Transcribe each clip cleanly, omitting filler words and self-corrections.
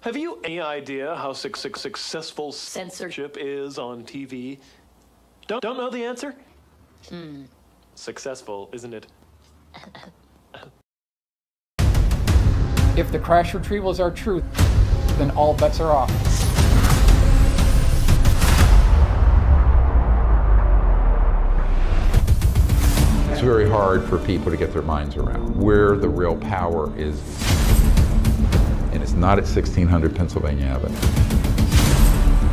Have you any idea how successful censorship is on TV? Don't know the answer? Successful, isn't it? If the crash retrievals are true, then all bets are off. It's very hard for people to get their minds around where the real power is. And it's not at 1600 Pennsylvania Avenue.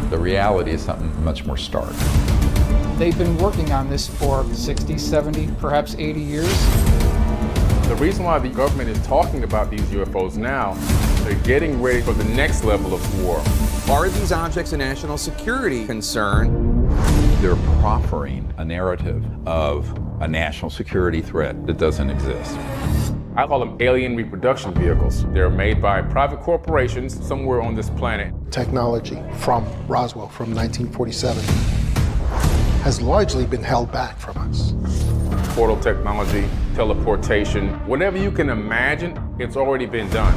The reality is something much more stark. They've been working on this for 60, 70, perhaps 80 years. The reason why the government is talking about these UFOs now, they're getting ready for the next level of war. Are these objects a national security concern? They're proffering a narrative of a national security threat that doesn't exist. I call them alien reproduction vehicles. They're made by private corporations somewhere on this planet. Technology from Roswell from 1947 has largely been held back from us. Portal technology, teleportation, whatever you can imagine, it's already been done.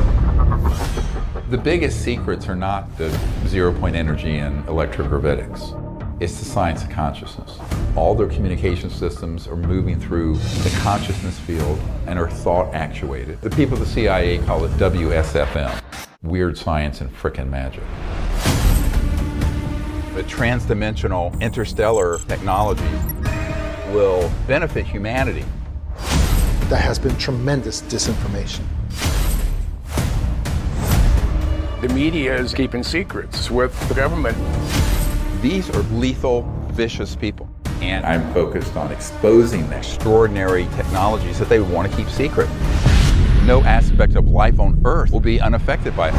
The biggest secrets are not the zero-point energy and electrogravitics. It's the science of consciousness. All their communication systems are moving through the consciousness field and are thought actuated. The people at the CIA call it WSFM, weird science and frickin' magic. The transdimensional interstellar technology will benefit humanity. There has been tremendous disinformation. The media is keeping secrets with the government. These are lethal, vicious people. And I'm focused on exposing the extraordinary technologies that they want to keep secret. No aspect of life on Earth will be unaffected by it.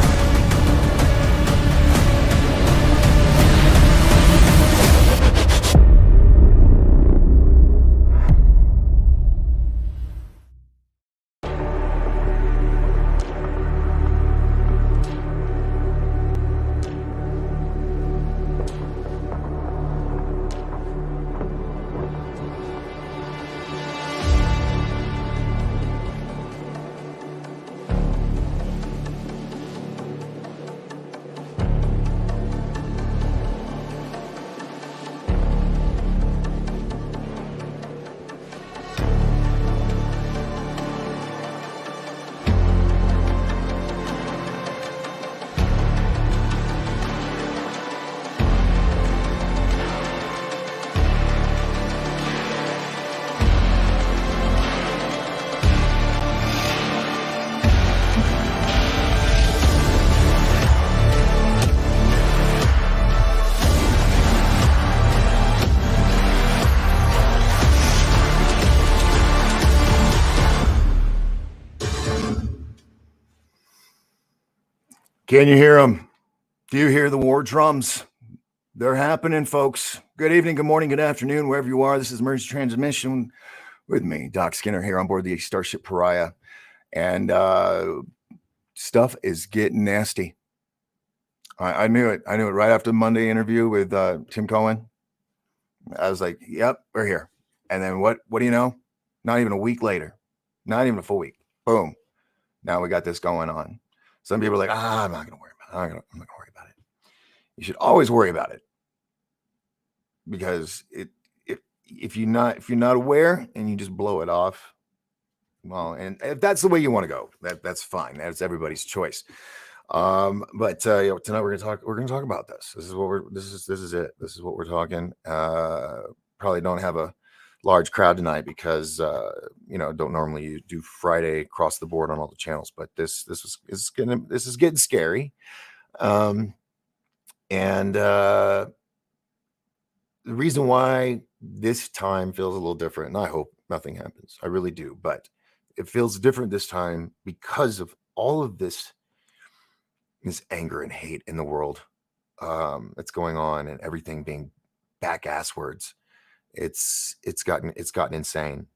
Can you hear them? Do you hear the war drums? They're happening, folks. Good evening, good morning, good afternoon, wherever you are. This is Emergency Transmission with me, Doc Skinner, here on board the Starship Pariah. And stuff is getting nasty. I knew it. I knew it right after the Monday interview with Tim Cohen. I was like, yep, we're here. And then what do you know? Not even a week later, not even a full week. Boom. Now we got this going on. Some people are like, I'm not going to worry about it. I'm not going to worry about it. You should always worry about it, because if you're not aware and you just blow it off, well, and if that's the way you want to go, that's fine. That's everybody's choice. But tonight we're gonna talk about this. This is it. This is what we're talking. Probably don't have a large crowd tonight because don't normally do Friday across the board on all the channels, but this is getting scary. And the reason why this time feels a little different, and I hope nothing happens, I really do, but it feels different this time because of all of this anger and hate in the world that's going on, and everything being back ass words. It's gotten insane.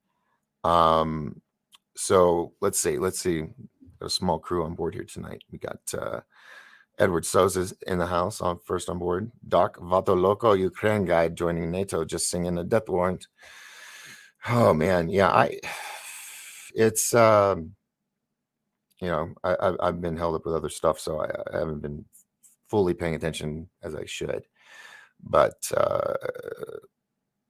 So let's see. Got a small crew on board here tonight. We got Edward Souza's in the house on board. Doc Vatoloko, Ukraine guy joining NATO, just singing a death warrant. Oh man, yeah, it's I've been held up with other stuff, so I haven't been fully paying attention as I should. But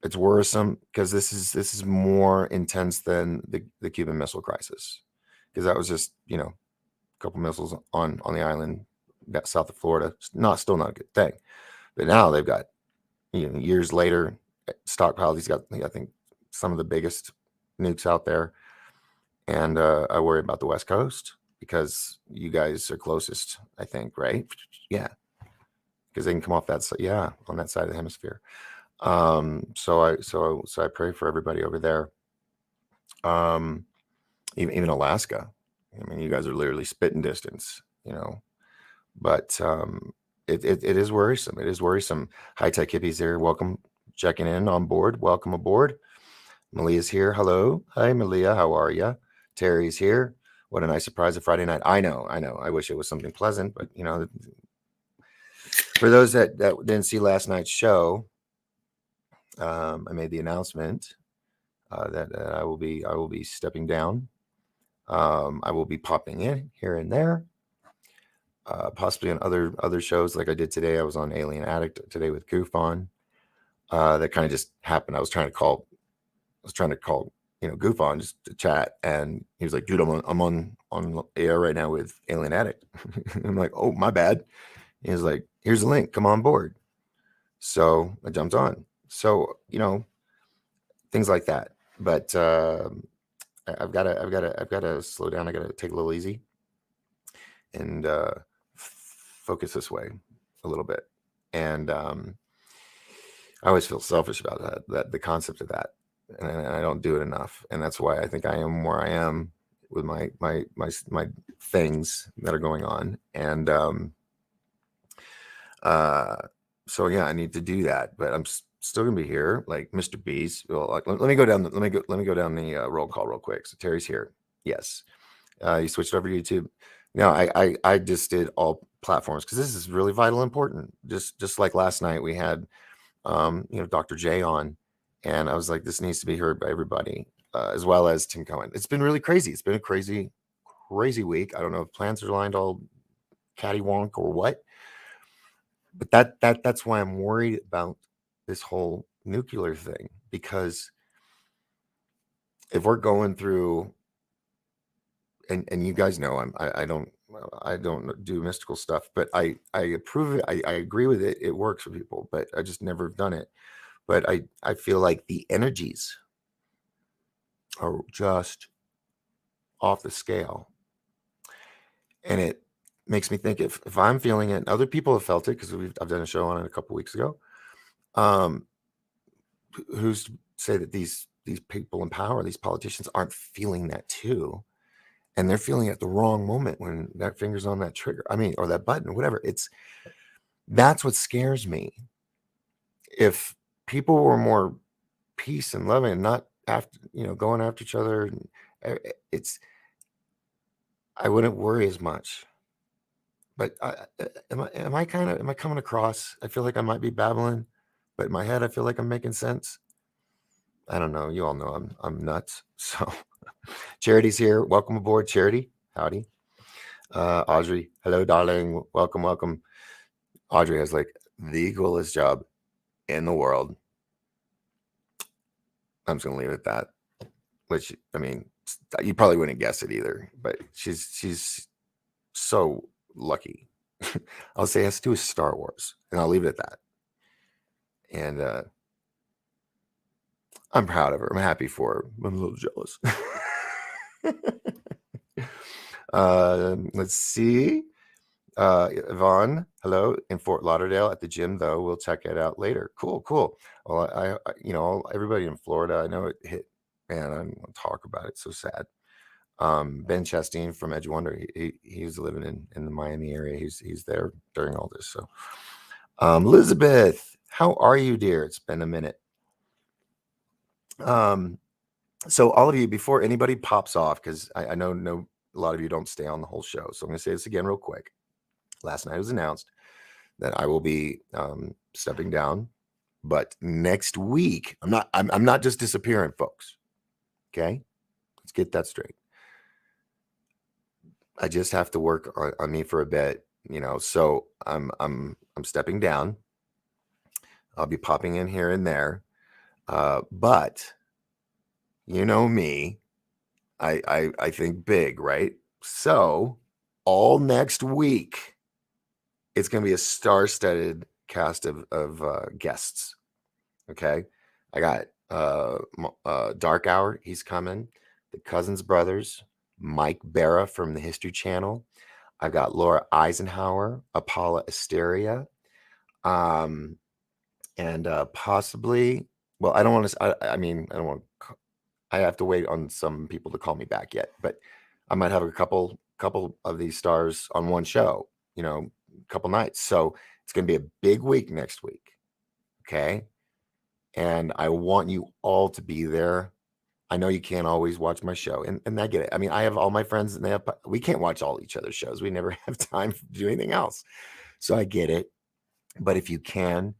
it's worrisome because this is more intense than the Cuban Missile Crisis, because that was just a couple missiles on the island south of Florida. Still not a good thing. But now they've got years later stockpiled. He's got, I think, some of the biggest nukes out there, and I worry about the West Coast because you guys are closest, I think, right? Yeah, because they can come off that side. Yeah, on that side of the hemisphere. So I pray for everybody over there. Even Alaska. I mean, you guys are literally spitting distance, but it is worrisome. It is worrisome. High tech hippies here. Welcome, checking in on board. Welcome aboard. Malia's here. Hello. Hi, Malia. How are you? Terry's here. What a nice surprise of Friday night. I know. I wish it was something pleasant, but for those that didn't see last night's show, I made the announcement that I will be stepping down. I will be popping in here and there, possibly on other shows like I did today. I was on Alien Addict today with Goof on. That kind of just happened. I was trying to call Goof on just to chat, and he was like, "Dude, I'm on air right now with Alien Addict." I'm like, "Oh, my bad." He was like, "Here's the link. Come on board." So I jumped on. So things like that. But I've got to slow down. I got to take a little easy and focus this way a little bit. And I always feel selfish about that the concept of that, and I don't do it enough. And that's why I think I am where I am with my things that are going on. And so yeah, I need to do that. But I'm still gonna be here, like Mr. B's. Well, let me go down. Let me go down the roll call real quick. So Terry's here. Yes. You switched over to YouTube. No, I just did all platforms because this is really vital, important. Just like last night we had, Dr. J on, and I was like, this needs to be heard by everybody, as well as Tim Cohen. It's been really crazy. It's been a crazy week. I don't know if plans are lined all cattywonk or what, but that's why I'm worried about this whole nuclear thing, because if we're going through, and you guys know I don't do mystical stuff, but I approve it. I agree with it. It works for people, but I just never have done it. But I feel like the energies are just off the scale, and it makes me think if I'm feeling it, and other people have felt it, because I've done a show on it a couple weeks ago. Who's to say that these people in power, these politicians, aren't feeling that too? And they're feeling it at the wrong moment when that finger's on that trigger. I mean, or that button, or whatever. That's what scares me. If people were more peace and loving and not after, going after each other, I wouldn't worry as much. But am I coming across? I feel like I might be babbling, but in my head, I feel like I'm making sense. I don't know. You all know I'm nuts. So Charity's here. Welcome aboard, Charity. Howdy. Audrey, hello, darling. Welcome. Audrey has like the coolest job in the world. I'm just gonna leave it at that. Which, I mean, you probably wouldn't guess it either, but she's so lucky. I'll say it has to do with Star Wars, and I'll leave it at that. And I'm proud of her. I'm happy for her. I'm a little jealous. Let's see. Yvonne, hello, in Fort Lauderdale at the gym, though. We'll check it out later. Cool. Well, everybody in Florida, I know it hit, man, I don't want to talk about it. So sad. Ben Chastain from Edge Wonder, he's living in the Miami area. He's there during all this. So, Elizabeth, how are you, dear? It's been a minute. So all of you, before anybody pops off, because I know a lot of you don't stay on the whole show, so I'm going to say this again real quick. Last night it was announced that I will be stepping down, but next week I'm not just disappearing, folks. Okay, let's get that straight. I just have to work on me for a bit, So I'm stepping down. I'll be popping in here and there, but you know me, I think big, right? So all next week, it's going to be a star-studded cast of guests. Okay, I got Dark Hour. He's coming. The Cousins brothers, Mike Barra from the History Channel. I've got Laura Eisenhower, Paula Asteria, and possibly. Well, I don't want to. I mean, I don't want. I have to wait on some people to call me back yet, but I might have a couple of these stars on one show. A couple nights. So it's going to be a big week next week. Okay. And I want you all to be there. I know you can't always watch my show, and I get it. I mean, I have all my friends, and we can't watch all each other's shows. We never have time to do anything else. So I get it. But if you can,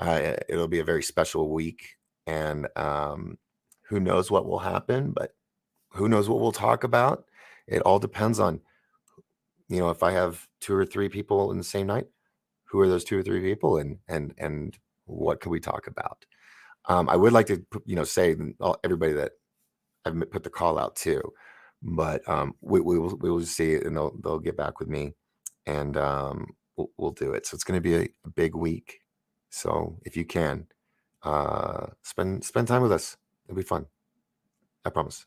it'll be a very special week. And who knows what will happen, but who knows what we'll talk about. It all depends on, if I have 2 or 3 people in the same night, who are those 2 or 3 people, and what can we talk about? I would like to, say everybody that I've put the call out to, but we will see it, and they'll get back with me, and we'll do it. So it's going to be a big week. So if you can, spend time with us, it'll be fun. I promise.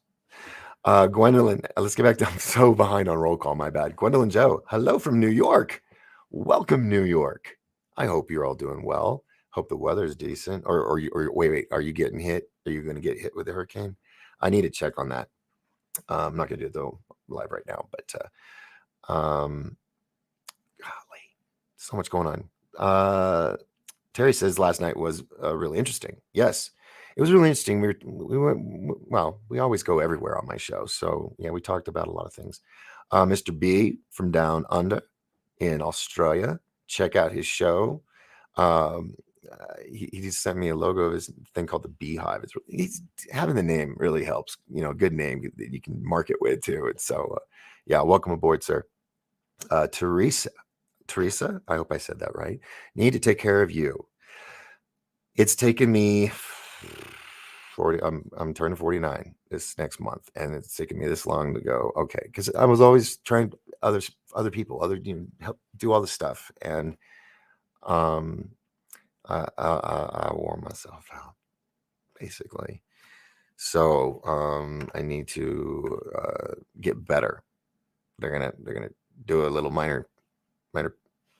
Gwendolyn, let's get back to. I'm so behind on roll call. My bad. Gwendolyn Joe, hello from New York. Welcome, New York. I hope you're all doing well. Hope the weather's decent. Or wait, are you getting hit? Are you going to get hit with the hurricane? I need to check on that. I'm not going to do it though live right now, but golly, so much going on. Terry says last night was really interesting. Yes, it was really interesting. We went, well, we always go everywhere on my show. So yeah, we talked about a lot of things. Mr. B from Down Under in Australia. Check out his show. He just sent me a logo of his thing called the Beehive. He's having the name really helps. Good name that you can market with too. It's so yeah. Welcome aboard, sir. Teresa, I hope I said that right. Need to take care of you. It's taken me 40. I'm turning 49 this next month, and it's taken me this long to go. Okay, because I was always trying other people, help do all the stuff, and I wore myself out basically. So I need to get better. They're gonna do a little minor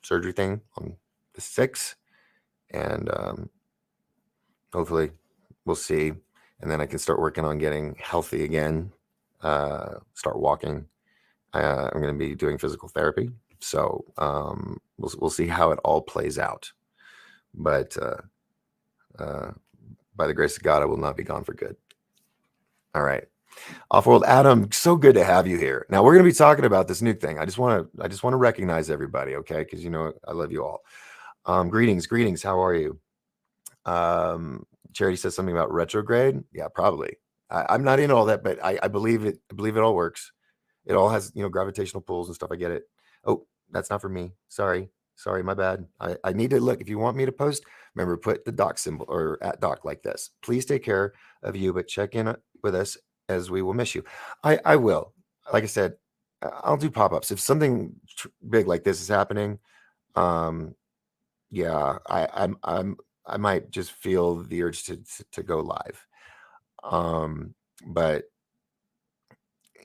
surgery thing on the 6th, and hopefully we'll see, and then I can start working on getting healthy again, start walking. I'm going to be doing physical therapy, so we'll see how it all plays out, but by the grace of God, I will not be gone for good. All right. Off-world Adam, so good to have you here. Now we're going to be talking about this new thing. I just want to recognize everybody, okay? Because I love you all. Greetings. How are you? Charity says something about retrograde. Yeah, probably. I'm not into all that, but I believe it. I believe it all works. It all has gravitational pulls and stuff. I get it. Oh, that's not for me. Sorry, my bad. I need to look. If you want me to post, remember, put the doc symbol or @doc like this. Please take care of you, but check in with us, as we will miss you. I will. Like I said, I'll do pop-ups if something big like this is happening. Yeah, I might just feel the urge to go live. But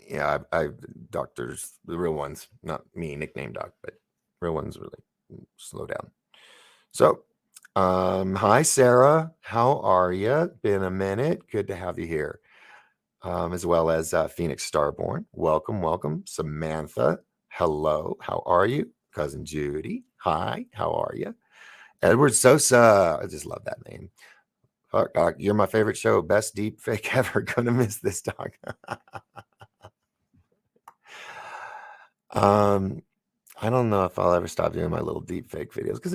yeah, I doctors, the real ones, not me, nickname doc, but real ones really slow down. So, hi Sarah, how are you? Been a minute. Good to have you here. As well as Phoenix Starborn. Welcome. Samantha, hello. How are you? Cousin Judy, hi. How are you? Edward Sosa, I just love that name. Fuck, Doc, you're my favorite show. Best deep fake ever. Gonna miss this, Doc. I don't know if I'll ever stop doing my little deep fake videos because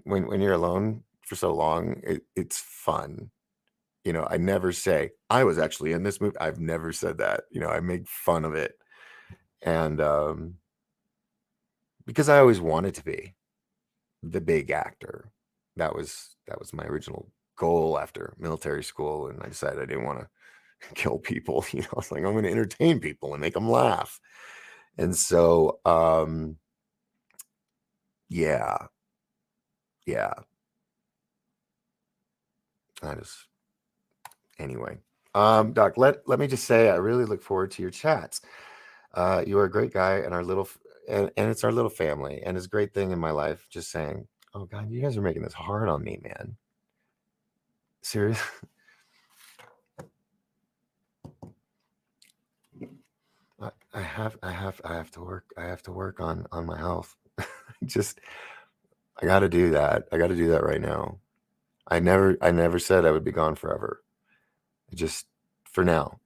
when you're alone for so long, it's fun. I never say I was actually in this movie. I've never said that. I make fun of it. And because I always wanted to be the big actor. That was my original goal after military school, and I decided I didn't want to kill people. I was like, I'm going to entertain people and make them laugh. And so, yeah. Anyway, Doc, let me just say, I really look forward to your chats. You are a great guy, and and it's our little family, and it's a great thing in my life. Just saying, oh God, you guys are making this hard on me, man. Serious. I have to work. I have to work on my health. I got to do that. I got to do that right now. I never said I would be gone forever. Just for now,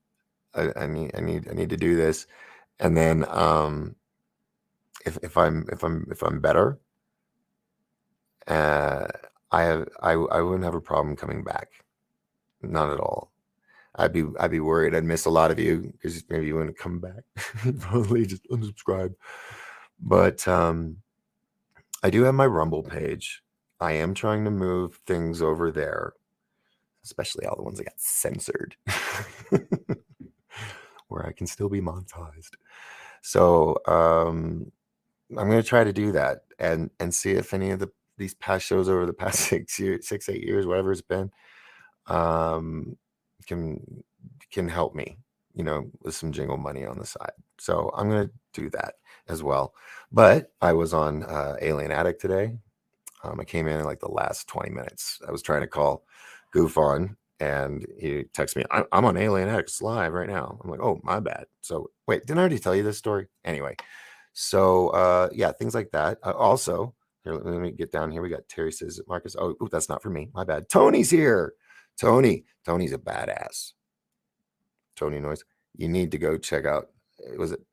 I need to do this, and then if I'm better, I wouldn't have a problem coming back. Not at all. I'd be worried I'd miss a lot of you because maybe you wouldn't come back. Probably just unsubscribe. But I do have my Rumble page. I am trying to move things over there, especially all the ones that got censored, where I can still be monetized. So I'm going to try to do that and see if any of these past shows over the past 6 years, 8 years, whatever it's been, can help me, with some jingle money on the side. So I'm going to do that as well. But I was on Alien Addict today. I came in like the last 20 minutes. I was trying to call Goof on, and he texted me, I'm on Alien Addicts live right now. I'm like, oh, my bad. So wait, didn't I already tell you this story? Anyway, so yeah, things like that. Also, here, let me get down here. We got Terry says, Marcus. Oh, that's not for me. My bad. Tony's here. Tony's a badass. Tony Noise. You need to go check out.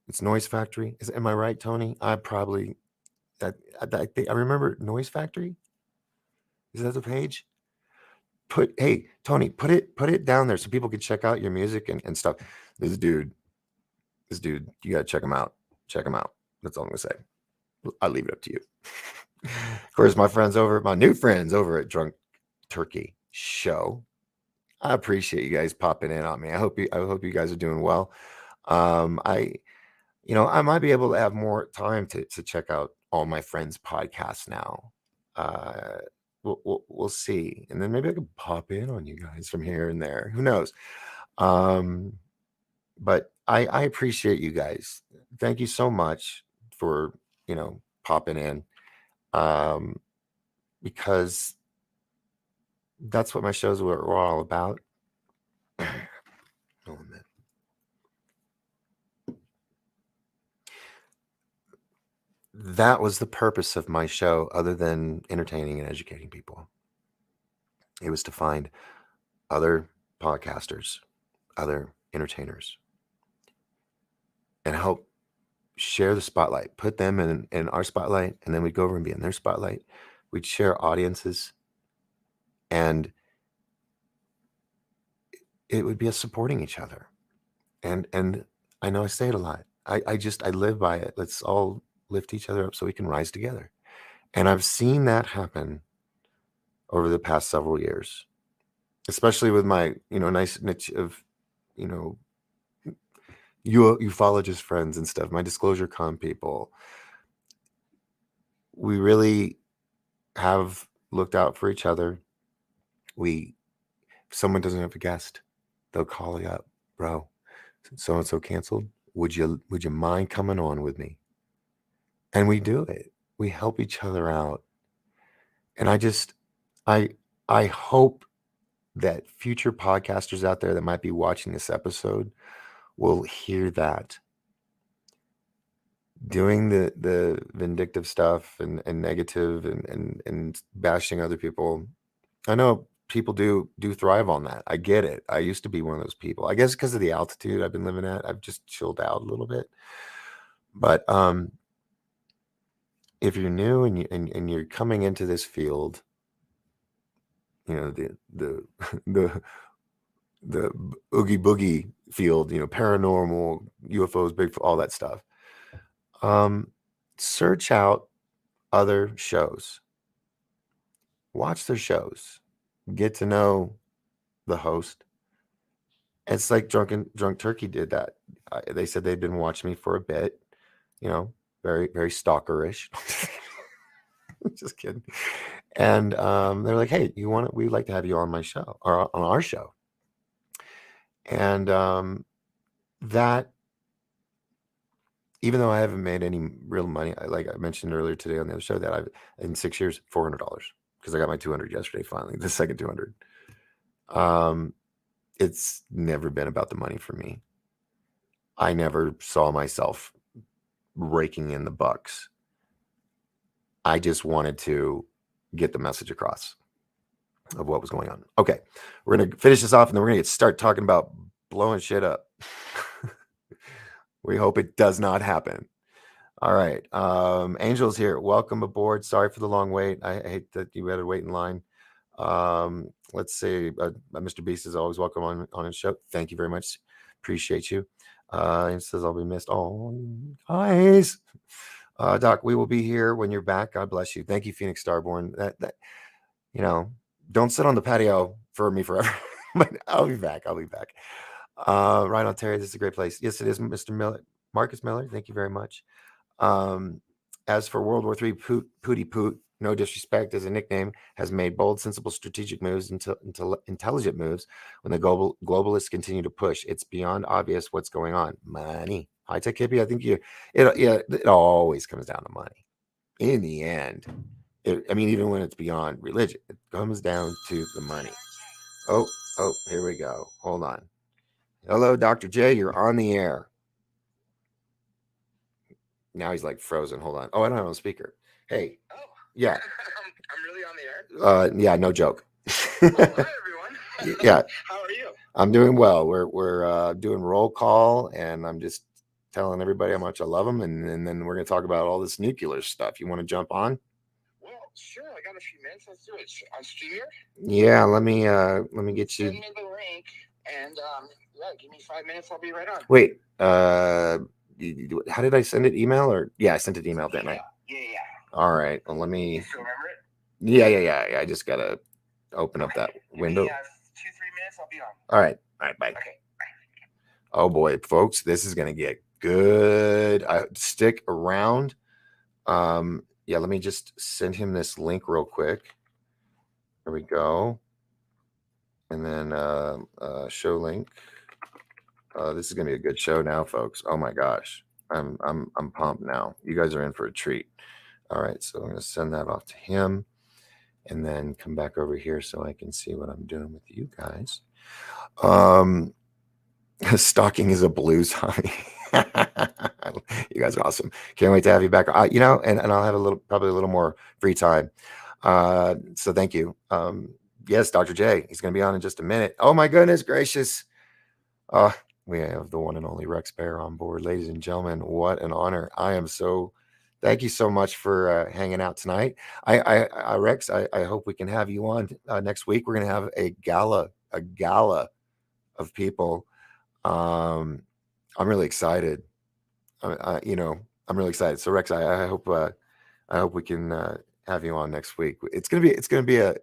It's Noise Factory? Am I right, Tony? I remember Noise Factory. Is that the page? Hey, Tony, put it down there so people can check out your music and stuff. This dude, you gotta check him out. Check him out. That's all I'm gonna say. I'll leave it up to you. Of course, my new friends over at Drunk Turkey Show. I appreciate you guys popping in on me. I hope you guys are doing well. I might be able to have more time to check out all my friends' podcasts now. We'll see, and then maybe I could pop in on you guys from here and there. Who knows? But I appreciate you guys. Thank you so much for popping in, because that's what my shows were all about. Oh, man. That was the purpose of my show, other than entertaining and educating people. It was to find other podcasters, other entertainers, and help share the spotlight, put them in our spotlight, and then we'd go over and be in their spotlight. We'd share audiences, and it would be us supporting each other. And I know I say it a lot. I live by it. Let's all lift each other up so we can rise together. And I've seen that happen over the past several years, especially with my, nice niche of, ufologist friends and stuff, my Disclosure Con people. We really have looked out for each other. If someone doesn't have a guest, they'll call you up, bro, so-and-so canceled. Would you mind coming on with me? And we do it. We help each other out. And I hope that future podcasters out there that might be watching this episode will hear that. Doing the vindictive stuff and negative and bashing other people. I know people do thrive on that. I get it. I used to be one of those people. I guess because of the altitude I've been living at, I've just chilled out a little bit. But if you're new and you're coming into this field, the oogie boogie field, paranormal, UFOs, Bigfoot, all that stuff. Search out other shows, watch their shows, get to know the host. It's like Drunk Turkey did that. They said they'd been watching me for a bit, very, very stalkerish. Just kidding. And they're like, hey, we'd like to have you on my show or on our show. And that, even though I haven't made any real money, like I mentioned earlier today on the other show, that I've in 6 years, $400, because I got my 200 yesterday, finally, the second 200. It's never been about the money for me. I never saw myself raking in the bucks. I just wanted to get the message across of what was going on. Okay, we're going to finish this off, and then we're going to start talking about blowing shit up. We hope it does not happen. All right. Angel's here. Welcome aboard. Sorry for the long wait. I hate that you had to wait in line. Let's see. Mr. Beast is always welcome on his show. Thank you very much. Appreciate you. He says I'll be missed. Oh, guys. Doc, we will be here when you're back. God bless you. Thank you, Phoenix Starborn. That don't sit on the patio for me forever. But I'll be back. Right on, Terry. This is a great place. Yes, it is, Mr. Miller. Marcus Miller, thank you very much. As for World War III, Pooty Poot, no disrespect as a nickname, has made bold, sensible, strategic moves until intelligent moves when the globalists continue to push. It's beyond obvious what's going on. Money. High Tech Hippie, I think it always comes down to money. In the end, even when it's beyond religion, it comes down to the money. Oh, here we go. Hold on. Hello, Dr. J, you're on the air. Now he's like frozen. Hold on. Oh, I don't have a speaker. Hey. Oh. Yeah. I'm really on the air? Yeah, no joke. Hi, everyone. Yeah. How are you? I'm doing well. We're doing roll call, and I'm just telling everybody how much I love them, and then we're going to talk about all this nuclear stuff. You want to jump on? Well, sure. I got a few minutes. Let's do it. On StreamYard? Yeah, let me get you. Send me the link, and give me 5 minutes. I'll be right on. Wait, how did I send it? Email or I sent it email, didn't I? Yeah. All right. Well, let me. You still remember it? Yeah. I just gotta open up that window. 2-3 minutes. I'll be on. All right. Bye. Okay. Bye. Oh boy, folks, this is gonna get good. Stick around. Let me just send him this link real quick. There we go. And then show link. This is gonna be a good show now, folks. Oh my gosh, I'm pumped now. You guys are in for a treat. All right, so I'm gonna send that off to him, and then come back over here so I can see what I'm doing with you guys. Stalking is a blues hobby. You guys are awesome. Can't wait to have you back. And I'll have probably a little more free time. So thank you. Yes, Dr. J, he's going to be on in just a minute. Oh my goodness gracious. We have the one and only Rex Bear on board. Ladies and gentlemen, what an honor. Thank you so much for hanging out tonight. Rex, I hope we can have you on next week. We're going to have a gala of people. I'm really excited. I'm really excited. So Rex, I hope we can have you on next week. It's gonna be a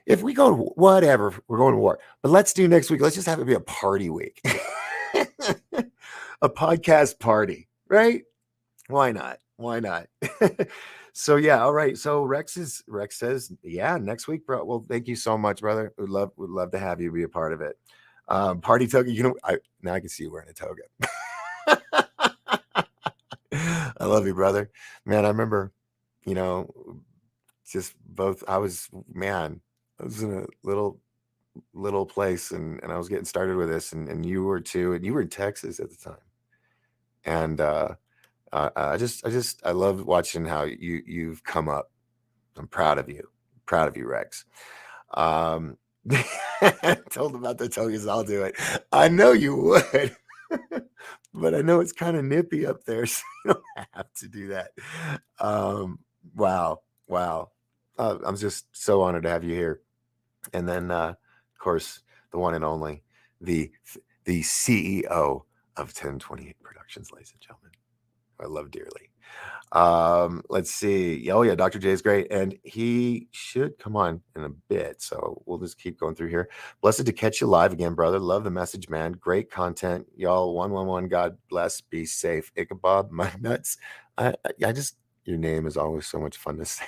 if we go to whatever, we're going to war, but let's do next week. Let's just have it be a party week, a podcast party, right? Why not? So yeah, all right. So Rex says, yeah, next week, bro. Well, thank you so much, brother. Would love to have you be a part of it. Party toga. Now I can see you wearing a toga. I love you, brother. Man, I remember, just both. I was in a little place, and I was getting started with this, and you were too, and you were in Texas at the time, and I love watching how you've come up. I'm proud of you, Rex. Told about the togas, I'll do it. I know you would, but I know it's kind of nippy up there, so you don't have to do that. Wow. I'm just so honored to have you here. And then, of course, the one and only, the CEO of 1028 Productions, ladies and gentlemen, who I love dearly. Let's see. Oh yeah, Dr. J is great, and he should come on in a bit. So we'll just keep going through here. Blessed to catch you live again, brother. Love the message, man. Great content, y'all. 111. God bless. Be safe. Ichabod, my nuts. I just, your name is always so much fun to say,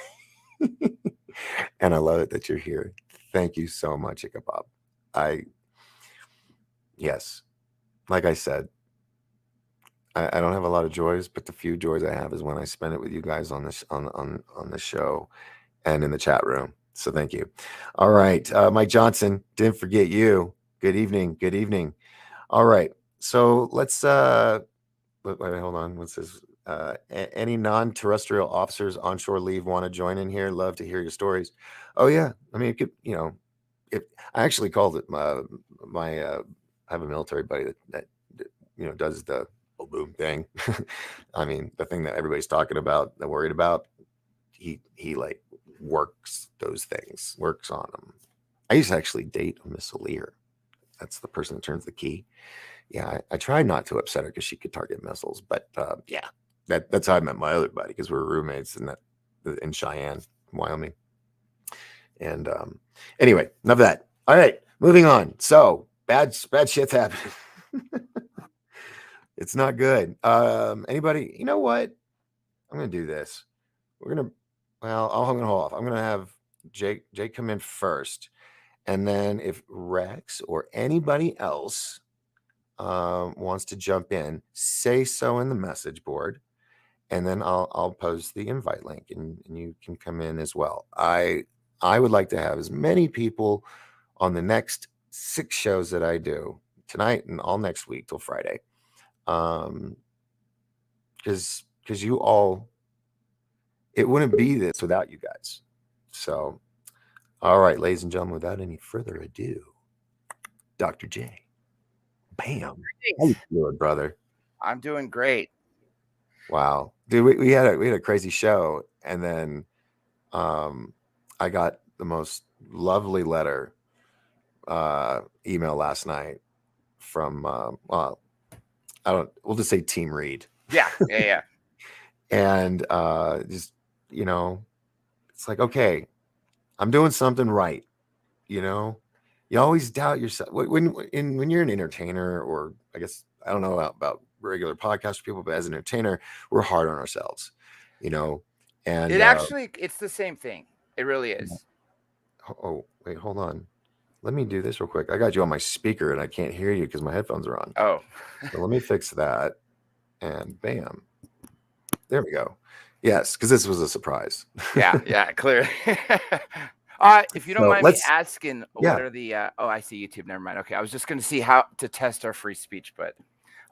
and I love it that you're here. Thank you so much, Ichabod. Yes, like I said, I don't have a lot of joys, but the few joys I have is when I spend it with you guys on this on the show and in the chat room. So thank you. All right, Mike Johnson, didn't forget you. Good evening. Good evening. All right, so let's wait, hold on. What's this? Any non-terrestrial officers onshore leave want to join in here? Love to hear your stories. Oh yeah, I mean, it could, I actually called it my I have a military buddy that does the boom thing. I mean, the thing that everybody's talking about, they're worried about, he like works those things, works on them. I used to actually date a missileer. That's the person that turns the key. Yeah, I tried not to upset her because she could target missiles, but yeah, that's how I met my other buddy, because we were roommates in Cheyenne, Wyoming. And anyway, enough of that. All right, moving on. So bad shit's happening. It's not good. Anybody, you know what? I'm gonna do this. I'm gonna hold off. I'm gonna have Jake come in first, and then if Rex or anybody else wants to jump in, say so in the message board, and then I'll post the invite link, and you can come in as well. I would like to have as many people on the next 6 shows that I do tonight and all next week till Friday. Because you all, it wouldn't be this without you guys. So, all right, ladies and gentlemen, without any further ado, Dr. J. Bam. How you doing, brother? I'm doing great. Wow, dude, we had a crazy show, and then I got the most lovely letter email last night from we'll just say Team Reed. Yeah. And just, it's like, okay, I'm doing something right. You always doubt yourself when you're an entertainer, or I guess, I don't know about regular podcast people, but as an entertainer, we're hard on ourselves, and it's the same thing. It really is. Oh, wait, hold on. Let me do this real quick. I got you on my speaker and I can't hear you because my headphones are on. Oh, so let me fix that. And bam. There we go. Yes, because this was a surprise. Yeah, clear. If you don't mind me asking, what are the I see YouTube. Never mind. Okay, I was just going to see how to test our free speech, but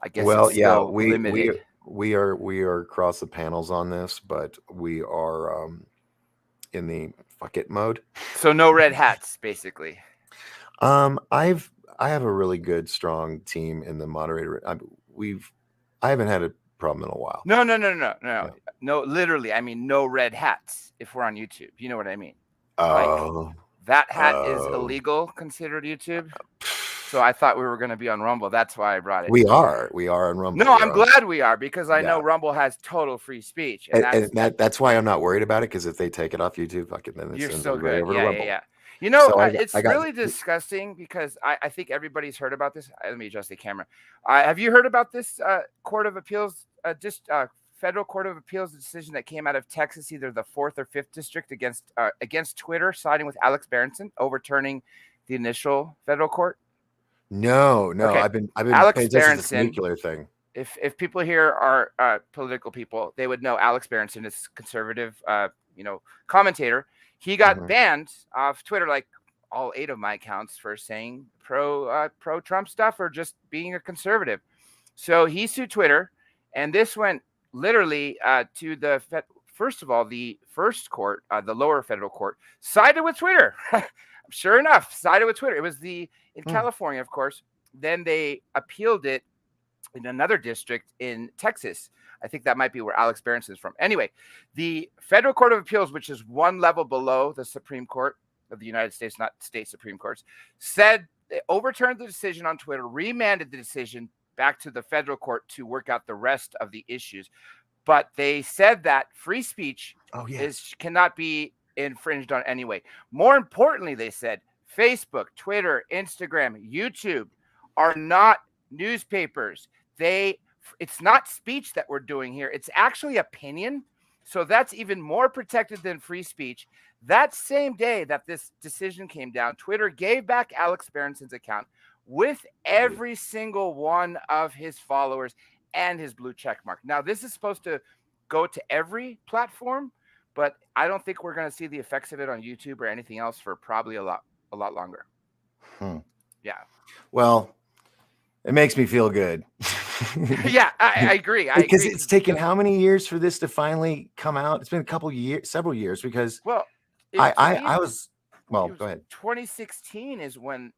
I guess limited. We are across the panels on this, but we are in the fuck it mode. So no red hats, basically. I have a really good, strong team in the moderator. I haven't had a problem in a while. No. No, literally. I mean, no red hats if we're on YouTube. You know what I mean? That hat is illegal, considered YouTube. So I thought we were going to be on Rumble. That's why I brought it. We are on Rumble. No, I'm glad we are, because I know Rumble has total free speech. And that's why I'm not worried about it, because if they take it off YouTube, then you're so good. Over to Rumble. Yeah. It's really disgusting, because I think everybody's heard about this. Let me adjust the camera. Have you heard about this Court of Appeals, Federal Court of Appeals decision that came out of Texas, either the 4th or 5th district, against Twitter, siding with Alex Berenson, overturning the initial federal court? No. Okay. I've been Alex paying attention to Berenson, this nuclear thing. If people here are political people, they would know Alex Berenson is conservative, commentator. He got banned off Twitter, like all 8 of my accounts, for saying pro Trump stuff or just being a conservative. So he sued Twitter, and this went literally to the first of all, the first court, the lower federal court, sided with Twitter. Sure enough, sided with Twitter. It was in California, of course. Then they appealed it in another district in Texas. I think that might be where Alex Berenson is from. Anyway, the Federal Court of Appeals, which is one level below the Supreme Court, of the United States, not state Supreme Courts, said they overturned the decision on Twitter, remanded the decision back to the federal court to work out the rest of the issues. But they said that free speech cannot be infringed on anyway. More importantly, they said Facebook, Twitter, Instagram, YouTube are not newspapers. It's not speech that we're doing here. It's actually opinion. So that's even more protected than free speech. That same day that this decision came down, Twitter gave back Alex Berenson's account with every single one of his followers and his blue check mark. Now, this is supposed to go to every platform, but I don't think we're going to see the effects of it on YouTube or anything else for probably a lot longer. Yeah. Well, it makes me feel good. Yeah, I agree. Because it's taken how many years for this to finally come out? It's been a couple years, several years, because well, go ahead. 2016 is when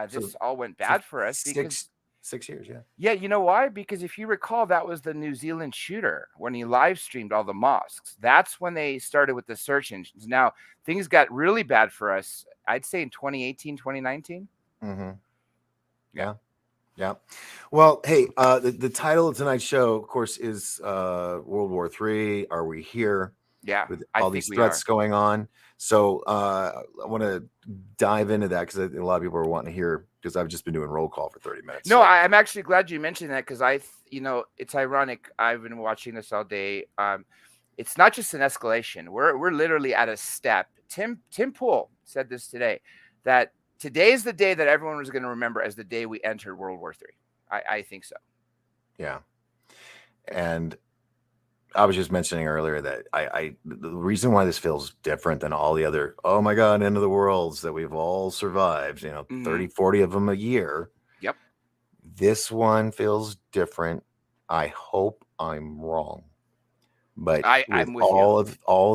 this all went bad for us. Because 6 years, yeah. Yeah, you know why? Because if you recall, that was the New Zealand shooter when he live streamed all the mosques. That's when they started with the search engines. Now, things got really bad for us, I'd say in 2018, 2019. Yeah. Well, hey, the title of tonight's show, of course, is World War III. Are we here? Yeah. With all these threats going on. So I want to dive into that because a lot of people are wanting to hear, because I've just been doing roll call for 30 minutes. No, I'm actually glad you mentioned that, because it's ironic. I've been watching this all day. It's not just an escalation. We're literally at a step. Tim Pool said this today, that today is the day that everyone was going to remember as the day we entered World War III. I think so. Yeah. And I was just mentioning earlier that the reason why this feels different than all the other, oh my God, end of the worlds that we've all survived, 30, 40 of them a year. Yep. This one feels different. I hope I'm wrong. But I'm with all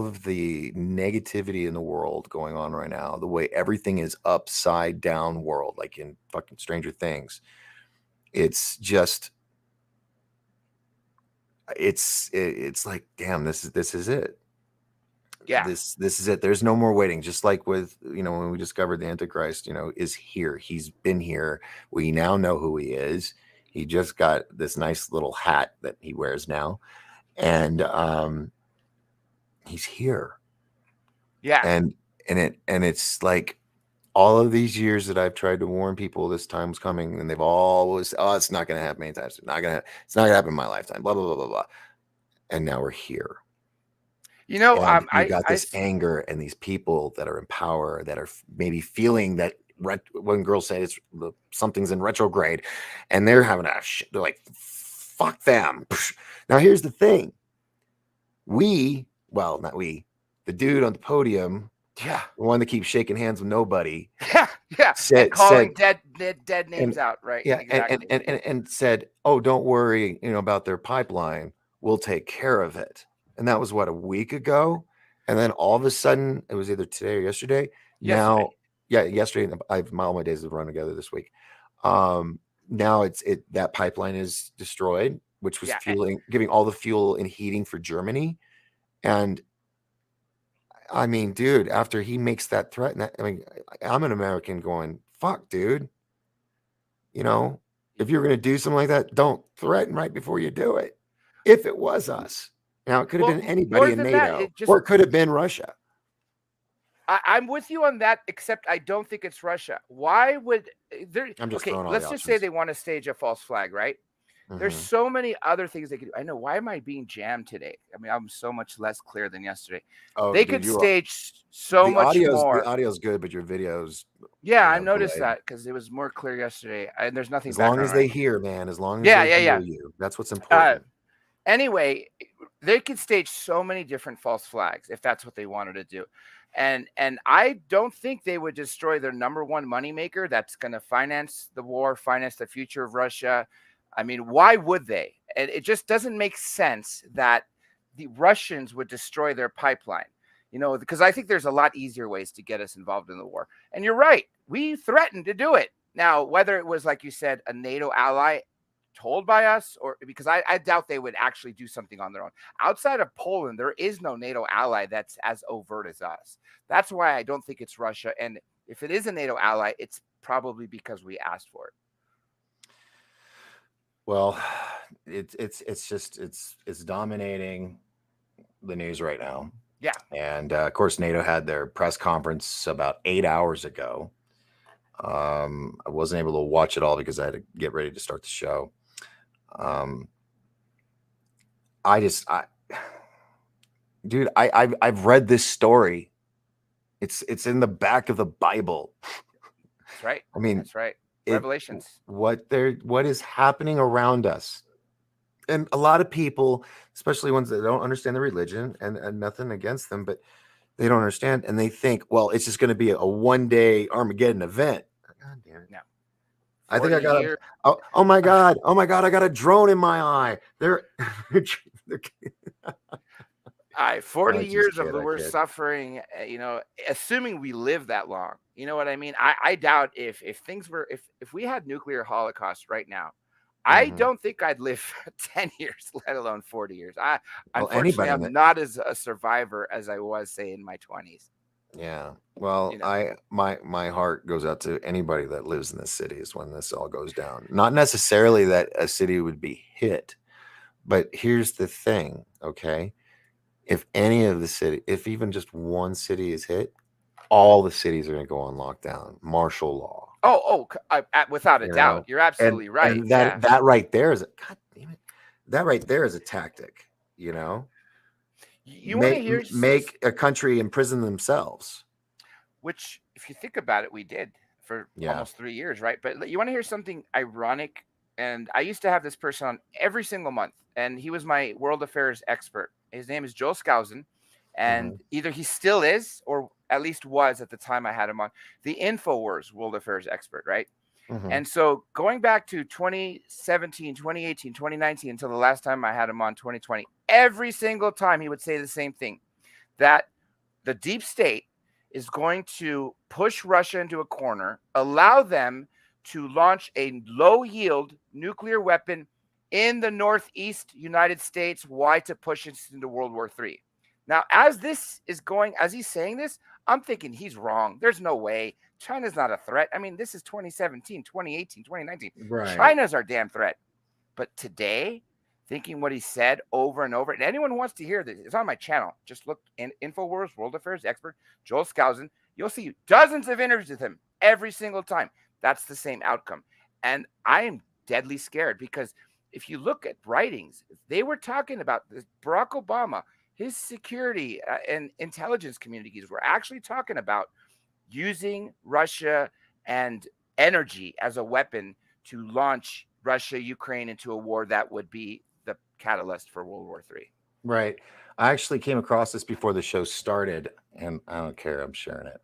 of the negativity in the world going on right now, the way everything is upside down world, like in fucking Stranger Things, it's just, it's like, damn, this is it. Yeah. This is it. There's no more waiting. Just like with, when we discovered the Antichrist, is here. He's been here. We now know who he is. He just got this nice little hat that he wears now. And he's here. Yeah. And it's like all of these years that I've tried to warn people this time's coming, and they've always, it's not going to happen anytime soon. It's not going to happen in my lifetime, blah, blah, blah, blah, blah. And now we're here. You got this anger and these people that are in power that are maybe feeling that when girls say something's in retrograde, and they're having they're like, fuck them. Now, here's the thing. Not we, the dude on the podium, the one that keeps shaking hands with nobody. Yeah. Said, calling dead names out, right? Yeah. Exactly. And said, oh, don't worry, about their pipeline. We'll take care of it. And that was a week ago. And then all of a sudden, it was either today or yesterday. Yesterday. All my days have run together this week. Now that pipeline is destroyed, which was giving all the fuel and heating for Germany. And I mean, dude, after he makes that threat, I'm an American going, fuck, dude. If you're going to do something like that, don't threaten right before you do it. If it was us. Now, it could have been anybody in NATO, or it could have been Russia. I'm with you on that, except I don't think it's Russia. Why would there? I'm just let's just say they want to stage a false flag, right? There's so many other things they could do. I know. Why am I being jammed today? I mean, I'm so much less clear than yesterday. Oh, they could stage so much more. The audio's good, but your videos. Yeah, I noticed that because it was more clear yesterday. And there's nothing. As long as they hear, man. As long as they hear you. That's what's important. Anyway, they could stage so many different false flags if that's what they wanted to do. And I don't think they would destroy their number one moneymaker that's going to finance the war, finance the future of Russia. I mean, why would they? And it just doesn't make sense that the Russians would destroy their pipeline, because I think there's a lot easier ways to get us involved in the war. And you're right. We threatened to do it. Now, whether it was, like you said, a NATO ally, told by us, or because I doubt they would actually do something on their own. Outside of Poland, there is no NATO ally that's as overt as us. That's why I don't think it's Russia. And if it is a NATO ally, it's probably because we asked for it. Well, it's dominating the news right now. Yeah. And of course, NATO had their press conference about 8 hours ago. I wasn't able to watch it all because I had to get ready to start the show. Dude, I've read this story. It's in the back of the Bible. That's right. I mean, that's right. Revelations. What is happening around us. And a lot of people, especially ones that don't understand the religion, and nothing against them, but they don't understand, and they think, well, it's just going to be a one-day Armageddon event. God damn it. No. I think I got oh my God, I got a drone in my eye. They're 40 years of the worst suffering, assuming we live that long. You know what I mean? I doubt if we had nuclear holocaust right now, I don't think I'd live 10 years, let alone 40 years. Unfortunately, I'm not as a survivor as I was, say, in my 20s. Yeah. Well, my heart goes out to anybody that lives in the cities when this all goes down. Not necessarily that a city would be hit, but here's the thing, okay? If any of the city, if even just one city is hit, all the cities are going to go on lockdown, martial law. Without a doubt. You're absolutely right. And that right there is God damn it. That right there is a tactic, You want to hear make a country imprison themselves. Which, if you think about it, we did for almost 3 years, right? But you want to hear something ironic? And I used to have this person on every single month, and he was my world affairs expert. His name is Joel Skousen, and either he still is, or at least was at the time I had him on, the InfoWars world affairs expert, right? And so going back to 2017, 2018, 2019, until the last time I had him on 2020, every single time he would say the same thing, that the deep state is going to push Russia into a corner, allow them to launch a low-yield nuclear weapon in the Northeast United States. Why? To push us into World War III. Now, as he's saying this, I'm thinking he's wrong. There's no way. China's not a threat. I mean, this is 2017, 2018, 2019. Right. China's our damn threat. But today, thinking what he said over and over, and anyone who wants to hear this, it's on my channel. Just look in InfoWars World Affairs expert, Joel Skousen. You'll see dozens of interviews with him every single time. That's the same outcome. And I am deadly scared because if you look at writings, they were talking about this. Barack Obama, his security and intelligence communities were actually talking about using Russia and energy as a weapon to launch Russia, Ukraine into a war that would be the catalyst for World War III. Right. I actually came across this before the show started, and I don't care. I'm sharing it.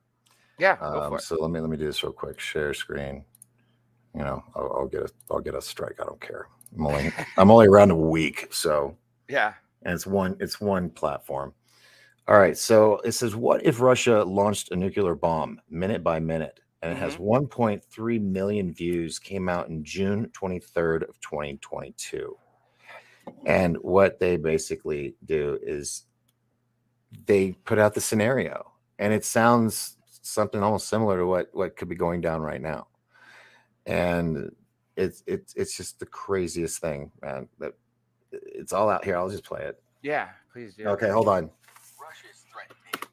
Yeah. Go for it. So let me do this real quick. Share screen. I'll get a strike. I don't care. I'm only around a week, so yeah. And it's one platform. All right. So it says, what if Russia launched a nuclear bomb minute by minute? And it has 1.3 million views, came out in June 23rd of 2022. And what they basically do is they put out the scenario, and it sounds something almost similar to what could be going down right now. And it's just the craziest thing, man. That it's all out here. I'll just play it. Yeah, please do. Okay, hold on.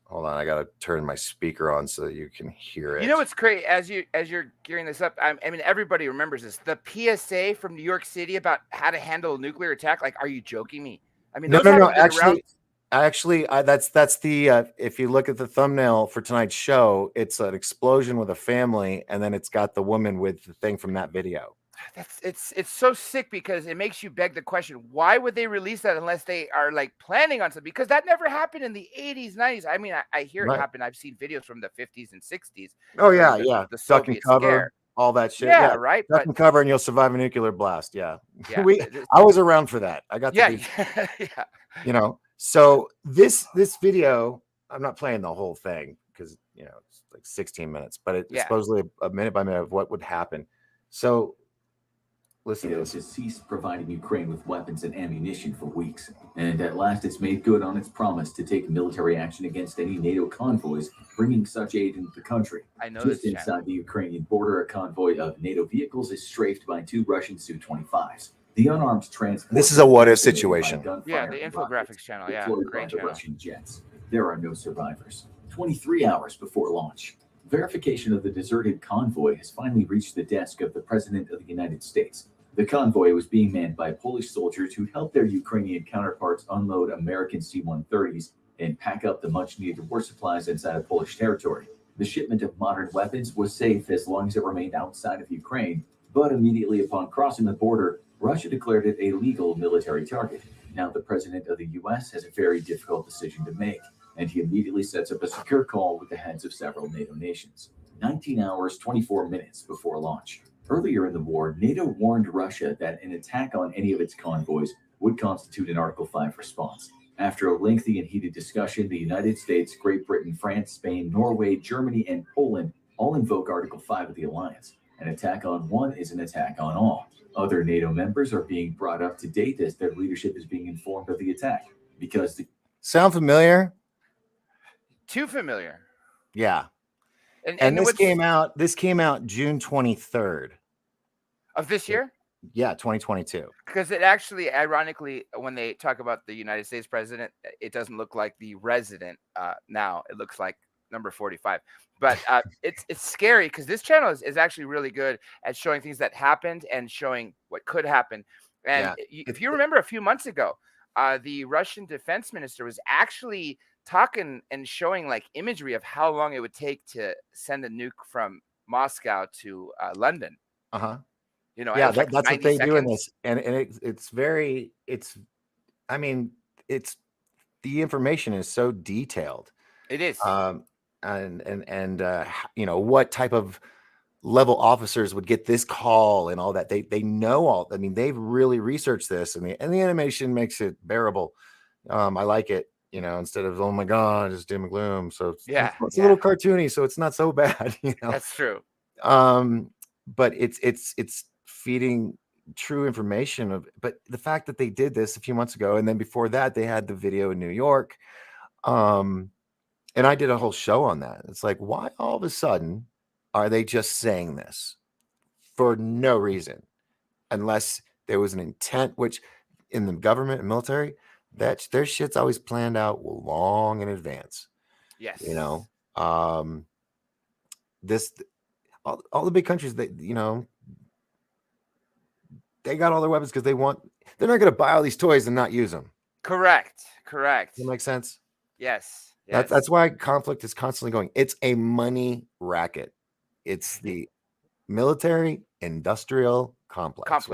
Hold on, I gotta turn my speaker on so that you can hear it. You know what's crazy? As you're gearing this up, I mean, everybody remembers this. The PSA from New York City about how to handle a nuclear attack. Like, are you joking me? I mean, no. Actually, that's the. If you look at the thumbnail for tonight's show, it's an explosion with a family, and then it's got the woman with the thing from that video. It's so sick because it makes you beg the question, why would they release that unless they are like planning on something? Because that never happened in the 80s, 90s. I mean, I hear it happen. I've seen videos from the 50s and 60s. Oh yeah, the duck and cover, scare. all that shit. Yeah, right. Duck and cover, and you'll survive a nuclear blast. Yeah, yeah. I was around for that. I got to yeah. So this video, I'm not playing the whole thing because it's like 16 minutes, but it's supposedly a minute by minute of what would happen. So Listen to NATO this. has ceased providing Ukraine with weapons and ammunition for weeks, and at last it's made good on its promise to take military action against any NATO convoys bringing such aid into the country. I know Just this inside channel. the Ukrainian border, a convoy of NATO vehicles is strafed by 2 Russian Su-25s. The unarmed transport. This is a what-if decimated by situation. gunfire Yeah, the and infographics rockets channel. Yeah, deployed great by the channel. Russian jets. There are no survivors. 23 hours before launch, verification of the deserted convoy has finally reached the desk of the President of the United States. The convoy was being manned by Polish soldiers who helped their Ukrainian counterparts unload American C-130s and pack up the much-needed war supplies inside of Polish territory. The shipment of modern weapons was safe as long as it remained outside of Ukraine, but immediately upon crossing the border, Russia declared it a legal military target. Now the President of the U.S. has a very difficult decision to make, and he immediately sets up a secure call with the heads of several NATO nations. 19 hours, 24 minutes before launch. Earlier in the war, NATO warned Russia that an attack on any of its convoys would constitute an Article 5 response. After a lengthy and heated discussion, the United States, Great Britain, France, Spain, Norway, Germany, and Poland all invoke Article 5 of the alliance. An attack on one is an attack on all. Other NATO members are being brought up to date as their leadership is being informed of the attack. Because the Sound familiar? Too familiar. Yeah. And This what's- came out. This came out June 23rd of this year. Yeah, 2022. Because it actually, ironically, when they talk about the United States president, it doesn't look like the resident now. It looks like number 45. But it's scary because this channel is actually really good at showing things that happened and showing what could happen. And if you remember a few months ago, the Russian defense minister was actually talking and showing like imagery of how long it would take to send a nuke from Moscow to London. Uh-huh. You know, yeah, like that's what 90 they do in seconds. this, and I mean, it's the information is so detailed. It is. You know, what type of level officers would get this call and all that. They know all. I mean, they've really researched this, and the animation makes it bearable. I like it. You know, instead of, oh my God, it's doom and gloom. So it's a little cartoony, so it's not so bad. You know, that's true. But it's feeding true information but the fact that they did this a few months ago, and then before that they had the video in New York, and I did a whole show on that. It's like, why all of a sudden are they just saying this for no reason, unless there was an intent, which in the government and military, that their shit's always planned out long in advance. Yes. You know, all the big countries, you know, they got all their weapons because they're not going to buy all these toys and not use them. Correct. Does that make sense? Yes. That's why conflict is constantly going. It's a money racket. It's the military industrial complex.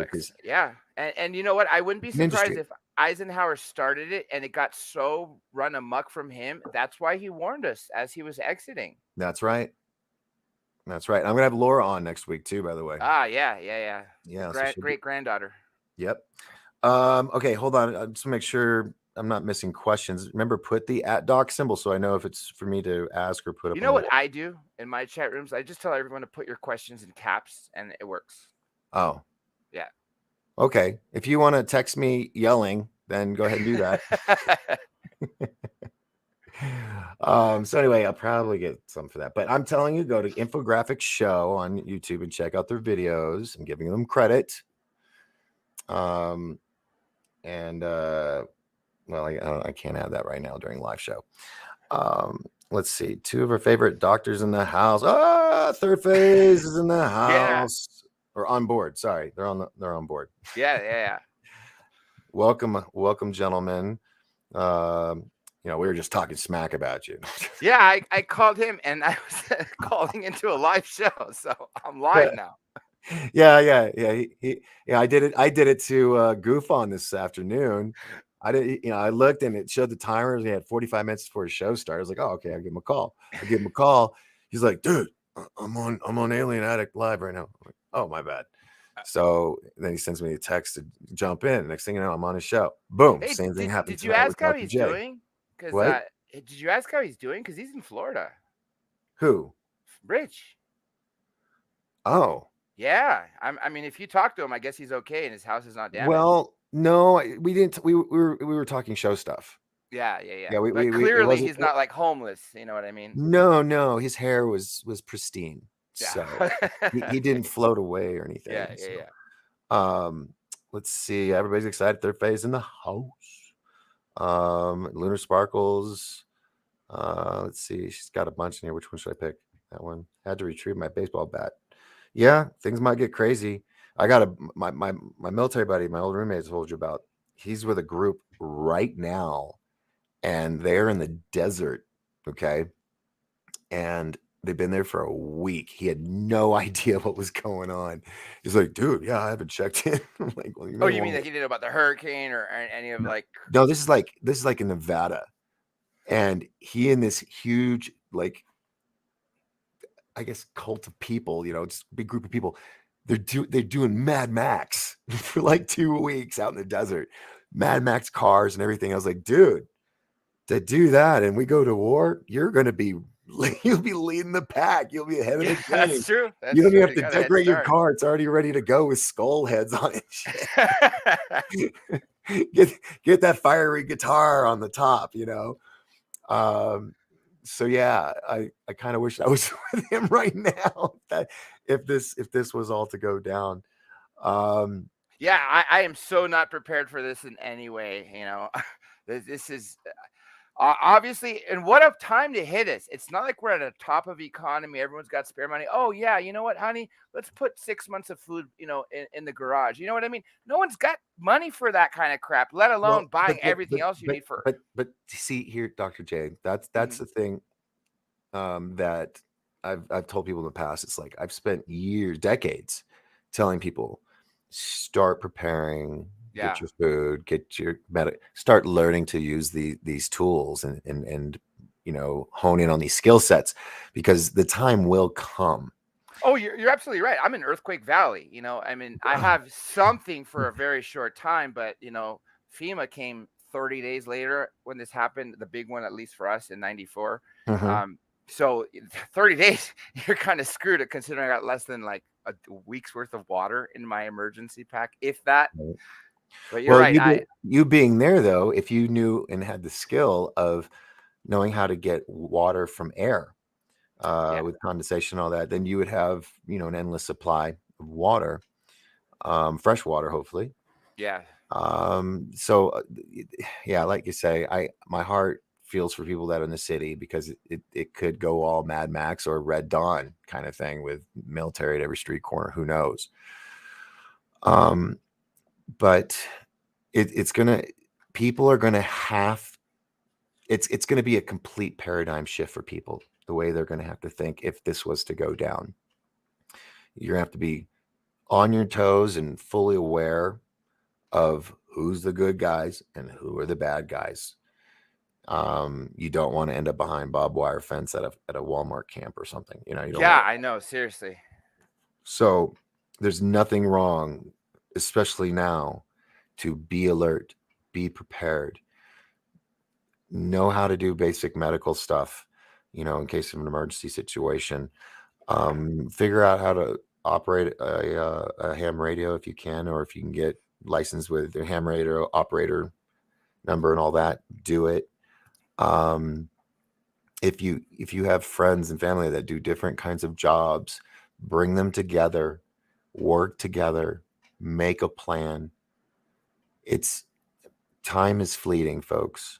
Yeah. And you know what? I wouldn't be surprised industry. if Eisenhower started it and it got so run amok from him. That's why he warned us as he was exiting. That's right. I'm going to have Laura on next week too, by the way. Yeah. So Great granddaughter. Yep. Okay, hold on. I just want to make sure I'm not missing questions. Remember, put the @doc symbol so I know if it's for me to ask or put up. You know what I do in my chat rooms? I just tell everyone to put your questions in caps, and it works. Oh. Yeah. Okay. If you want to text me yelling, then go ahead and do that. So anyway, I'll probably get some for that. But I'm telling you, go to Infographics Show on YouTube and check out their videos. I'm giving them credit. Well, I can't have that right now during live show. Let's see. 2 of our favorite doctors in the house. Third phase is in the house. Or on board. Sorry, they're on board. Yeah. Welcome, gentlemen. You know, we were just talking smack about you. Yeah, I called him and I was calling into a live show, so I'm live now. Yeah. I did it to goof on this afternoon. I looked and it showed the timers. He had 45 minutes before his show started. I was like, oh, okay, I'll give him a call. He's like, dude, I'm on Alien Addict Live right now. I'm like, oh, my bad. So then he sends me a text to jump in. Next thing you know, I'm on his show. Boom. Hey, Same thing happened. Did you ask how he's doing? What? Did you ask how he's doing? Because he's in Florida. Who? Rich. Oh, Yeah, I mean, if you talk to him, I guess he's okay, and his house is not damaged. Well, no, we didn't. We were talking show stuff. Yeah, yeah, yeah. Yeah, But it clearly, wasn't. he's not like homeless. You know what I mean? No, his hair was pristine, so Yeah. he didn't float away or anything. Yeah, yeah, So, yeah. let's see. Everybody's excited. Third phase in the house. Lunar Sparkles. Let's see. She's got a bunch in here. Which one should I pick? That one. Had to retrieve my baseball bat. Yeah, things might get crazy. I got my military buddy, my old roommate, I told you about. He's with a group right now, and they're in the desert. Okay, and they've been there for a week. He had no idea what was going on. He's like, dude, yeah, I haven't checked in. I'm like, well, You mean like he did about the hurricane or any of like? No, this is like in Nevada, and he and this huge, like, I guess, cult of people, just a big group of people. They're doing Mad Max for like 2 weeks out in the desert, Mad Max cars and everything. I was like, dude, to do that and we go to war, you'll be leading the pack. You'll be ahead of the game. That's true. You don't even have to decorate your car. It's already ready to go with skull heads on it. Get that fiery guitar on the top, So yeah, I kind of wish I was with him right now. That if this was all to go down. Yeah, I am so not prepared for this in any way. This is obviously, and what a time to hit us. It's not like we're at a top of economy. Everyone's got spare money. Oh yeah, you know what, honey? Let's put 6 months of food, in the garage. You know what I mean? No one's got money for that kind of crap, let alone buying everything else you need for. But see here, Dr. J, that's the thing that I've told people in the past. It's like I've spent decades telling people, start preparing. Yeah. Get your food, get your start learning to use these tools and hone in on these skill sets, because the time will come. Oh, you're absolutely right. I'm in Earthquake Valley. I mean, I have something for a very short time, but FEMA came 30 days later when this happened, the big one, at least for us in '94. So 30 days, you're kind of screwed, considering I got less than like a week's worth of water in my emergency pack, if that. Right. But you're right. You being there, though, if you knew and had the skill of knowing how to get water from air with condensation and all that, then you would have, an endless supply of water, fresh water, hopefully. Yeah. So, yeah, like you say, my heart feels for people that are in the city, because it could go all Mad Max or Red Dawn kind of thing with military at every street corner. Who knows? But it's gonna be a complete paradigm shift for people, the way they're gonna have to think if this was to go down. You're gonna have to be on your toes and fully aware of who's the good guys and who are the bad guys. You don't want to end up behind barbed wire fence at a Walmart camp or something. You don't I know, seriously. So there's nothing wrong, especially now, to be alert, be prepared, know how to do basic medical stuff, in case of an emergency situation. Figure out how to operate a ham radio if you can, or if you can get licensed with the ham radio operator number and all that, do it. If you have friends and family that do different kinds of jobs, bring them together, work together, make a plan. Time is fleeting, folks.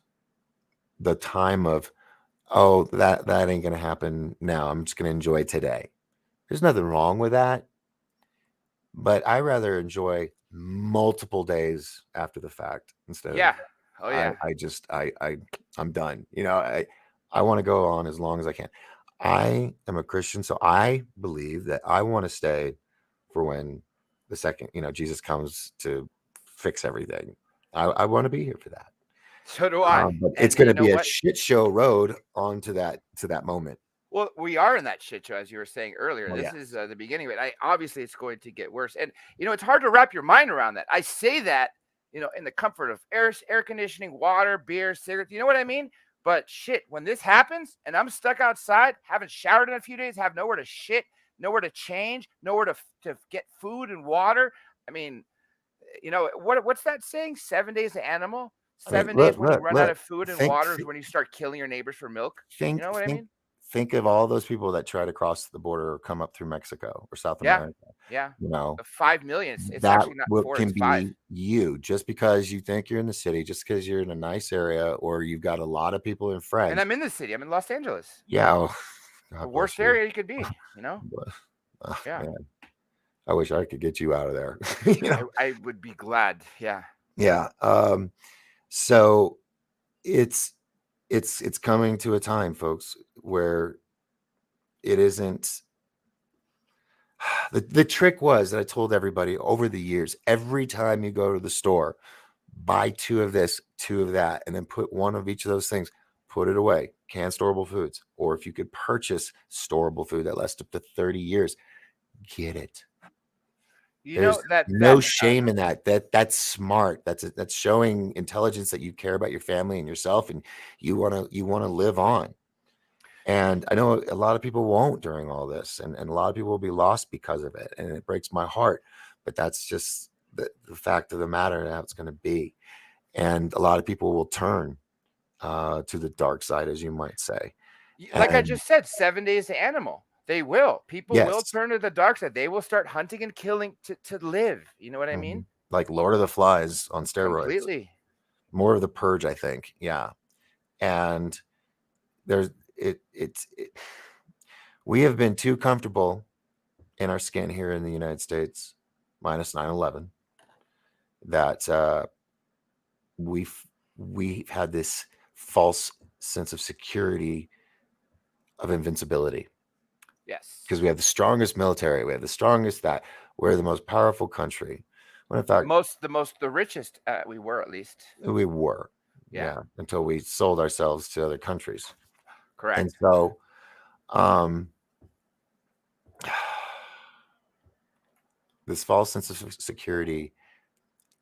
The time of, oh, that ain't gonna happen now, I'm just gonna enjoy today. There's nothing wrong with that, but I rather enjoy multiple days after the fact instead of I'm done. I want to go on as long as I can. I am a Christian, so I believe that I want to stay for when the second, Jesus comes to fix everything. I want to be here for that. So do I. But it's going to be a shit show road on to that moment. Well, we are in that shit show, as you were saying earlier. This is the beginning of it. Obviously, it's going to get worse. And, it's hard to wrap your mind around that. I say that, in the comfort of air conditioning, water, beer, cigarettes. You know what I mean? But shit, when this happens and I'm stuck outside, haven't showered in a few days, have nowhere to shit, nowhere to change, nowhere to get food and water. I mean, what's that saying? 7 days an animal. I mean, 7 days when you run out look. of food and Think, water is when you start killing your neighbors for milk. You think, know what I think, mean? think of all those people that try to cross the border or come up through Mexico or South Yeah, America. yeah. You know, The 5 million. It's that actually not 4, can it's 5. be you, just because you think you're in the city, just because you're in a nice area, or you've got a lot of people and friends. And I'm in the city. I'm in Los Angeles. Yeah. Oh, The God worst bless you. area you could be, Oh, Yeah. man. I wish I could get you out of there. You know? I would be glad. Yeah. Yeah. So it's coming to a time, folks, where it isn't. The trick was that I told everybody over the years, every time you go to the store, buy 2 of this, 2 of that, and then put 1 of each of those things, put it away, canned storable foods. Or if you could purchase storable food that lasts up to 30 years, get it. There's no shame in that. That's smart. That's showing intelligence that you care about your family and yourself, and you want to live on. And I know a lot of people won't during all this, and a lot of people will be lost because of it, and it breaks my heart. But that's just the fact of the matter, and how it's going to be. And a lot of people will turn to the dark side, as you might say. Like I just said, 7 days to animal. They will. People will Yes. turn to the dark side. They will start hunting and killing to live. You know what I mean? Like Lord of the Flies on steroids. Completely. More of the Purge, I think. Yeah. And there's we have been too comfortable in our skin here in the United States, minus 9/11, that we've had this false sense of security, of invincibility. Yes. Because we have the strongest military, we have the strongest we're the most powerful country. When in fact, the richest we were, at least. we were. Yeah. Until we sold ourselves to other countries. Correct. And so this false sense of security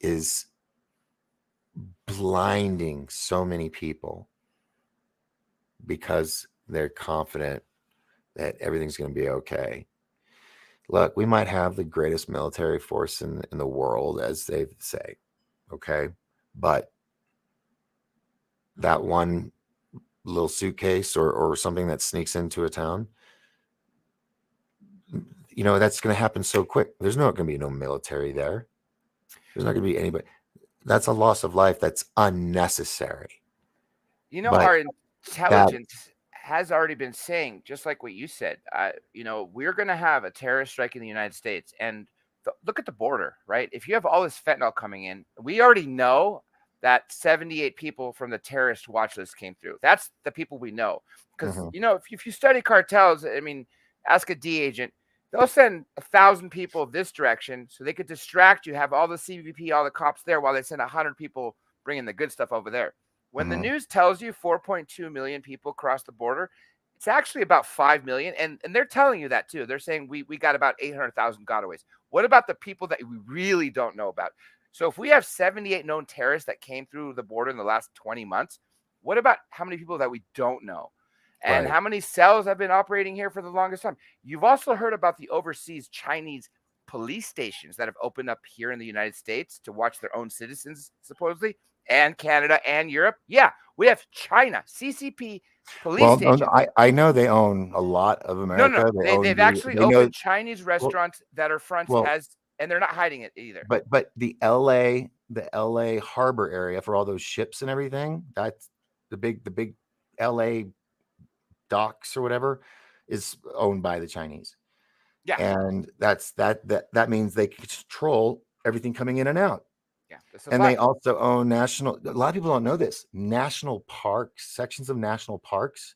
is blinding so many people because they're confident that everything's going to be okay. Look, we might have the greatest military force in the world, as they say, okay? But that one little suitcase or something that sneaks into a town, that's going to happen so quick. There's not going to be no military there. There's not going to be anybody. That's a loss of life that's unnecessary. Our intelligence has already been saying, just like what you said, we're going to have a terrorist strike in the United States. And look at the border, right? If you have all this fentanyl coming in, we already know that 78 people from the terrorist watch list came through. That's the people we know. Because, if you study cartels, I mean, ask a D agent, they'll send 1,000 people this direction so they could distract you, have all the CBP, all the cops there, while they send 100 people bringing the good stuff over there. When the news tells you 4.2 million people cross the border, it's actually about 5 million. And they're telling you that too. They're saying we got about 800,000 gotaways. What about the people that we really don't know about? So if we have 78 known terrorists that came through the border in the last 20 months, what about how many people that we don't know? And how many cells have been operating here for the longest time? You've also heard about the overseas Chinese police stations that have opened up here in the United States to watch their own citizens, supposedly, and Canada and Europe. Yeah, we have China, CCP police stations. I know they own a lot of America. No. They've actually opened Chinese restaurants that are fronts and they're not hiding it either. But the LA harbor area for all those ships and everything, that's the big LA docks or whatever, is owned by the Chinese. Yeah. And that means they control everything coming in and out. Yeah. And they also own a lot of people don't know this, national parks, sections of national parks,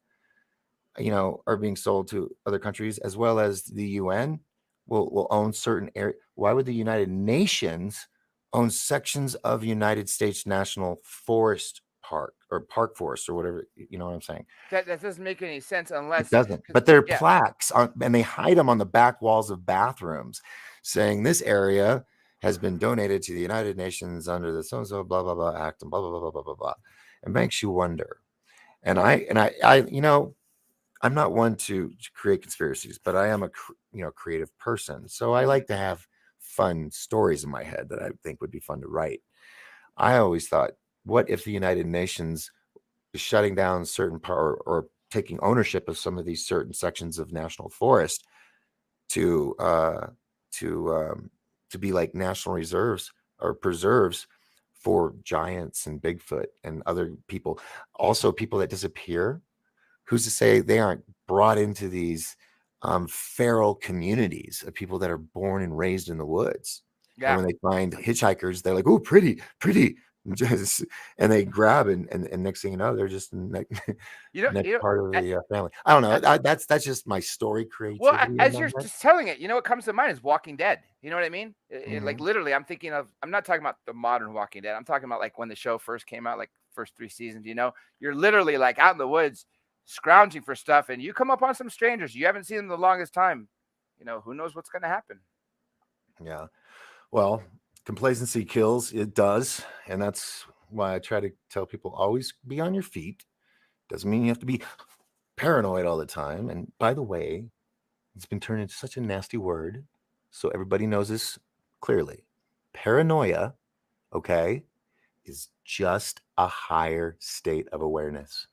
are being sold to other countries, as well as the UN will own certain areas. Why would the United Nations own sections of United States National Forest Park or Park Forest or whatever? You know what I'm saying? That doesn't make any sense unless it doesn't. But there are plaques and they hide them on the back walls of bathrooms saying this area has been donated to the United Nations under the so-and-so blah, blah, blah act and blah, blah, blah, blah, blah, blah. It makes you wonder. And I I'm not one to create conspiracies, but I am a creative person. So I like to have fun stories in my head that I think would be fun to write. I always thought, what if the United Nations is shutting down certain power or taking ownership of some of these certain sections of national forest to be like national reserves or preserves for giants and Bigfoot and other people, also people that disappear. Who's to say they aren't brought into these feral communities of people that are born and raised in the woods? And Yeah. when they find hitchhikers, they're like, "Oh, pretty, pretty," and they grab and next thing you know, they're just next part of the family. I don't know. That's just my story Well, creativity in as my you're head. just telling it, what comes to mind is Walking Dead. You know what I mean? Like Mhm. literally, I'm thinking of. I'm not talking about the modern Walking Dead. I'm talking about like when the show first came out, like first 3 seasons. You're literally like out in the woods, scrounging for stuff, and you come upon some strangers you haven't seen in the longest time. Who knows what's going to happen? Yeah. Well, complacency kills. It does, and that's why I try to tell people always be on your feet. Doesn't mean you have to be paranoid all the time. And by the way, it's been turned into such a nasty word, so everybody knows this clearly. Paranoia, okay, is just a higher state of awareness.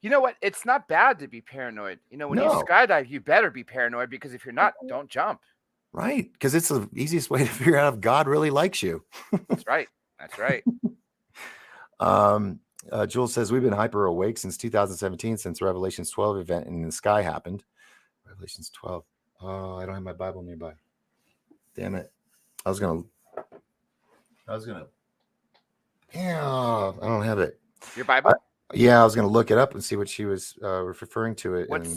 You know what? It's not bad to be paranoid. When you No, skydive, you better be paranoid because if you're not, don't jump. right? Because it's the easiest way to figure out if God really likes you. That's right. That's right. Jules says we've been hyper awake since 2017, since Revelations 12 event in the sky happened. Revelations 12. Oh, I don't have my Bible nearby. Damn it. I was gonna. Yeah, I don't have it. Your Bible? Yeah, I was gonna look it up and see what she was referring to it. What's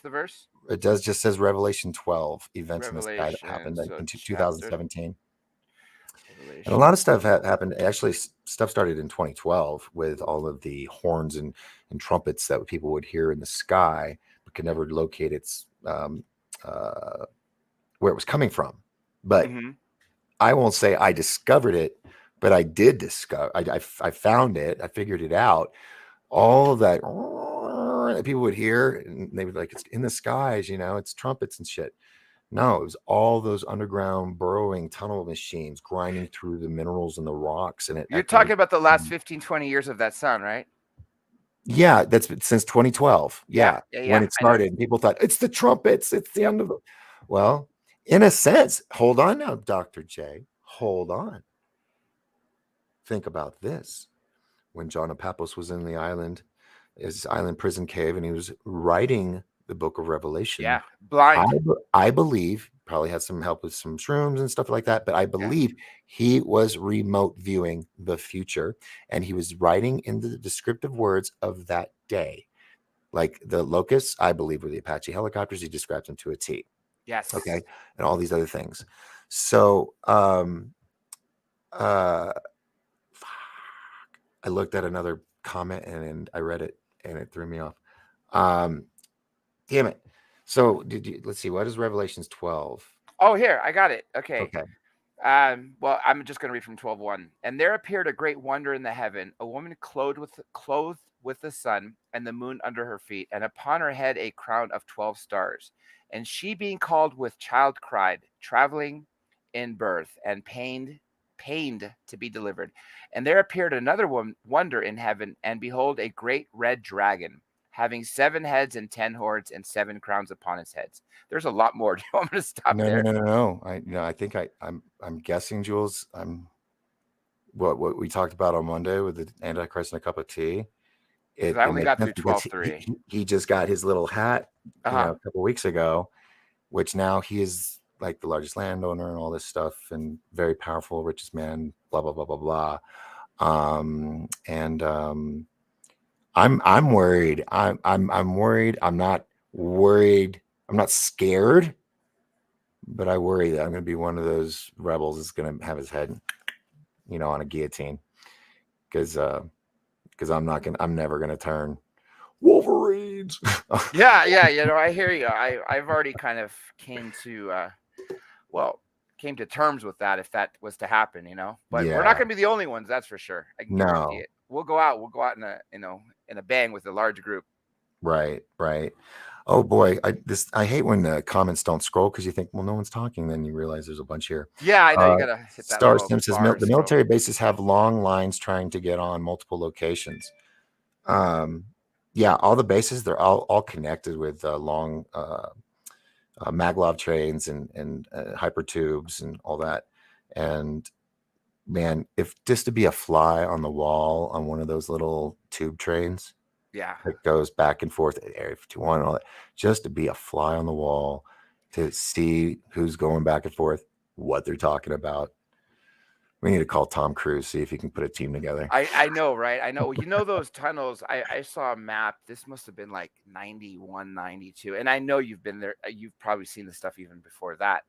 the verse? It just says Revelation 12 events in the sky that happened Revelation, so in chapter 2017. And a lot of stuff happened. Actually, stuff started in 2012 with all of the horns and trumpets that people would hear in the sky, but could never locate its where it was coming from. But I won't say I discovered it, but I did discover. I found it. I figured it out. All of that people would hear, and they would like, it's in the skies. It's trumpets and shit. No, it was all those underground burrowing tunnel machines grinding through the minerals and the rocks. And You're talking about the last 15, 20 years of that sun, right? Yeah, that's been since 2012. Yeah, When it started, people thought it's the trumpets. It's the end of it. Well, in a sense, hold on now, Dr. J. Hold on. Think about this. When John of Patmos was in his island prison cave, and he was writing the book of Revelation. Yeah, blind. I believe, probably had some help with some shrooms and stuff like that, but I believe he was remote viewing the future, and he was writing in the descriptive words of that day. Like the locusts, I believe, were the Apache helicopters. He describes them to a T. Yes. Okay. And all these other things. So I looked at another comment and I read it and it threw me off. Damn it. So let's see, what is Revelations 12? Oh, here, I got it. Okay. Okay. Well, I'm just going to read from 12:1. And there appeared a great wonder in the heaven, a woman clothed with the sun and the moon under her feet, and upon her head a crown of 12 stars. And she, being called with child, cried, traveling in birth and pained to be delivered. And there appeared another wonder in heaven, and behold, a great red dragon, having 7 heads and 10 horns and 7 crowns upon his heads. There's a lot more. Do you want me to stop there? No. I think I'm guessing, Jules. What we talked about on Monday with the Antichrist and a cup of tea. I only got through 12:3. He just got his little hat, a couple weeks ago, which now he is like the largest landowner and all this stuff, and very powerful, richest man. Blah blah blah blah blah. I'm worried. I'm worried. I'm not worried. I'm not scared, but I worry that I'm going to be one of those rebels that's going to have his head, on a guillotine, because I'm never going to turn Wolverines. Yeah. I hear you. I've already kind of came to terms with that if that was to happen, But we're not going to be the only ones, that's for sure. I can guarantee it. We'll go out in a bang with a large group. Right, right. Oh boy, I hate when the comments don't scroll because you think, well, no one's talking. Then you realize there's a bunch here. Yeah, I know you gotta hit that Star little Sim says bar the scroll. military bases have long lines trying to get on multiple locations. Yeah, all the bases, they're all connected with long maglev trains and hypertubes and all that. And man, if just to be a fly on the wall on one of those little tube trains Yeah. that goes back and forth, Area 51 and all that, just to be a fly on the wall to see who's going back and forth, what they're talking about. We need to call Tom Cruise, see if he can put a team together. I know, right? I know. You know those tunnels. I saw a map. This must have been like 91, 92. And I know you've been there. You've probably seen the stuff even before that.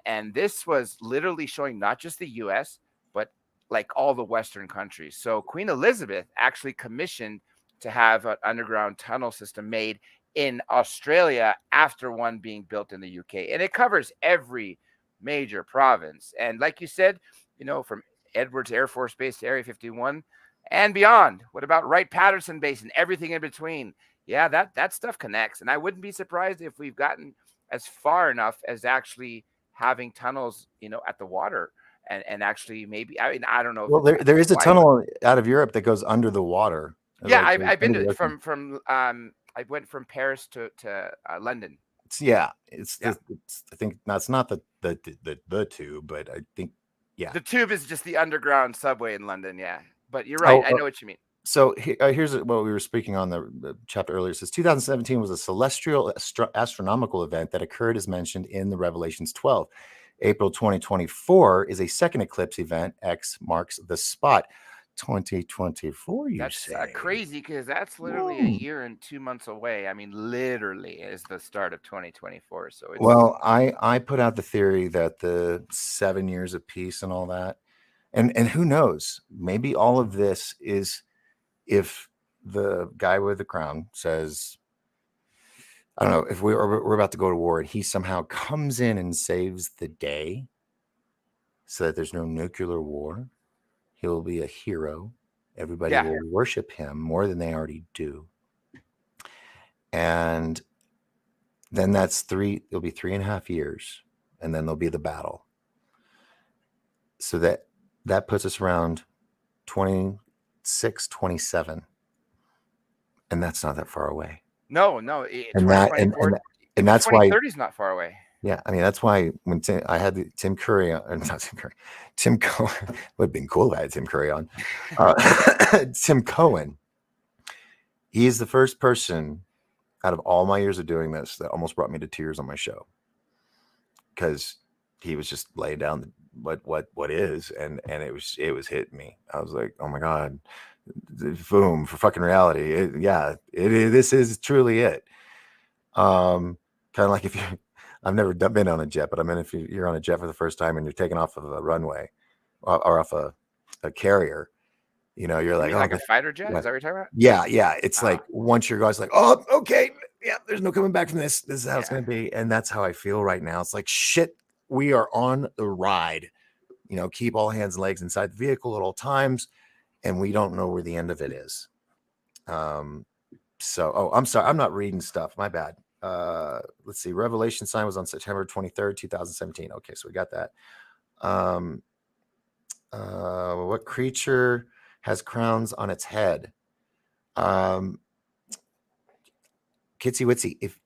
And this was literally showing not just the US, but like all the Western countries. So Queen Elizabeth actually commissioned to have an underground tunnel system made in Australia after one being built in the UK. And it covers every major province. And like you said, from Edwards Air Force Base to Area 51 and beyond. What about Wright-Patterson Base and everything in between? Yeah, that stuff connects. And I wouldn't be surprised if we've gotten as far enough as actually having tunnels, at the water and actually maybe, I don't know. Well, there is a tunnel out of Europe that goes under the water. Yeah, I've been to it from I went from Paris to London. I think that's not the tube, but I think, yeah. The tube is just the underground subway in London, yeah. But you're right. I know what you mean. So here's what we were speaking on the chapter earlier. It says 2017 was a celestial astronomical event that occurred as mentioned in the Revelations 12. April 2024 is a second eclipse event. X marks the spot. 2024, that's crazy because that's literally a year and 2 months away. I mean, literally is the start of 2024. So it's... Well, I put out the theory that the 7 years of peace and all that, and who knows, maybe all of this is if the guy with the crown says, I don't know, if we're about to go to war and he somehow comes in and saves the day so that there's no nuclear war. He'll be a hero. Everybody will worship him more than they already do. And then it'll be 3.5 years. And then there'll be the battle. So that puts us around 26, 27. And that's not that far away. No. And that's why 2030 is not far away. Yeah, I mean, that's why when I had Tim Curry on, not Tim Curry, Tim Cohen, would have been cool if I had Tim Curry on. Tim Cohen, he is the first person out of all my years of doing this that almost brought me to tears on my show, because he was just laying down what is, and it was hitting me. I was like, oh my God, boom, for fucking reality. This is truly it. Kind of like if you. I've never been on a jet, but I mean, if you're on a jet for the first time and you're taking off of a runway or off a carrier, you're like, like a fighter jet? Is that what you're talking about? Yeah. It's like once you're going, it's like, oh, okay, yeah, there's no coming back from this. This is how it's going to be. And that's how I feel right now. It's like, shit, we are on the ride. Keep all hands and legs inside the vehicle at all times. And we don't know where the end of it is. I'm sorry. I'm not reading stuff. My bad. Let's see. Revelation sign was on September 23rd, 2017. Okay, so we got that. What creature has crowns on its head? Kitsy Witsy. If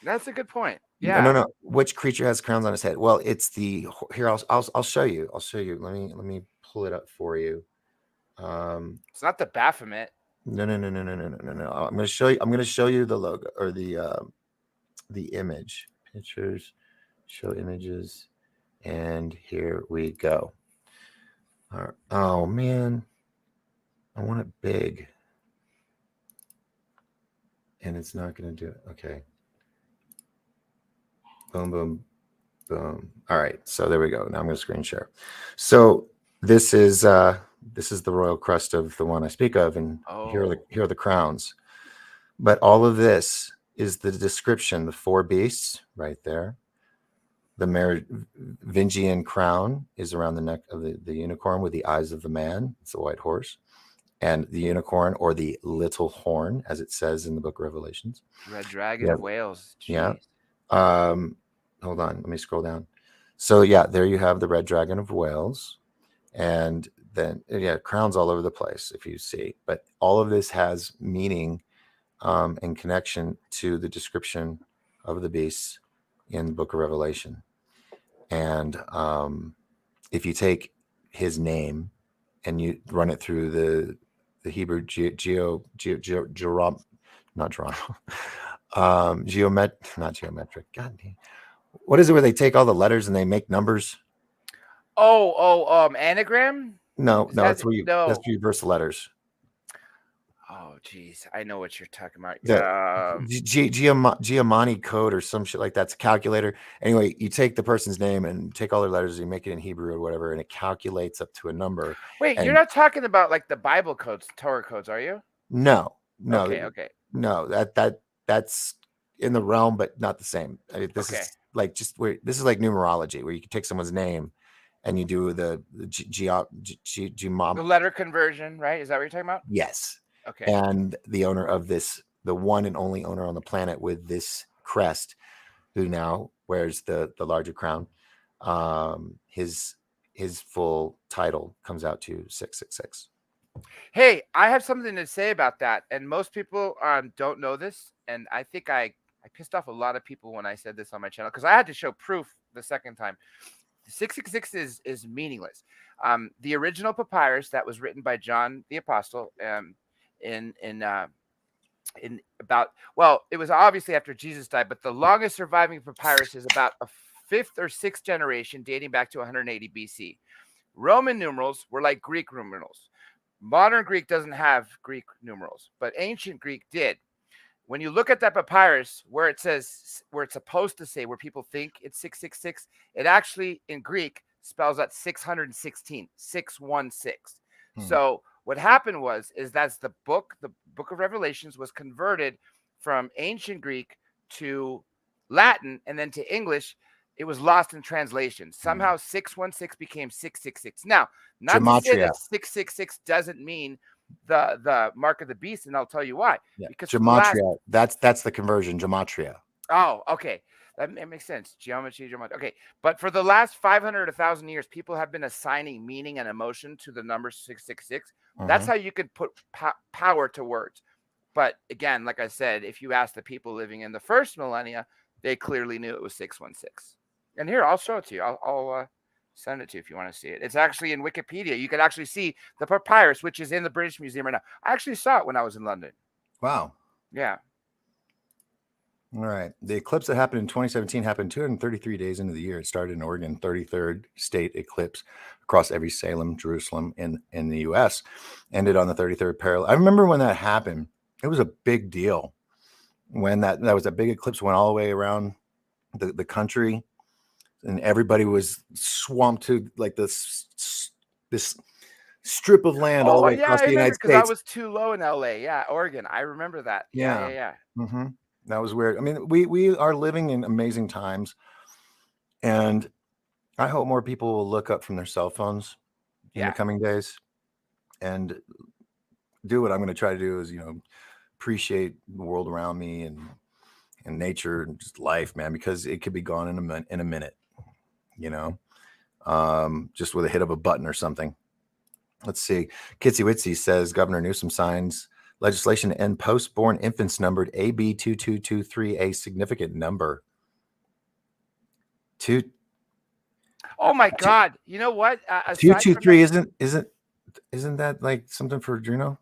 that's a good point. Yeah. No. Which creature has crowns on its head? Well, it's the here. I'll show you. Let me pull it up for you. It's not the Baphomet. No. I'm going to show you the logo or the image. Pictures, show images, and here we go. All right. Oh man, I want it big, and it's not going to do it. Okay. Boom. All right, so there we go. Now I'm going to screen share. So this is the royal crest of the one I speak of, and here are the crowns. But all of this is the description, the 4 beasts right there. The Merovingian crown is around the neck of the unicorn with the eyes of the man. It's a white horse. and the unicorn, or the little horn, as it says in the book of Revelations. Red dragon Yeah. of Wales. Jeez. Yeah. Hold on, let me scroll down. So yeah, there you have the red dragon of Wales, and then crowns all over the place if you see. But all of this has meaning in connection to the description of the beasts in the book of Revelation. And if you take his name and you run it through the Hebrew not geometric. God damn. What is it where they take all the letters and they make numbers? Anagram? No, that's where no. that's where you reverse the letters. Oh, geez, I know what you're talking about. Giamatti code or some shit like that's a calculator. Anyway, you take the person's name and take all their letters, and you make it in Hebrew or whatever, and it calculates up to a number. Wait, you're not talking about like the Bible codes, Torah codes, are you? No. Okay. No, that's in the realm, but not the same. I mean, this is like this is like numerology, where you can take someone's name and you do the letter conversion, right? Is that what you're talking about? Yes. Okay. And the owner of this, the one and only owner on the planet with this crest, who now wears the larger crown, his full title comes out to 666. Hey, I have something to say about that, and most people don't know this, and I think I pissed off a lot of people when I said this on my channel, because I had to show proof the second time. 666 is meaningless. The original papyrus that was written by John the Apostle, it was obviously after Jesus died, but the longest surviving papyrus is about a 5th or 6th generation, dating back to 180 BC. Roman numerals were like Greek numerals. Modern Greek doesn't have Greek numerals, but ancient Greek did. When you look at that papyrus where it says, where it's supposed to say, where people think it's 666, it actually in Greek spells out 616, 616. So what happened is that's the book of Revelations was converted from ancient Greek to Latin and then to English. It was lost in translation. Somehow 616 became 666. Now, not to say that 666 doesn't mean the mark of the beast, and I'll tell you why. Yeah. Because gematria, that's the conversion, gematria. Oh, okay. That makes sense. Geometry. Okay. But for the last 500 to 1,000 years, people have been assigning meaning and emotion to the number 666. That's how you could put power to words. But again, like I said, if you ask the people living in the first millennia, they clearly knew it was 616. And here, I'll show it to you. I'll send it to you if you want to see it. It's actually in Wikipedia. You can actually see the papyrus, which is in the British Museum right now. I actually saw it when I was in London. Wow. Yeah. All right. The eclipse that happened in 2017 happened 233 days into the year. It started in Oregon, 33rd state eclipse across every Salem, Jerusalem in the U.S. Ended on the 33rd parallel. I remember when that happened. It was a big deal when that was a big eclipse, went all the way around the country, and everybody was swamped to like this strip of land all the way across the United States. I was too low in L.A. Yeah, Oregon. I remember that. Yeah. Mm-hmm. That was weird. I mean, we are living in amazing times, and I hope more people will look up from their cell phones in the coming days and do what I'm going to try to do is, appreciate the world around me and nature and just life, man, because it could be gone in a minute, just with a hit of a button or something. Let's see. Kitsy Witsy says Governor Newsom signs legislation to end post-born infants numbered AB 2223, a significant number. Oh my God! You know what? 223 isn't that like something for Juno?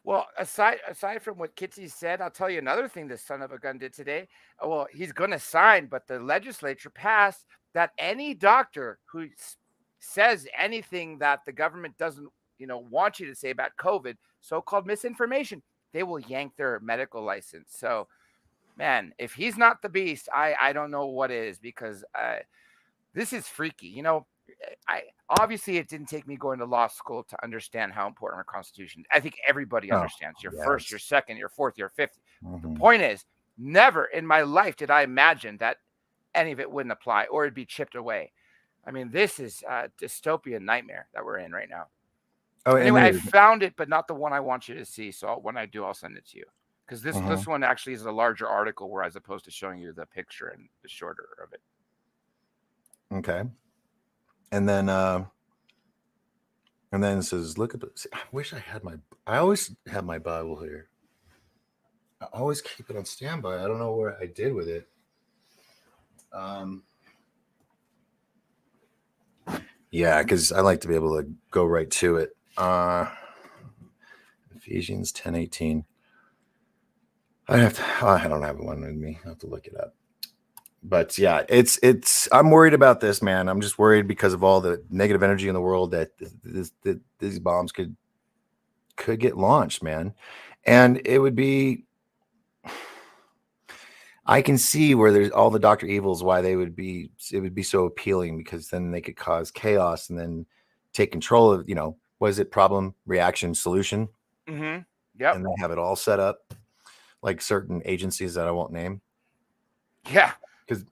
Well, aside from what Kitsy said, I'll tell you another thing this son of a gun did today. Well, he's going to sign, but the legislature passed that any doctor who says anything that the government doesn't, want you to say about COVID, so-called misinformation, they will yank their medical license. So, man, if he's not the beast, I don't know what is, because this is freaky. Obviously it didn't take me going to law school to understand how important our Constitution. I think everybody understands. Your first, your second, your fourth, your fifth. The point is, never in my life did I imagine that any of it wouldn't apply or it'd be chipped away. I mean, this is a dystopian nightmare that we're in right now. Oh, Anyway, I and found it, but not the one I want you to see. So when I do, I'll send it to you. Because this Uh-huh. this one actually is a larger article, where as opposed to showing you the picture and the shorter of it. Okay. And then it says, look at this. I wish I always have my Bible here. I always keep it on standby. I don't know what I did with it. Yeah, because I like to be able to go right to it. Ephesians 10:18. I don't have one with me. I have to look it up. But yeah, I'm worried about this, man. I'm just worried because of all the negative energy in the world that these bombs could get launched, man. And it would be, I can see where there's all the Dr. Evils, why it would be so appealing, because then they could cause chaos and then take control of, what is it? Problem, reaction, solution. Mm-hmm. Yep. And they have it all set up like certain agencies that I won't name. Yeah. Because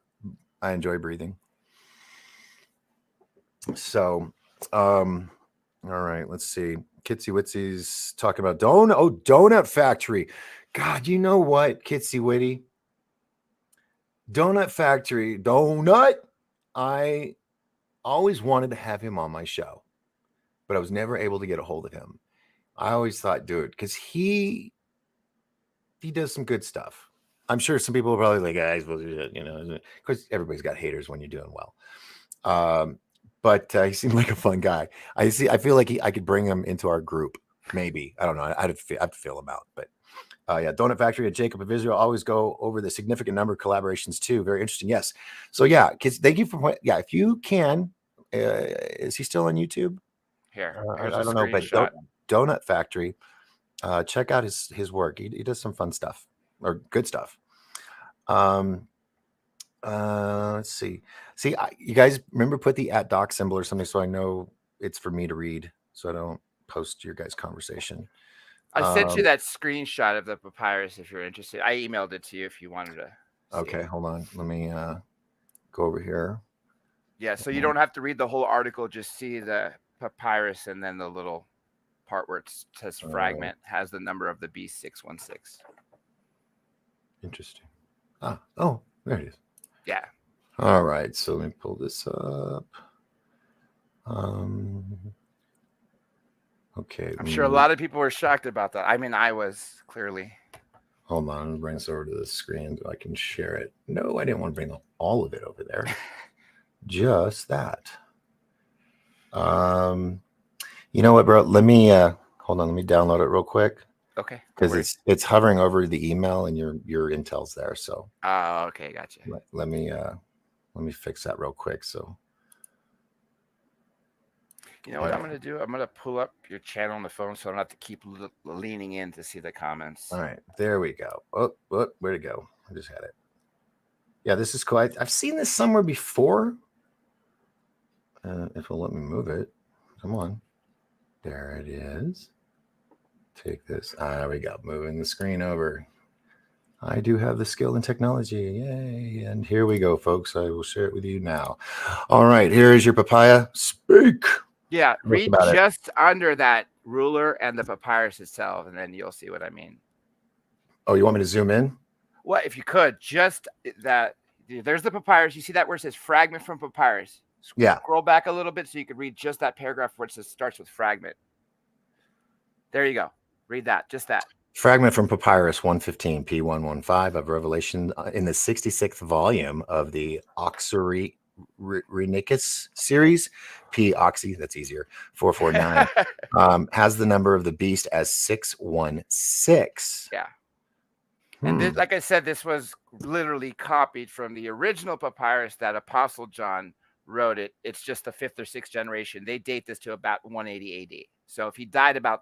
I enjoy breathing. So, all right, let's see. Kitsy Witsy's talking about Donut Factory. God, you know what, Kitsy Witty? Donut Factory, Donut. I always wanted to have him on my show, but I was never able to get a hold of him. I always thought, dude, because he does some good stuff. I'm sure some people are probably like, guys, because everybody's got haters when you're doing well. But he seemed like a fun guy. I feel like I could bring him into our group. Maybe. I don't know. I'd have to feel him out. But yeah, Donut Factory and Jacob of Israel always go over the significant number of collaborations too. Very interesting. Yes. So yeah, kids, thank you for, yeah, if you can, is he still on YouTube? Here's I don't know, but Donut Factory, check out his work. He does some fun stuff or good stuff. Let's see. You guys remember, put the @doc symbol or something so I know it's for me to read, so I don't post your guys' conversation. I sent you that screenshot of the papyrus if you're interested. I emailed it to you if you wanted to see Okay, it. hold on. Let me go over here. Yeah, so you don't have to read the whole article, just see the papyrus, and then the little part where it says fragment has the number of the B616. Interesting. Oh, there it is. Yeah. All right, so let me pull this up. Okay. I'm sure a lot of people were shocked about that. I mean, I was clearly. Hold on, I'm bring this over to the screen so I can share it. No, I didn't want to bring all of it over there. Just that. You know what, bro? Let me hold on. Let me download it real quick. Okay. Because it's hovering over the email and your intel's there. So. Oh, okay, gotcha. Let me fix that real quick. So. You know what I'm going to do? I'm going to pull up your channel on the phone so I don't have to keep leaning in to see the comments. All right, there we go. Oh, where'd it go? I just had it. Yeah, this is cool. I've seen this somewhere before. If it'll let me move it. Come on. There it is. Take this. There we go. Moving the screen over. I do have the skill and technology. Yay. And here we go, folks. I will share it with you now. All right, here is your papaya. Speak. Yeah, read just under that ruler and the papyrus itself, and then you'll see what I mean. Oh, you want me to zoom in? Well, if you could, just that. There's the papyrus. You see that where it says fragment from papyrus? Yeah. Scroll back a little bit so you could read just that paragraph where it says starts with fragment. There you go. Read that. Just that. Fragment from Papyrus 115, P115 of Revelation in the 66th volume of the Oxyrhynchus series, P Oxy, that's easier, 449, has the number of the beast as 616. Yeah. And this, like I said, this was literally copied from the original papyrus that Apostle John wrote it. It's just the 5th or 6th generation. They date this to about 180 AD. So if he died about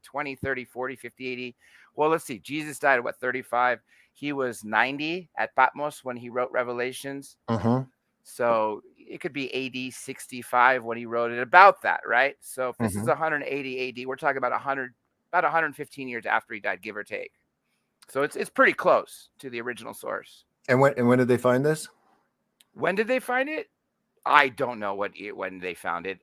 20, 30, 40, 50, 80. Well, let's see. Jesus died at what, 35? He was 90 at Patmos when he wrote Revelations. So it could be AD 65 when he wrote it, about that, right? So if this is 180 AD, we're talking about 115 years after he died, give or take. So it's pretty close to the original source. And when did they find this? When did they find it? I don't know when they found it.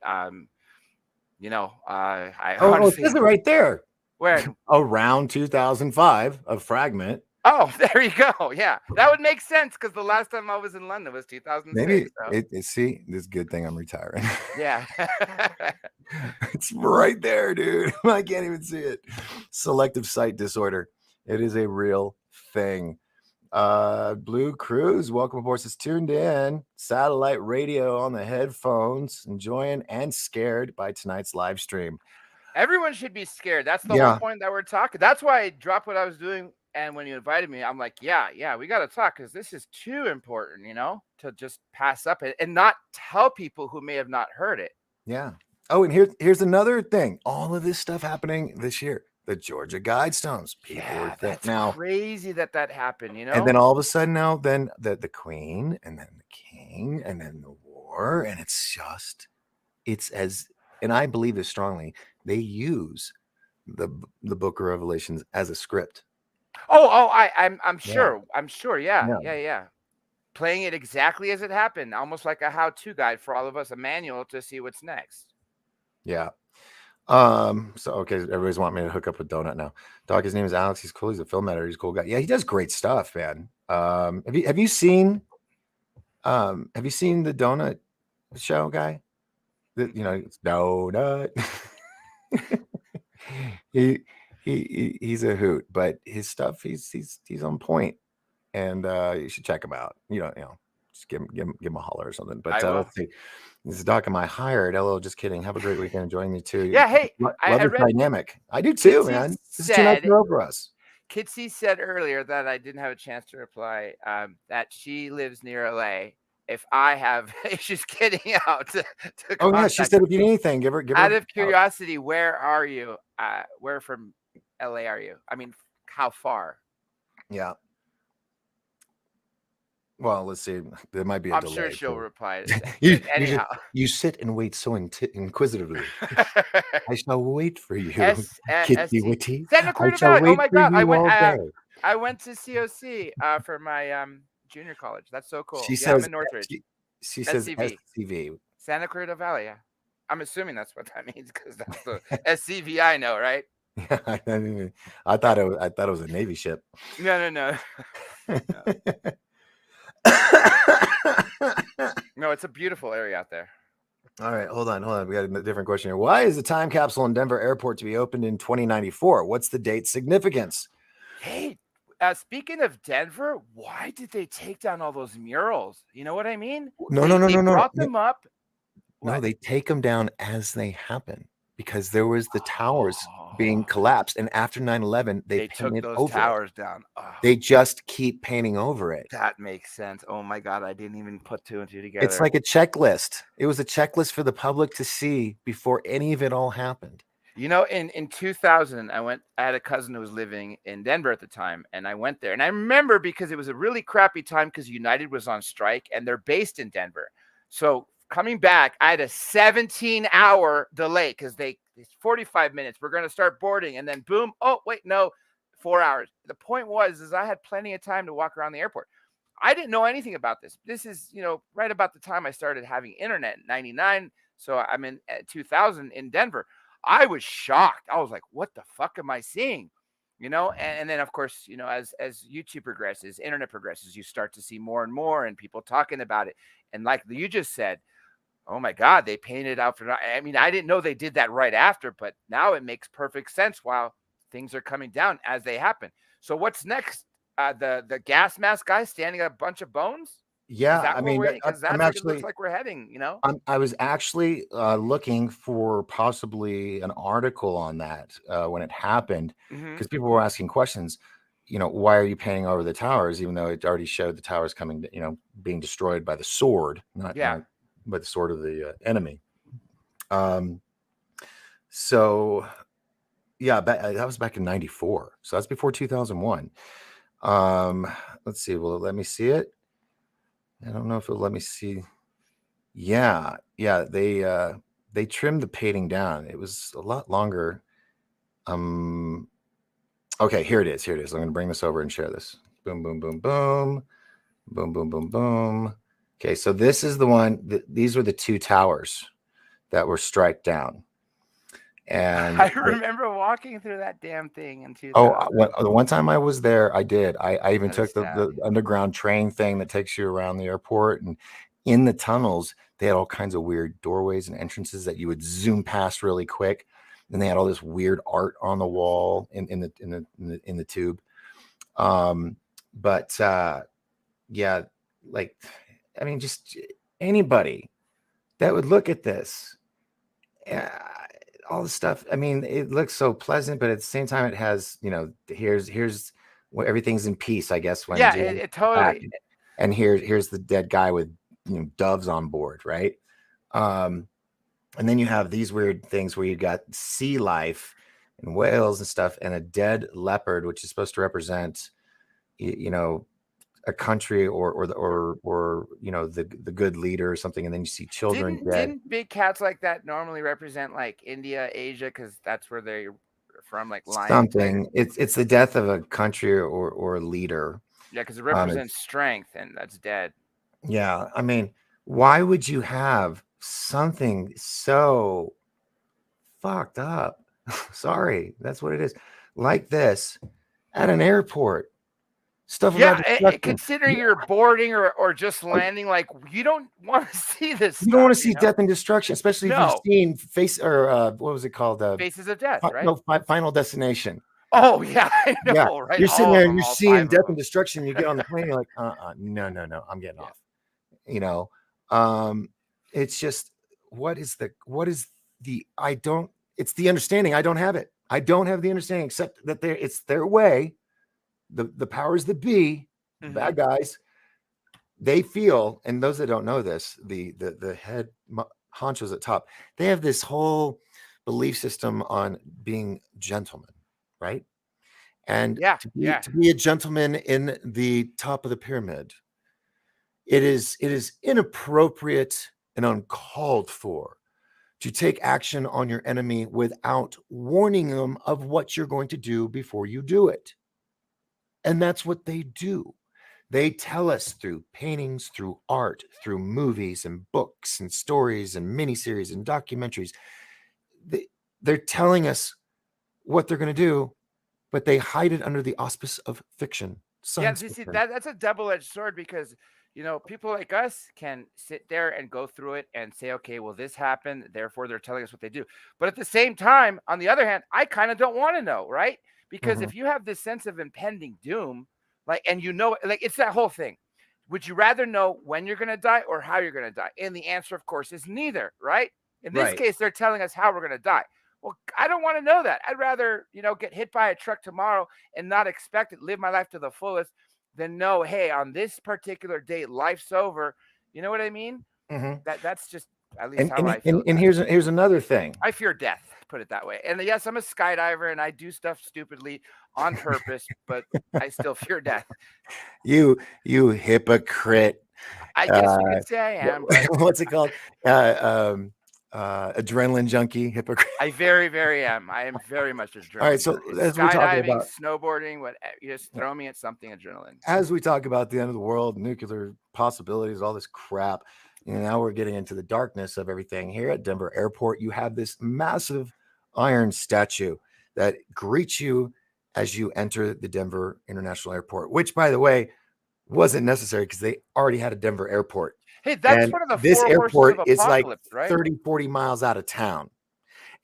You know, I Oh, it honestly says it right there. when Around 2005, a fragment. oh, there you go. Yeah, that would make sense because the last time I was in London was 2006. Maybe So. see, this is a good thing I'm retiring. Yeah. It's right there, dude. I can't even see it. Selective sight disorder. It is a real thing. Blue Cruise, welcome aboard. Says tuned in. Satellite radio on the headphones, enjoying and scared by tonight's live stream. Everyone should be scared. That's the whole point that we're talking. That's why I dropped what I was doing. And when you invited me, I'm like, yeah, we got to talk because this is too important, you know, to just pass up it and not tell people who may have not heard it. Yeah. Oh, and here's another thing. All of this stuff happening this year. The Georgia Guidestones. Yeah, that's now crazy that happened, you know? And then all of a sudden now, then the Queen and then the King and then the war. And and I believe this strongly, they use the book of Revelations as a script. I'm sure. I'm sure. Yeah. Playing it exactly as it happened, almost like a how-to guide for all of us, a manual to see what's next. Yeah. So okay, everybody's wanting me to hook up with Donut now. Doc, his name is Alex. He's cool. He's a film editor. He's a cool guy. Yeah, he does great stuff, man. Have you seen the Donut show guy? It's Donut. He's a hoot, but his stuff he's on point, and you should check him out. Just give him a holler or something. But let's see. This is Doc. Am I hired? LL, just kidding. Have a great weekend. Enjoying you too. Yeah. Hey, love the dynamic. I do too, man. This is 2 nights in a row for us. Kitsy said earlier that I didn't have a chance to reply. That she lives near LA. If I have issues getting out to oh yeah, she said if you need anything, give her. Out of curiosity, where are you? Where from LA are you? I mean, how far? Yeah. Well, let's see. There might be a delay. I'm sure she'll reply. Anyhow, you sit and wait so inquisitively. I shall wait for you, Kitty Witty. Santa Cruz Valley. Oh my God! I went to COC for my junior college. That's so cool. She says I'm in Northridge. She says SCV. Santa Cruz Valley. Yeah. I'm assuming that's what that means because that's the SCV I know, right? I thought it was a Navy ship. No. No, it's a beautiful area out there. All right, hold on. We got a different question here. Why is the time capsule in Denver Airport to be opened in 2094? What's the date significance? Hey, speaking of Denver, why did they take down all those murals? You know what I mean? No. They brought them up. No, they take them down as they happen because there was the towers being collapsed, and after 9/11, they took those over towers down. Oh, they just keep painting over it. that makes sense. Oh my God, I didn't even put two and two together. It's like a checklist. It was a checklist for the public to see before any of it all happened. You know, in 2000, I had a cousin who was living in Denver at the time, and I went there. And I remember because it was a really crappy time because United was on strike, and they're based in Denver. So coming back, I had a 17-hour delay because it's 45 minutes. We're going to start boarding, and then boom. Oh, wait, no, 4 hours. The point was I had plenty of time to walk around the airport. I didn't know anything about this. This is, right about the time I started having internet in 99. So I'm in 2000 in Denver. I was shocked. I was like, what the fuck am I seeing? And then of course, as YouTube progresses, internet progresses, you start to see more and more and people talking about it. And like you just said, oh my God, they painted out I didn't know they did that right after, but now it makes perfect sense while things are coming down as they happen. So what's next? The gas mask guy standing a bunch of bones? Yeah, that's I'm what actually, it looks like we're heading, I was actually looking for possibly an article on that when it happened, because people were asking questions. Why are you painting over the towers, even though it already showed the towers coming, being destroyed by the sword, not by the sword of the enemy. So yeah, that was back in 94. So that's before 2001. Let's see. Will it let me see it? I don't know if it'll let me see. Yeah. They trimmed the painting down. It was a lot longer. Okay, here it is. I'm going to bring this over and share this. Boom, boom, boom, boom. Boom, boom, boom, boom. Okay, so this is the one. These were the two towers that were struck down. And I remember walking through that damn thing in 2000. the one time I was there, I did. I even That is took the underground train thing that takes you around the airport, and in the tunnels, they had all kinds of weird doorways and entrances that you would zoom past really quick. And they had all this weird art on the wall in the tube. Yeah, like, I mean, just anybody that would look at this, all the stuff. I mean, it looks so pleasant, but at the same time, it has, here's where everything's in peace, I guess. When it totally. And here's the dead guy with doves on board, right? And then you have these weird things where you got sea life and whales and stuff, and a dead leopard, which is supposed to represent, a country or the good leader or something. And then you see children dead. Didn't big cats like that normally represent like India, Asia, because that's where they're from, like lions? Something. It's the death of a country or a leader. Yeah, because it represents strength, and that's dead. Yeah, I mean, why would you have something so fucked up? Sorry, that's what it is. Like this at an airport. Stuff. Yeah, considering you're boarding or just landing, like, you don't want to see this. You don't want to see death and destruction, especially if you've seen what was it called? Faces of Death, right? No, Final Destination. Oh yeah, I know, right? You're sitting there and you're seeing death and destruction. And you get on the plane, you're like, no, I'm getting off. It's just it's the understanding. I don't have it. I don't have the understanding, except that it's their way. The powers that be, the bad guys, they feel, and those that don't know this, the head honchos at top, they have this whole belief system on being gentlemen, right? And to be a gentleman in the top of the pyramid, it is inappropriate and uncalled for to take action on your enemy without warning them of what you're going to do before you do it. And that's what they do. They tell us through paintings, through art, through movies and books and stories and miniseries and documentaries. They're telling us what they're going to do, but they hide it under the auspice of fiction. That's a double-edged sword, because people like us can sit there and go through it and say, okay, well, this happened, therefore they're telling us what they do. But at the same time, on the other hand, I kind of don't want to know, right? Because if you have this sense of impending doom, and it's that whole thing. Would you rather know when you're going to die or how you're going to die? And the answer, of course, is neither, right? In this case, they're telling us how we're going to die. Well, I don't want to know that. I'd rather, get hit by a truck tomorrow and not expect it, live my life to the fullest, than know, hey, on this particular date, life's over. You know what I mean? That's just at least how I feel. And here's another thing. I fear death, put it that way. And yes, I'm a skydiver and I do stuff stupidly on purpose, but I still fear death. You hypocrite. I guess you could say I am. What's it called? Adrenaline junkie, hypocrite. I very, very am. I am very much adrenaline. All right, so as we're talking about snowboarding, you just throw me at something adrenaline. As we talk about the end of the world, nuclear possibilities, all this crap, now we're getting into the darkness of everything. Here at Denver Airport, you have this massive iron statue that greets you as you enter the Denver International Airport, which, by the way, wasn't necessary because they already had a Denver airport. Hey, that's one of the this airport is like right? 30-40 miles out of town,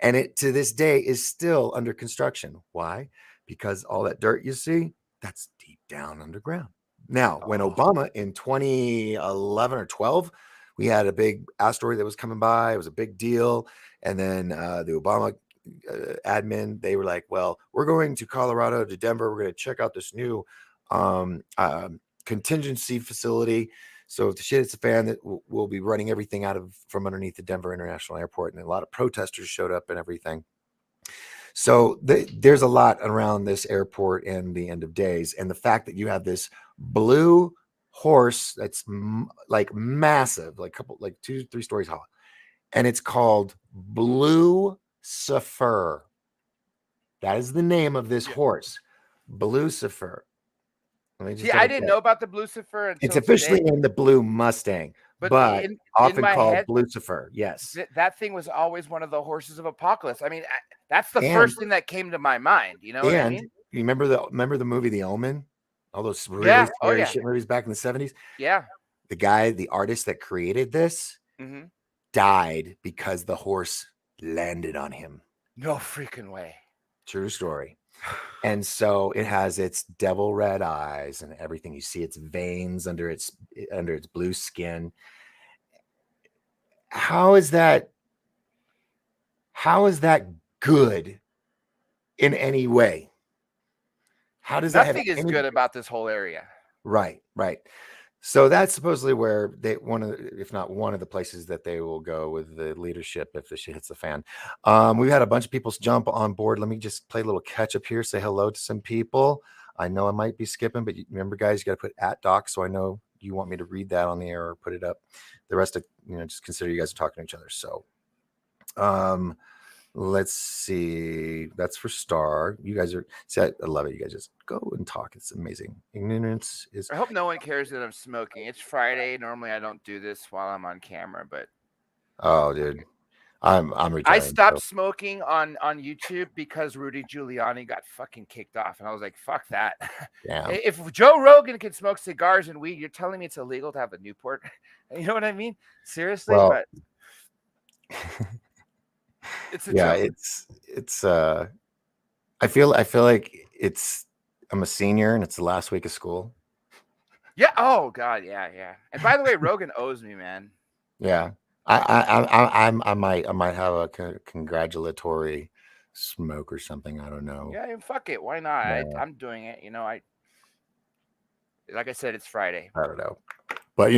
and it to this day is still under construction. Why? Because all that dirt you see, that's deep down underground. Now, when Obama in 2011 or 12, we had a big asteroid that was coming by. It was a big deal. And then the Obama admin, they were like, well, we're going to Colorado, to Denver. We're going to check out this new contingency facility. So if the shit hits the fan, that we'll be running everything from underneath the Denver International Airport. And a lot of protesters showed up and everything. So there's a lot around this airport and the end of days. And the fact that you have this blue horse that's like massive, like 2-3 stories high, and it's called Lucifer. That is the name of this horse, Lucifer. I didn't know about the Lucifer. It's officially named the Blue Mustang, but in often my called head, Lucifer. Yes. that thing was always one of the horses of apocalypse. I mean, that's the And first thing that came to my mind. You know what I mean? you remember the movie The Omen? All those really Yeah. Oh scary yeah. shit movies back in the 70s. Yeah. The artist that created this Mm-hmm. died because the horse landed on him. No freaking way. True story. And so it has its devil red eyes and everything. You see its veins under its blue skin. How is that good in any way? How does that have Nothing is any good about this whole area. Right. So that's supposedly where if not one of the places that they will go with the leadership if the shit hits the fan. We've had a bunch of people jump on board. Let me just play a little catch up here. Say hello to some people. I know I might be skipping, but remember, guys, you got to put @doc, so I know you want me to read that on the air or put it up. The rest of just consider you guys are talking to each other. So, let's see. That's for Star. You guys are. See, I love it. You guys just go and talk. It's amazing. Ignorance is. I hope no one cares that I'm smoking. It's Friday. Normally, I don't do this while I'm on camera, but Oh, dude, I'm retiring. I stopped smoking on YouTube because Rudy Giuliani got fucking kicked off, and I was like, "Fuck that." Yeah. If Joe Rogan can smoke cigars and weed, you're telling me it's illegal to have a Newport? You know what I mean? Seriously, Well, but it's a yeah, joke. it's. I feel like I'm a senior and it's the last week of school. Yeah. Oh God. Yeah. And by the way, Rogan owes me, man. Yeah, I might have a congratulatory smoke or something. I don't know. Yeah. And fuck it. Why not? Yeah. I'm doing it. Like I said, it's Friday. I don't know, but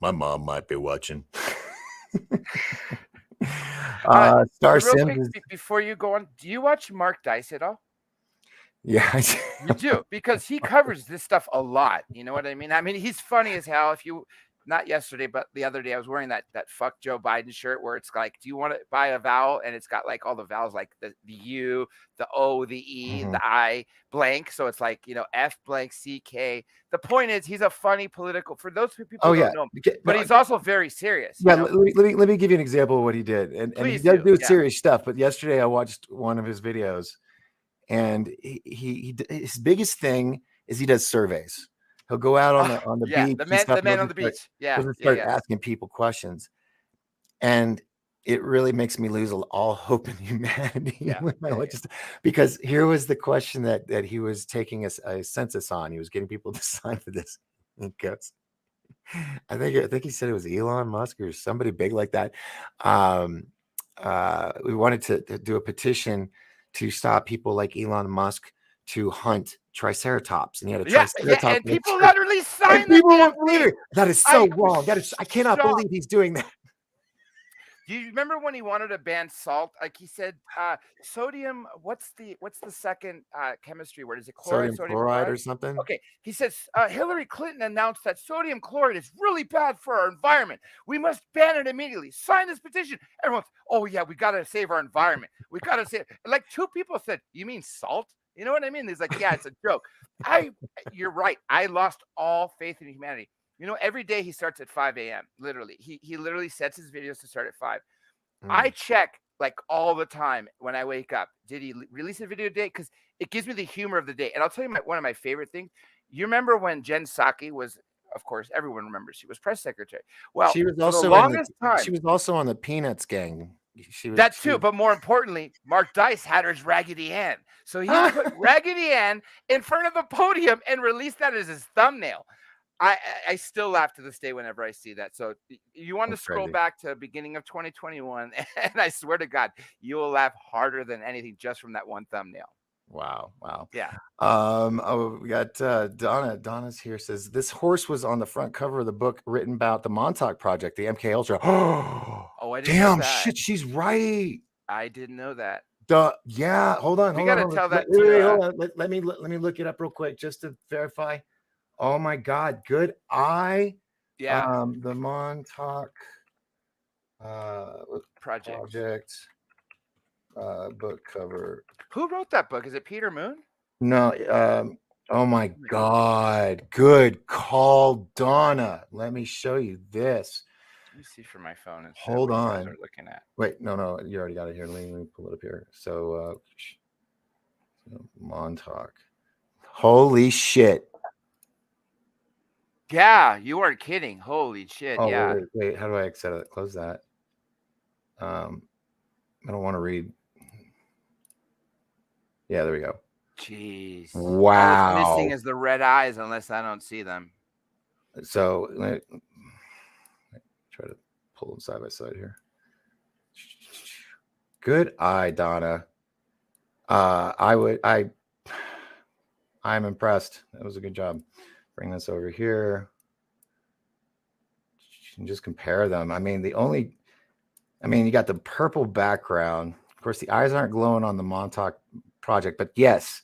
my mom might be watching. Star Real Sims. quick, before you go on, do you watch Mark Dice at all? Yeah, You do, because he covers this stuff a lot. You know what I mean? I mean, he's funny as hell. If you not yesterday, but the other day, I was wearing that fuck Joe Biden shirt where it's like, do you want to buy a vowel? And it's got like all the vowels, like the U, the O, the E, the I blank. So it's like, F blank CK. The point is, he's a funny political, for those people who don't know him, but he's also very serious. Yeah, let me give you an example of what he did. And he does do serious stuff. But yesterday I watched one of his videos, and his biggest thing is he does surveys. He'll go out on the beach. The man on the beach. Yeah. Start asking people questions. And it really makes me lose all hope in humanity. Because here was the question that he was taking a census on. He was getting people to sign for this. He goes, I think he said it was Elon Musk or somebody big like that. We wanted to do a petition to stop people like Elon Musk to hunt triceratops, and he had a triceratops. And people literally signed it. That is so wrong. I cannot believe he's doing that. Do you remember when he wanted to ban salt? Like he said, sodium. What's the second chemistry word? Is it chloride? Sodium chloride or something? Okay. He says Hillary Clinton announced that sodium chloride is really bad for our environment. We must ban it immediately. Sign this petition. Everyone's, oh yeah, we got to save our environment. We got to save. Like 2 people said, you mean salt? You know what I mean? He's like, yeah, it's a joke. You're right. I lost all faith in humanity. Every day he starts at 5 a.m. Literally, he literally sets his videos to start at 5. I check like all the time when I wake up. Did he release a video today? Because it gives me the humor of the day. And I'll tell you one of my favorite things. You remember when Jen Psaki was, of course, everyone remembers, she was press secretary. Well, she was also she was also on the Peanuts gang. That too, but more importantly, Mark Dice had her as Raggedy Ann. So he put Raggedy Ann in front of the podium and released that as his thumbnail. I still laugh to this day whenever I see that. So you want to scroll back to beginning of 2021, and I swear to God, you will laugh harder than anything just from that one thumbnail. Wow. Yeah. We got Donna. Donna's here, says this horse was on the front cover of the book written about the Montauk Project, the MK Ultra. Oh, I didn't know that. Shit, she's right. I didn't know that. Yeah, hold on. We got to tell that wait, hold on. Let me look it up real quick just to verify. Oh my God, good eye. Yeah. The Montauk Project book cover. Who wrote that book? Is it Peter Moon? No, Oh my God. Good call, Donna. Let me show you this. Let me see from my phone and Hold what you on. guys are looking at. Wait, no, you already got it here. Let me pull it up here. So, Montauk. Holy shit. Yeah, you weren't kidding. Holy shit. Oh, Yeah. wait. How do I exit it? Close that. I don't want to read. Yeah, there we go. Jeez. Wow. All it's missing is the red eyes, unless I don't see them. So let me try to pull them side by side here. Good eye, Donna. I'm impressed. That was a good job. Bring this over here and just compare them. I mean, you got the purple background. Of course, the eyes aren't glowing on the Montauk project, but yes.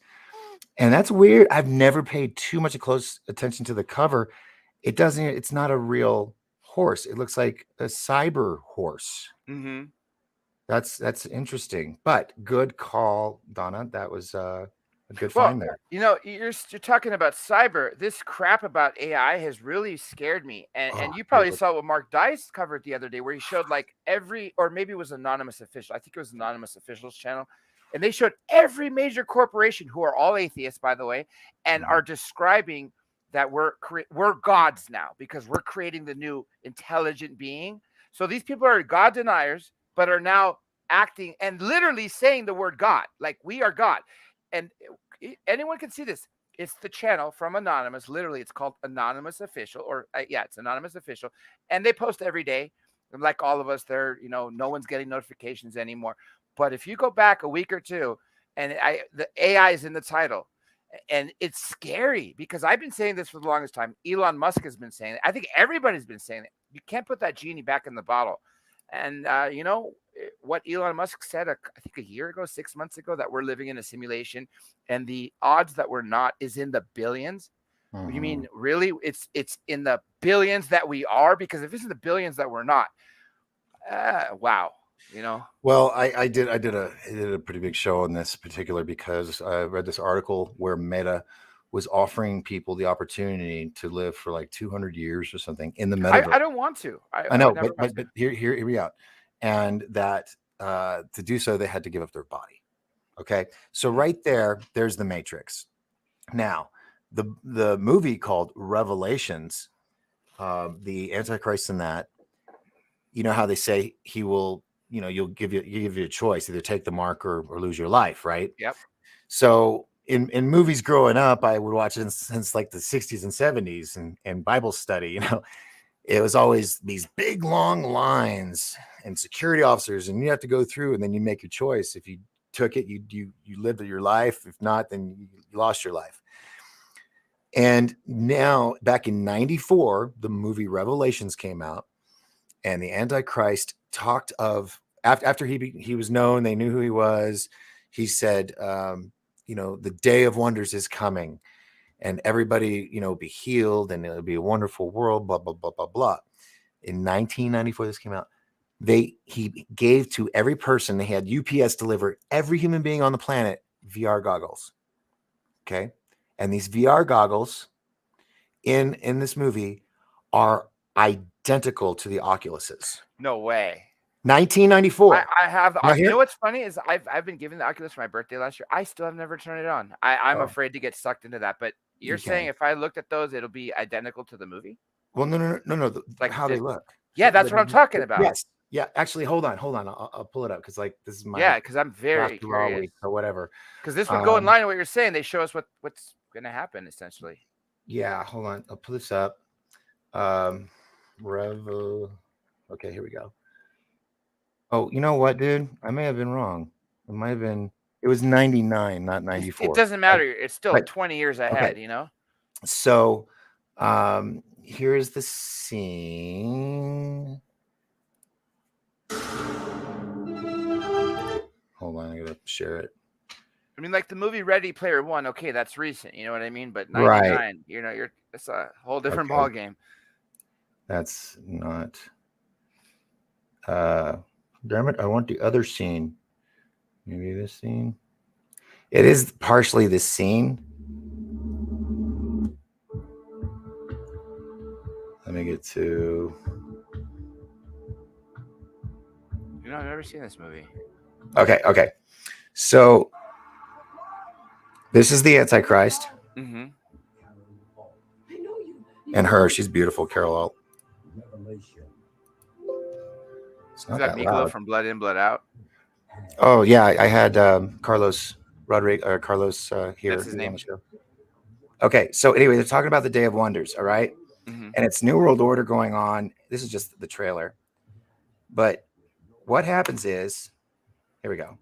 And that's weird. I've never paid too much close attention to the cover. It's not a real horse. It looks like a cyber horse. Mm-hmm. That's interesting, but good call, Donna. That was a good find there. You know, you're talking about cyber. This crap about AI has really scared me. And you probably saw what Mark Dice covered the other day, where he showed like or maybe it was Anonymous Official. I think it was Anonymous Official's channel. And they showed every major corporation, who are all atheists, by the way, and are describing that we're gods now because we're creating the new intelligent being. So these people are God deniers, but are now acting and literally saying the word God, like we are God. And anyone can see this. It's the channel from Anonymous. Literally, it's called Anonymous Official, or it's Anonymous Official. And they post every day. And like all of us, no one's getting notifications anymore. But if you go back a week or two, and the AI is in the title, and it's scary because I've been saying this for the longest time. Elon Musk has been saying it. I think everybody's been saying it. You can't put that genie back in the bottle. And you know what Elon Musk said, I think a year ago, 6 months ago, that we're living in a simulation, and the odds that we're not is in the billions. You mean really? It's in the billions that we are, because if it's in the billions that we're not, wow. You know. Well, I did a pretty big show on this particular because I read this article where Meta was offering people the opportunity to live for like 200 years or something in the metaverse. I don't want to. I know, but hear me out. And that to do so, they had to give up their body. Okay, so right there's the Matrix. Now, the movie called Revelations, the Antichrist in that, you know how they say he will, you'll give you a choice, either take the mark or lose your life, right? Yep. So in movies growing up, I would watch it since like the 60s and 70s and Bible study, it was always these big long lines and security officers, and you have to go through and then you make your choice. If you took it, you lived your life. If not, then you lost your life. And now back in 94, the movie Revelations came out, and the Antichrist talked of after he was known, they knew who he was. He said, the day of wonders is coming, and everybody, be healed, and it'll be a wonderful world, blah, blah, blah, blah, blah. In 1994, this came out. He gave to every person, they had UPS deliver every human being on the planet VR goggles. Okay. And these VR goggles in this movie are identical to the Oculuses. No way. 1994. I have. You know what's funny is I've been given the Oculus for my birthday last year. I still have never turned it on. I'm afraid to get sucked into that. But you're saying if I looked at those, it'll be identical to the movie? Well, no. Like how they look. Yeah, that's what I'm talking about. Yes. Yeah. Actually, hold on. I'll pull it up because this is my. Yeah, because I'm very curious or whatever. Because this would go in line with what you're saying. They show us what's going to happen essentially. Yeah. Hold on. I'll pull this up. Okay, here we go. Oh, you know what, dude? I may have been wrong. It was 99, not 94. It doesn't matter. It's still 20 years ahead, So here's the scene. Hold on, I gotta share it. I mean, like the movie Ready Player One, okay, that's recent, you know what I mean? But 99, it's a whole different ball game. That's not damn it, I want the other scene. Maybe this scene. It is partially this scene. Let me get to. You know, I've never seen this movie. Okay. So this is the Antichrist. Mm-hmm. And her, she's beautiful, Carol Alt. It's Is not that that Miklo loud. from Blood In, Blood Out? Oh yeah, I had Carlos here. That's his He was on name? the show. Okay, so anyway, they're talking about the Day of Wonders, all right? Mm-hmm. And it's New World Order going on. This is just the trailer. But what happens is, here we go.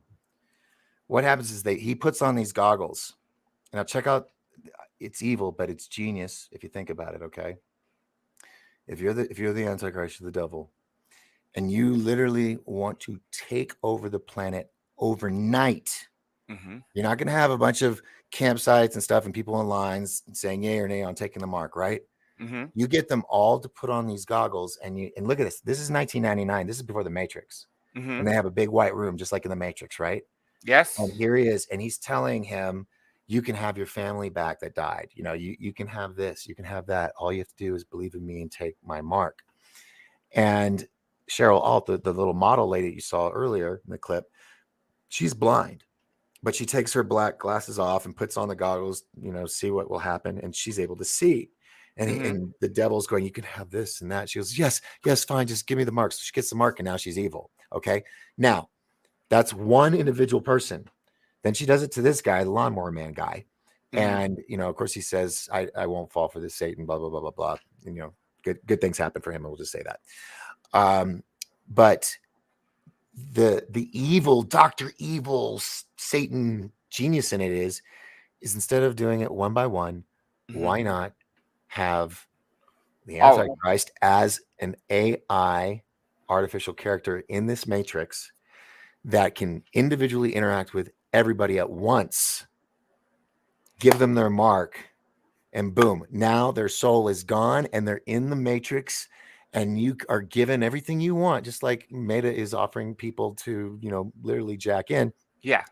What happens is he puts on these goggles. Now check out, it's evil, but it's genius if you think about it, okay? If you're the Antichrist, you're the devil, and you literally want to take over the planet overnight. Mm-hmm. You're not going to have a bunch of campsites and stuff and people in lines saying yay or nay on taking the mark, right? Mm-hmm. You get them all to put on these goggles and look at this. This is 1999. This is before the Matrix. Mm-hmm. And they have a big white room just like in the Matrix, right? Yes. And here he is, and he's telling him, you can have your family back that died. You know, you can have this, you can have that. All you have to do is believe in me and take my mark. And Cheryl Alt, the little model lady that you saw earlier in the clip, she's blind, but she takes her black glasses off and puts on the goggles, see what will happen. And she's able to see. And, and the devil's going, you can have this and that. She goes, yes, fine. Just give me the mark. So she gets the mark and now she's evil. Okay. Now that's one individual person. Then she does it to this guy, the lawnmower man guy. And, of course he says, I won't fall for this Satan, blah, blah, blah, blah, blah. And, good things happen for him. And we'll just say that. But the evil, Dr. Evil, Satan genius in it is instead of doing it one by one, why not have the Antichrist as an AI artificial character in this matrix that can individually interact with everybody at once, give them their mark, and boom, now their soul is gone and they're in the matrix and you are given everything you want, just like Meta is offering people to, literally jack in. Yeah.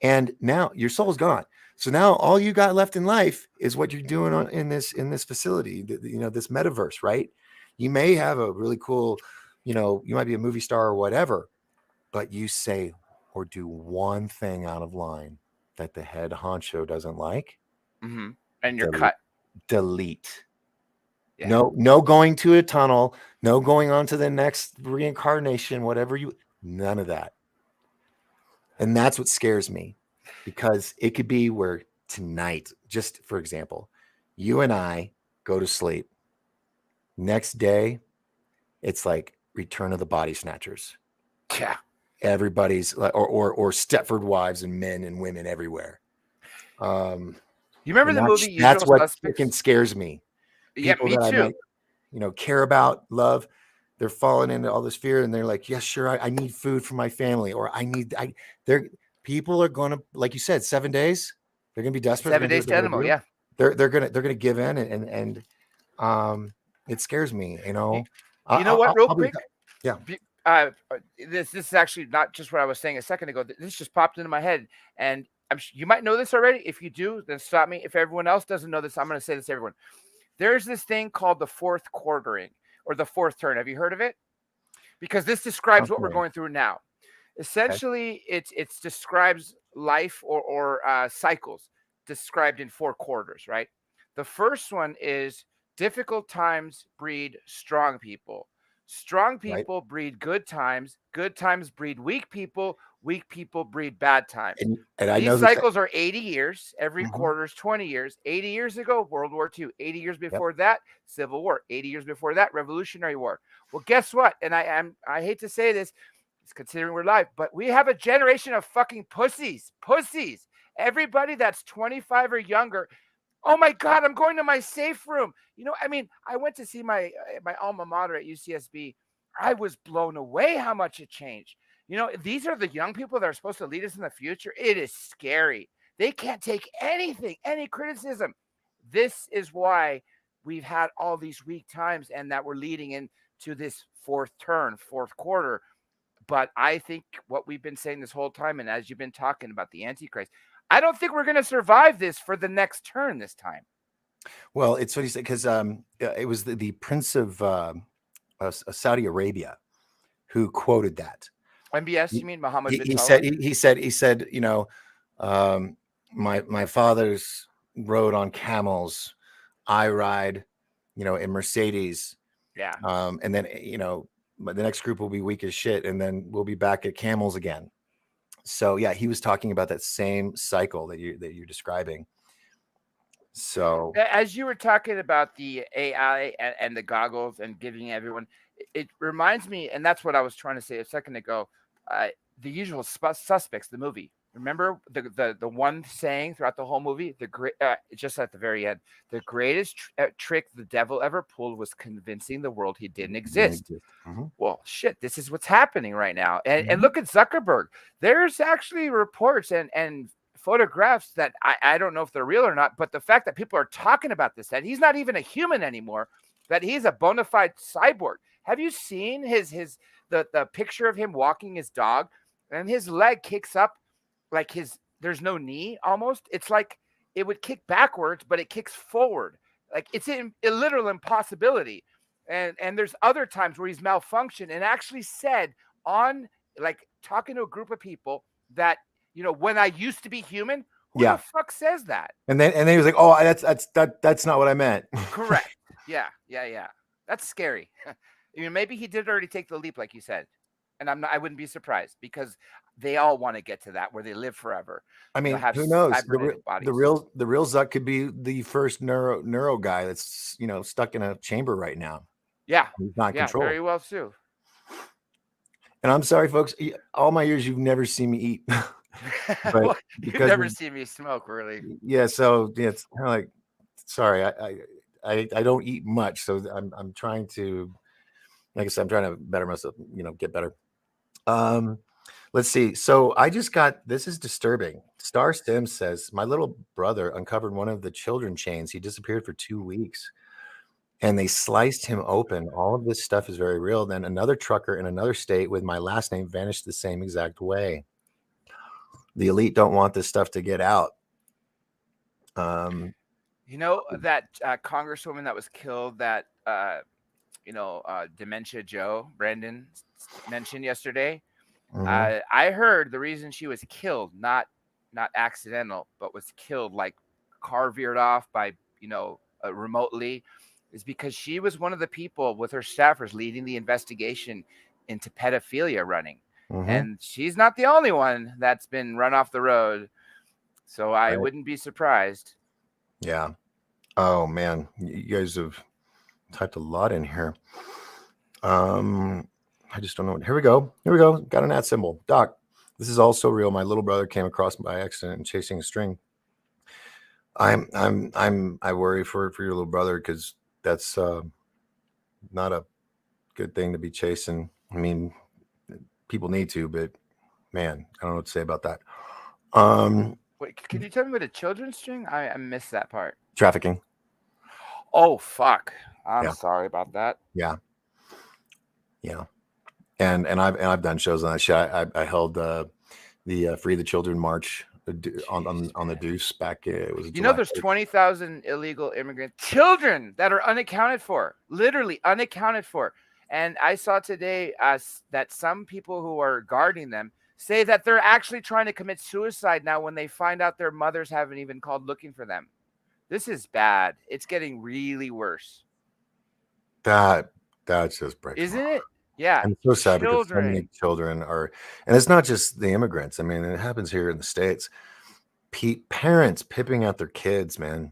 And now your soul's gone. So now all you got left in life is what you're doing in this facility, this metaverse, right? You may have a really cool, you might be a movie star or whatever, but you say or do one thing out of line that the head honcho doesn't like. Mm-hmm. And you're cut. Delete. Yeah. No going to a tunnel, no going on to the next reincarnation, none of that. And that's what scares me, because it could be where tonight, just for example, you and I go to sleep. Next day, it's like Return of the Body Snatchers. Yeah. Everybody's or Stepford Wives and men and women everywhere. You remember the movie Usual That's what Suspects? freaking scares me. Yeah, People me that too. I might, care about, love, they're falling into all this fear and they're like, yes, sure, I need food for my family, or people are going to, like you said, 7 days. They're going to be desperate. 7 days to animal. Yeah. They're going to give in and it scares me, You know what, real quick? Yeah. This is actually not just what I was saying a second ago. This just popped into my head, and you might know this already. If you do, then stop me. If everyone else doesn't know this, I'm going to say this to everyone. There's this thing called the fourth quartering or the fourth turn. Have you heard of it? Because this describes what we're going through now. Essentially, it describes life or cycles described in 4 quarters, right? The first one is difficult times breed strong people. Strong people breed good times breed weak people breed bad times. And I know these cycles are 80 years. Every quarter is 20 years. 80 years ago, World War II. 80 years before that, Civil War. 80 years before that, Revolutionary War. Well, guess what? And I hate to say this, considering we're live, but we have a generation of fucking pussies. Everybody that's 25 or younger. Oh my God, I'm going to my safe room. I went to see my alma mater at UCSB. I was blown away how much it changed. These are the young people that are supposed to lead us in the future. It is scary. They can't take anything, any criticism. This is why we've had all these weak times and that we're leading into this fourth quarter. But I think what we've been saying this whole time, and as you've been talking about the Antichrist, I don't think we're going to survive this for the next turn this time. Well, it's what he said because it was the Prince of Saudi Arabia who quoted that. MBS, you mean Mohammed bin He Salman? said he said, you know, my fathers rode on camels, I ride, you know, in Mercedes. Yeah. And then, you know, the next group will be weak as shit, and then we'll be back at camels again. So yeah, he was talking about that same cycle that you're describing. So As you were talking about the AI and the goggles and giving everyone, it reminds me, and that's what I was trying to say a second ago. The Usual Suspects, the movie. Remember the one saying throughout the whole movie, just at the very end, the greatest trick the devil ever pulled was convincing the world he didn't exist. Well, shit, this is what's happening right now. And look at Zuckerberg. There's actually reports and photographs that I don't know if they're real or not, but the fact that people are talking about this, that he's not even a human anymore, that he's a bona fide cyborg. Have you seen the picture of him walking his dog, and his leg kicks up like there's no knee almost? It's like it would kick backwards, but it kicks forward. Like it's a literal impossibility. And there's other times where he's malfunctioned and actually said on, like, talking to a group of people that, you know, when I used to be human, who the fuck says that? And then he was like, "Oh, that's not what I meant." Correct. Yeah. That's scary. You know, maybe he did already take the leap, like you said, and I wouldn't be surprised, because they all want to get to that where they live forever. I mean, have who knows? cybernetic bodies. The real Zuck could be the first neuro guy that's, you know, stuck in a chamber right now. Yeah, he's not controlled. Very well too. And I'm sorry, folks. All my years, you've never seen me eat. Well, you've never seen me smoke, really. Yeah, so yeah, it's kind of like, sorry, I don't eat much, so I'm trying to, like I said, I'm trying to better myself, you know, get better. Let's see. So I just got, this is disturbing. Star Stem says, my little brother uncovered one of the children chains. He disappeared for 2 weeks and they sliced him open. All of this stuff is very real. Then another trucker in another state with my last name vanished the same exact way. The elite don't want this stuff to get out. You know, that congresswoman that was killed, that, Dementia Joe Brandon mentioned yesterday. I heard the reason she was killed, not accidental, but was killed, like car veered off by, remotely, is because she was one of the people with her staffers leading the investigation into pedophilia running. And she's not the only one that's been run off the road. So I wouldn't be surprised. Yeah. Oh man, you guys have typed a lot in here. I just don't know. Here we go. Got an @ symbol. Doc, this is all so real. My little brother came across by accident and chasing a string. I worry for your little brother, because that's not a good thing to be chasing. I mean, people need to, but man, I don't know what to say about that. Wait, can you tell me what a children's string? I missed that part. Trafficking. Oh fuck! I'm sorry about that. Yeah. And I've done shows on that shit. I held the Free the Children march on the Deuce back. It was there's 20,000 illegal immigrant children that are unaccounted for, literally unaccounted for. And I saw today that some people who are guarding them say that they're actually trying to commit suicide now when they find out their mothers haven't even called looking for them. This is bad. It's getting really worse. That's just breaking. Isn't it? Yeah. I'm so sad because so many children are, and it's not just the immigrants. I mean, it happens here in the States. Parents pimping out their kids, man.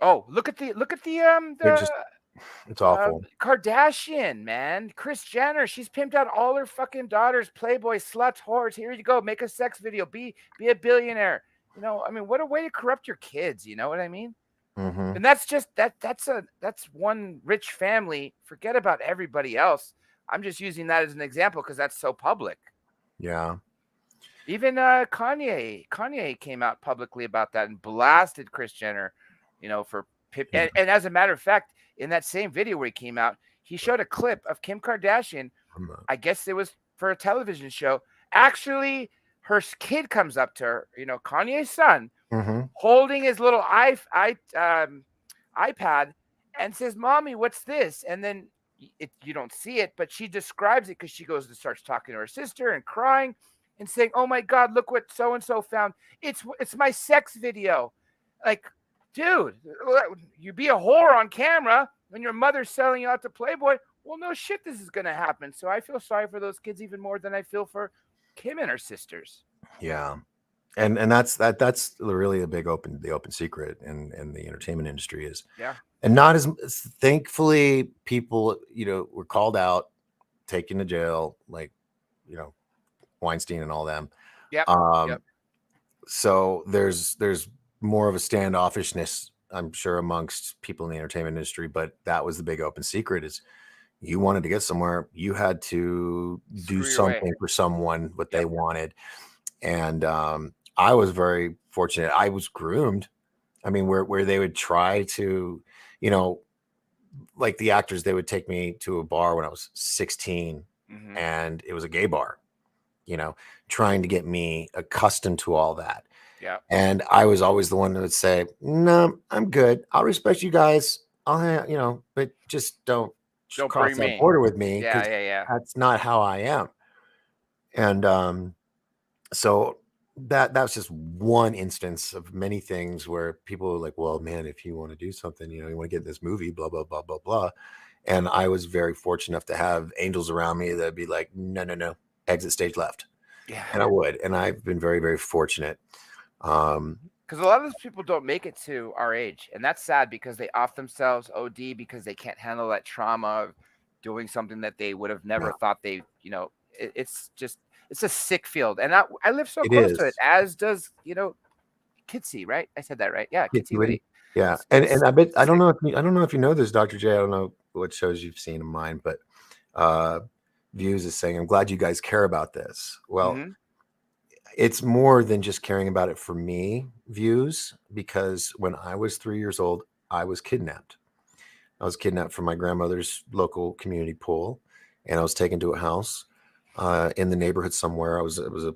Oh, look at the it's awful. Kardashian, man. Kris Jenner, she's pimped out all her fucking daughters, playboy, sluts, whores. Here you go, make a sex video, be a billionaire. I mean, what a way to corrupt your kids. You know what I mean? And that's just that's one rich family. Forget about everybody else. I'm just using that as an example because that's so public. Yeah. Even Kanye came out publicly about that and blasted Kris Jenner, for pimp. And as a matter of fact, in that same video where he came out, he showed a clip of Kim Kardashian. I guess it was for a television show. Actually, her kid comes up to her, Kanye's son, holding his little iPad and says, "Mommy, what's this?" And then you don't see it, but she describes it because she goes and starts talking to her sister and crying and saying, "Oh my God, look what so and so found! It's my sex video." Like, dude, you be a whore on camera when your mother's selling you out to Playboy. Well, no shit, this is gonna happen. So I feel sorry for those kids even more than I feel for Kim and her sisters. Yeah. And that's really the open secret in the entertainment industry is, Yeah. and not as thankfully people, were called out, taken to jail, like, Weinstein and all them. Yep. Um, so there's more of a standoffishness, I'm sure, amongst people in the entertainment industry, but that was the big open secret is you wanted to get somewhere, you had to do something for someone what they wanted. And I was very fortunate. I was groomed. I mean, where they would try to, like the actors, they would take me to a bar when I was 16 and it was a gay bar, trying to get me accustomed to all that. Yeah. And I was always the one that would say, "No, I'm good. I'll respect you guys. But just don't cross bring that me. border with me. Yeah, 'Cause yeah. that's not how I am." And so that's just one instance of many things where people are like, "Well, man, if you want to do something, you want to get in this movie, blah, blah, blah, blah, blah." And I was very fortunate enough to have angels around me that'd be like, no, exit stage left. Yeah. And I would. And I've been very, very fortunate. Because a lot of those people don't make it to our age, and that's sad because they off themselves OD because they can't handle that trauma of doing something that they would have never thought they, it's a sick field. And I live so close to it, as does, Kitsy, right? I said that right. Yeah, Kitsy Witty. Yeah. And I bet I don't know if you know this, Dr. J. I don't know what shows you've seen of mine, but Views is saying, "I'm glad you guys care about this." Well, it's more than just caring about it for me, Views, because when I was 3 years old, I was kidnapped. I was kidnapped from my grandmother's local community pool, and I was taken to a house in the neighborhood somewhere. It was a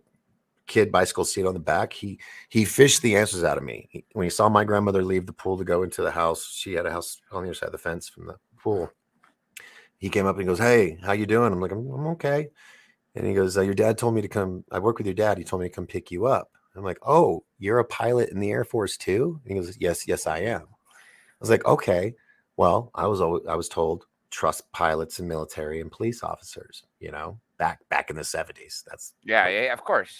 kid, bicycle seat on the back. He fished the answers out of me. When he saw my grandmother leave the pool to go into the house, she had a house on the other side of the fence from the pool. He came up and goes, "Hey, how you doing?" I'm like, I'm okay. And he goes, "Your dad told me to come. I work with your dad. He told me to come pick you up." I'm like, "Oh, you're a pilot in the Air Force too?" And he goes, Yes, I am." I was like, "Okay." Well, I was told trust pilots and military and police officers, back in the 70s. That's yeah, of course.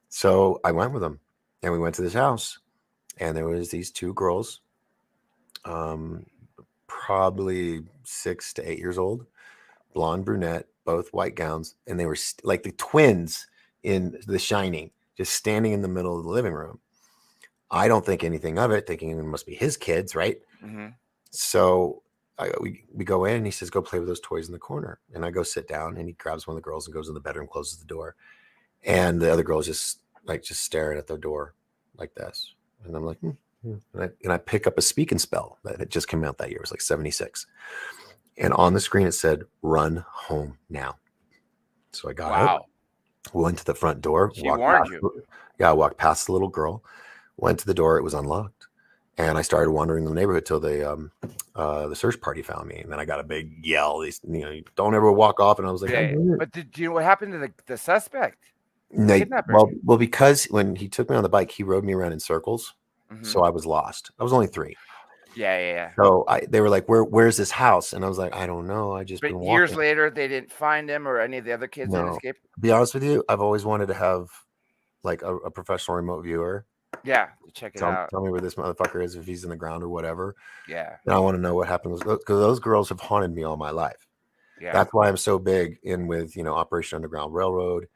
So I went with him, and we went to this house, and there was these two girls, probably 6 to 8 years old, blonde brunette, both white gowns, and they were like the twins in The Shining, just standing in the middle of the living room. I don't think anything of it, thinking it must be his kids, right? So we go in, and he says, "Go play with those toys in the corner." And I go sit down, and he grabs one of the girls and goes in the bedroom, closes the door. And the other girl's just staring at the door like this. And I'm like, And I pick up a speak and spell that had just come out that year. It was like 76. And on the screen, it said, "Run home now." So I got out, went to the front door. She warned you. Yeah, I walked past the little girl, went to the door. It was unlocked. And I started wandering the neighborhood till the search party found me. And then I got a big yell. You don't ever walk off. And I was like, but did you know what happened to the suspect? Well, because when he took me on the bike, he rode me around in circles. So I was lost. I was only 3. Yeah. So they were like, "Where's this house?" And I was like, "I don't know. I just been walking." Years later, they didn't find him or any of the other kids didn't escape. To be honest with you, I've always wanted to have like a professional remote viewer. Yeah, check it out. Tell me where this motherfucker is, if he's in the ground or whatever. Yeah. And I want to know what happened, because those girls have haunted me all my life. Yeah. That's why I'm so big in with Operation Underground Railroad,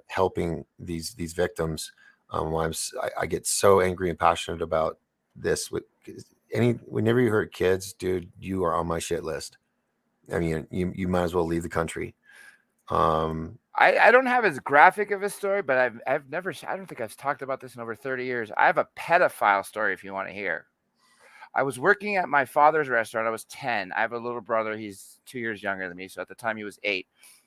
helping these victims. Why I get so angry and passionate about this. Whenever you hurt kids, dude, you are on my shit list. I mean, you might as well leave the country. I don't have as graphic of a story, but I don't think I've talked about this in over 30 years. I have a pedophile story if you want to hear. I was working at my father's restaurant. I was 10. I have a little brother. He's 2 years younger than me. So at the time he was 8.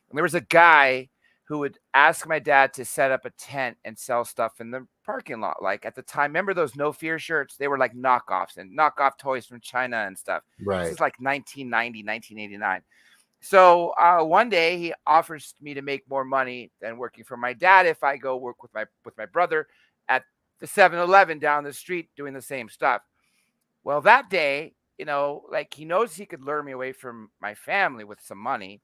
And there was a guy who would ask my dad to set up a tent and sell stuff in the parking lot. Like at the time, remember those No Fear shirts? They were like knockoffs and knockoff toys from China and stuff. Right. This is like 1990, 1989. So one day he offers me to make more money than working for my dad if I go work with my brother at the 7-Eleven down the street doing the same stuff. Well, that day, you know, like he knows he could lure me away from my family with some money.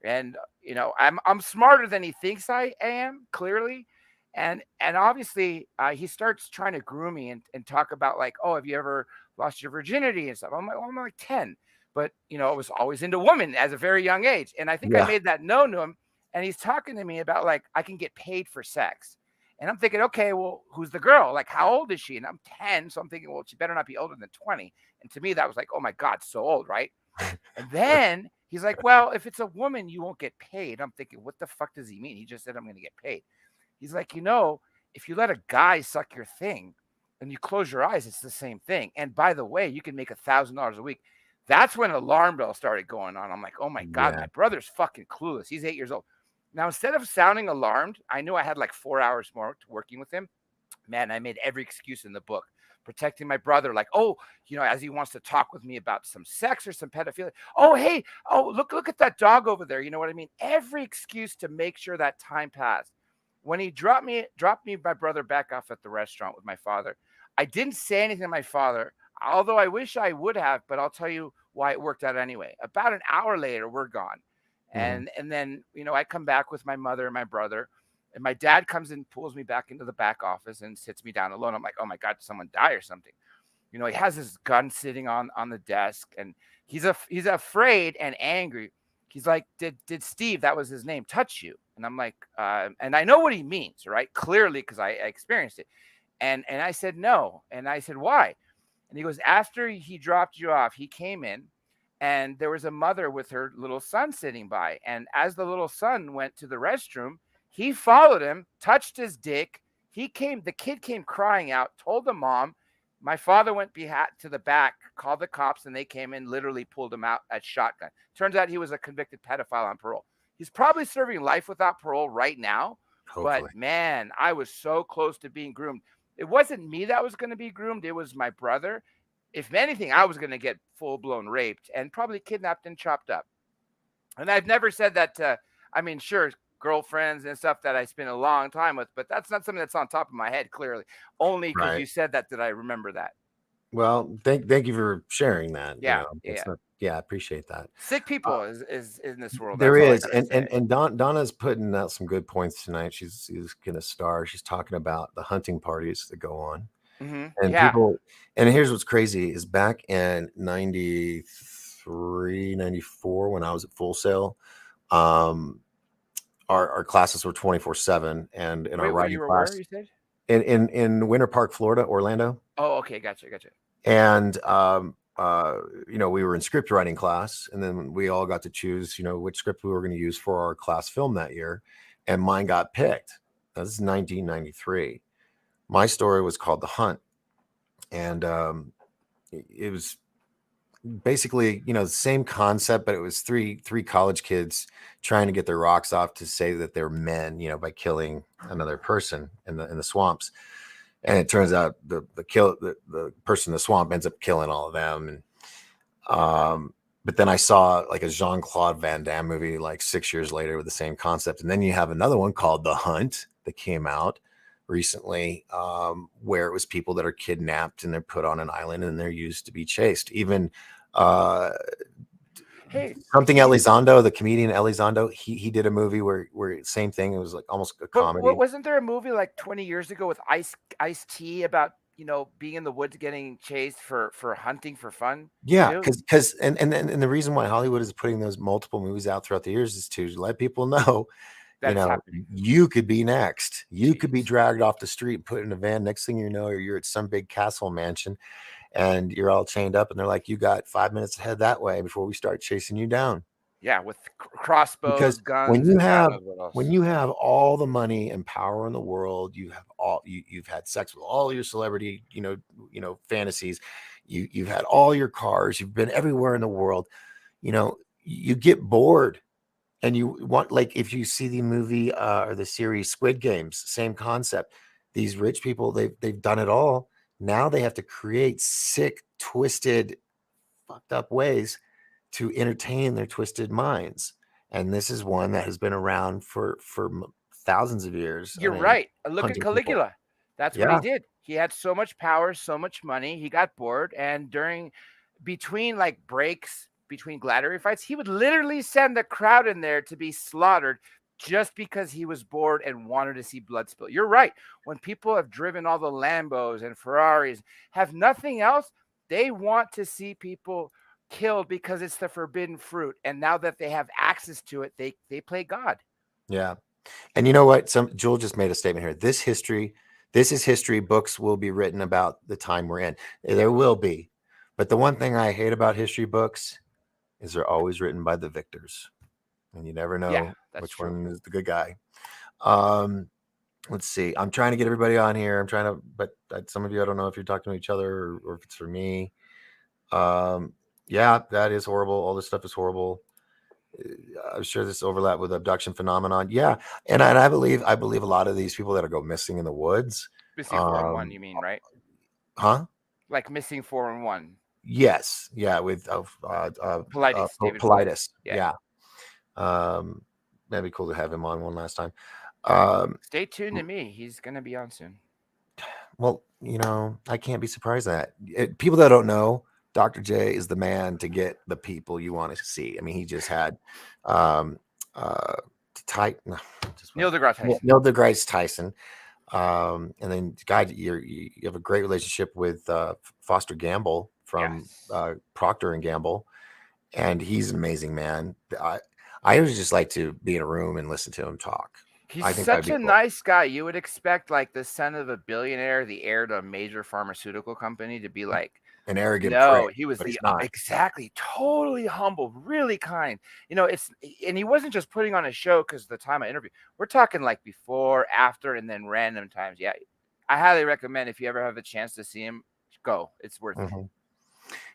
And, you know, I'm smarter than he thinks I am, clearly. And obviously he starts trying to groom me and talk about like, oh, have you ever lost your virginity and stuff? I'm like 10. But, you know, I was always into women as a very young age. And I think I made that known to him. And he's talking to me about like, I can get paid for sex. And I'm thinking, okay, well, who's the girl? Like, how old is she? And I'm 10. So I'm thinking, well, she better not be older than 20. And to me, that was like, oh my God, so old, right? And then he's like, well, if it's a woman, you won't get paid. I'm thinking, what the fuck does he mean? He just said, I'm going to get paid. He's like, you know, if you let a guy suck your thing and you close your eyes, it's the same thing. And by the way, you can make $1,000 a week. That's when alarm bell started going on. I'm like, oh my God, my brother's fucking clueless. He's 8 years old. Now, instead of sounding alarmed, I knew I had like 4 hours more to working with him. Man, I made every excuse in the book, protecting my brother. Like, oh, you know, as he wants to talk with me about some sex or some pedophilia. Oh, hey, oh, look at that dog over there. You know what I mean? Every excuse to make sure that time passed. When he dropped me, my brother back off at the restaurant with my father, I didn't say anything to my father, although I wish I would have, but I'll tell you why it worked out anyway. About an hour later, we're gone. And then, you know, I come back with my mother and my brother, and my dad comes and pulls me back into the back office and sits me down alone. I'm like, oh my God, did someone die or something? You know, he has his gun sitting on the desk, and he's afraid and angry. He's like, did Steve, that was his name, touch you? And I'm like, and I know what he means, right? Clearly, because I experienced it. And I said, no. And I said, why? And he goes, after he dropped you off, he came in, and there was a mother with her little son sitting by. And as the little son went to the restroom, he followed him, touched his dick. The kid came crying out, told the mom. My father went to the back, called the cops, and they came in, literally pulled him out at shotgun. Turns out he was a convicted pedophile on parole. He's probably serving life without parole right now. Hopefully. But man, I was so close to being groomed. It wasn't me that was going to be groomed. It was my brother. If anything, I was going to get full-blown raped and probably kidnapped and chopped up. And I've never said that to, I mean, sure, girlfriends and stuff that I spent a long time with, but that's not something that's on top of my head, clearly. Only because you said that did I remember that. Well, thank you for sharing that. Yeah, you know, I appreciate that. Sick people is in this world. There is, and Donna's putting out some good points tonight. She's gonna star. She's talking about the hunting parties that go on. And people, and here's what's crazy is back in 93, 94, when I was at Full Sail, our classes were 24/7, and in our writing class, where, you said? in Winter Park, Florida, Orlando. Oh, okay, gotcha. And you know, we were in script writing class, and then we all got to choose, you know, which script we were going to use for our class film that year, and mine got picked. Now, this is 1993. My story was called The Hunt, and it was basically, you know, the same concept, but it was three college kids trying to get their rocks off to say that they're men, you know, by killing another person in the swamps. And it turns out the person in the swamp ends up killing all of them. And but then I saw like a Jean-Claude Van Damme movie like 6 years later with the same concept. And then you have another one called The Hunt that came out recently, where it was people that are kidnapped and they're put on an island and they're used to be chased. Even something Elizondo, the comedian Elizondo, he did a movie where same thing. It was like almost a comedy. Wasn't there a movie like 20 years ago with Ice-T about, you know, being in the woods getting chased for hunting for fun? Yeah, because and the reason why Hollywood is putting those multiple movies out throughout the years is to let people know, you know, you could be next. You could be dragged off the street, put in a van. Next thing you know, you're at some big castle mansion, and you're all chained up, and they're like, "You got 5 minutes to head that way before we start chasing you down." Yeah, with crossbows, because guns. When you have all the money and power in the world, you have you've had sex with all your celebrity, you know, fantasies. You've had all your cars. You've been everywhere in the world. You know, you get bored. And you want, like, if you see the movie or the series Squid Games, same concept. These rich people, they've done it all. Now they have to create sick, twisted, fucked up ways to entertain their twisted minds. And this is one that has been around for thousands of years. You're right. Look at hunting people. Caligula. That's what he did. He had so much power, so much money. He got bored, and between like breaks, between gladiator fights, he would literally send the crowd in there to be slaughtered just because he was bored and wanted to see blood spill. You're right. When people have driven all the Lambos and Ferraris, have nothing else, they want to see people killed because it's the forbidden fruit. And now that they have access to it, they play God. Yeah. And you know what? Joel just made a statement here. This is history. Books will be written about the time we're in. There will be. But the one thing I hate about history books is they're always written by the victors. And you never know which one is the good guy. Let's see. I'm trying to get everybody on here. But some of you, I don't know if you're talking to each other or if it's for me. Yeah, that is horrible. All this stuff is horrible. I'm sure this overlap with abduction phenomenon. Yeah. And I believe a lot of these people that go missing in the woods. Missing 411, you mean, right? Huh? Like missing 411. Yes. Yeah. With Paulides. David Paulides. Yeah. That'd be cool to have him on one last time. Stay tuned to me. He's going to be on soon. Well, I can't be surprised at that. People that don't know, Dr. J is the man to get the people you want to see. I mean, he just had Neil deGrasse Tyson. And then guy, you have a great relationship with Foster Gamble from Procter and Gamble, and he's an amazing man. I would just like to be in a room and listen to him talk. He's such a nice guy. You would expect like the son of a billionaire, the heir to a major pharmaceutical company, to be like an arrogant. No, he was exactly totally humble, really kind. And he wasn't just putting on a show because the time I interviewed. We're talking like before, after, and then random times. Yeah, I highly recommend if you ever have a chance to see him, go. It's worth it.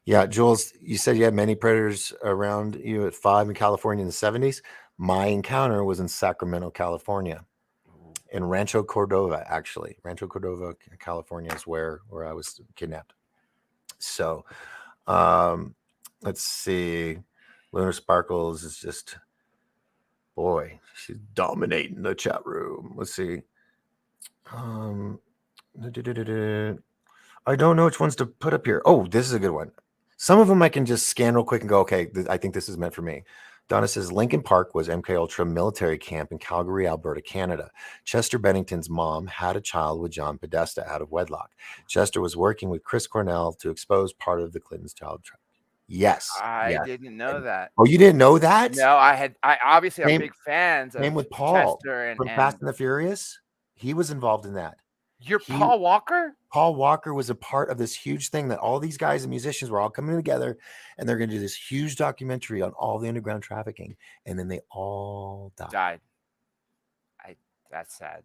Yeah, Jules, you said you had many predators around you at 5 in California in the 70s. My encounter was in Sacramento, California, in Rancho Cordova, actually. Rancho Cordova, California is where I was kidnapped. So, let's see. Lunar Sparkles is just, boy, she's dominating the chat room. Let's see. I don't know which ones to put up here. Oh, this is a good one. Some of them I can just scan real quick and go, okay, I think this is meant for me. Donna says Lincoln Park was MK Ultra military camp in Calgary, Alberta, Canada. Chester Bennington's mom had a child with John Podesta out of wedlock. Chester was working with Chris Cornell to expose part of the Clintons' child trafficking. Yes. I didn't know that. Oh, you didn't know that? No, I obviously I'm big fans. Same with Paul Chester from Fast and the Furious. He was involved in that. Paul Walker? Paul Walker was a part of this huge thing that all these guys and musicians were all coming together, and they're going to do this huge documentary on all the underground trafficking, and then they all died. That's sad.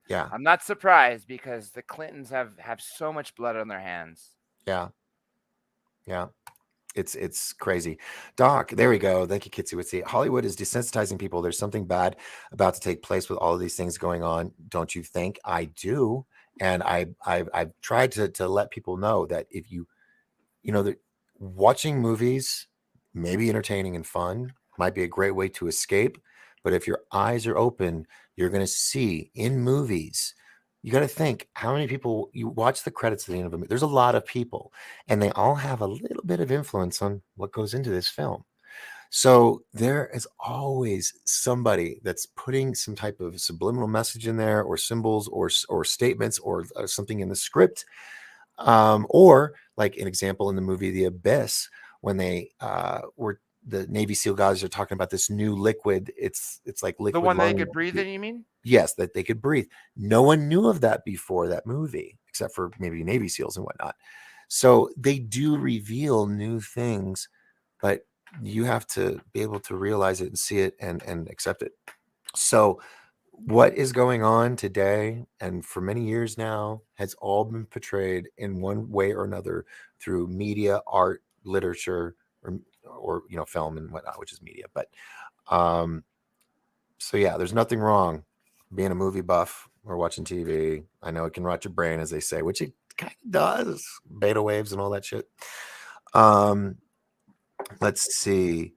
Yeah. I'm not surprised because the Clintons have so much blood on their hands. Yeah. Yeah. It's crazy. Doc, there we go. Thank you, Kitsy Witsy. Hollywood is desensitizing people. There's something bad about to take place with all of these things going on. Don't you think? I do. And I've tried to let people know that if that watching movies may be entertaining and fun, might be a great way to escape. But if your eyes are open, you're going to see in movies. You got to think how many people you watch the credits at the end of a movie. There's a lot of people, and they all have a little bit of influence on what goes into this film. So there is always somebody that's putting some type of subliminal message in there, or symbols, or statements, or something in the script, or like an example in the movie The Abyss, when they were the Navy SEAL guys are talking about this new liquid. It's like liquid. The one they could breathe in, you mean? Yes, that they could breathe. No one knew of that before that movie, except for maybe Navy SEALs and whatnot. So they do reveal new things, but you have to be able to realize it and see it and accept it. So what is going on today and for many years now has all been portrayed in one way or another through media, art, literature, or film and whatnot, which is media. But So yeah, there's nothing wrong being a movie buff or watching TV. I know it can rot your brain, as they say, which it kind of does. Beta waves and all that shit. Let's see.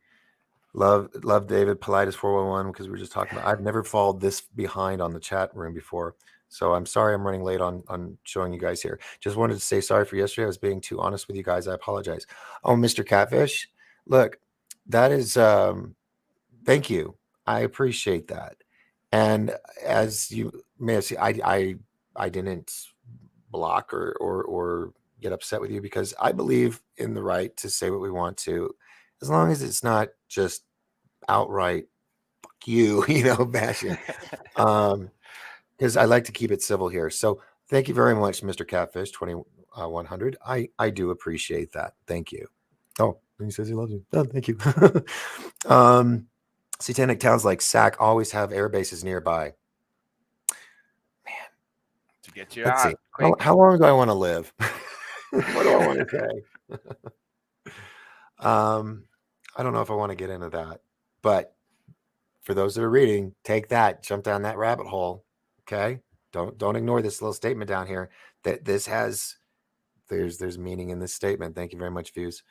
Love David Politis 411 because we were just talking about. I've never followed this behind on the chat room before, so I'm sorry I'm running late on showing you guys here. Just wanted to say sorry for yesterday. I was being too honest with you guys. I apologize. Oh, Mr. Catfish, look, that is thank you. I appreciate that. And as you may have seen, I didn't block or get upset with you because I believe in the right to say what we want to, as long as it's not just outright fuck you, bashing. Because I like to keep it civil here. So thank you very much, Mr. Catfish 2100. I do appreciate that. Thank you. Oh, he says he loves you. Oh, thank you. Satanic towns like Sac always have air bases nearby. To get you Let's out. see. How long do I want to live? What do I want to say? I don't know if I want to get into that, but for those that are reading, take that, jump down that rabbit hole. Okay. Don't ignore this little statement down here that there's meaning in this statement. Thank you very much, Views.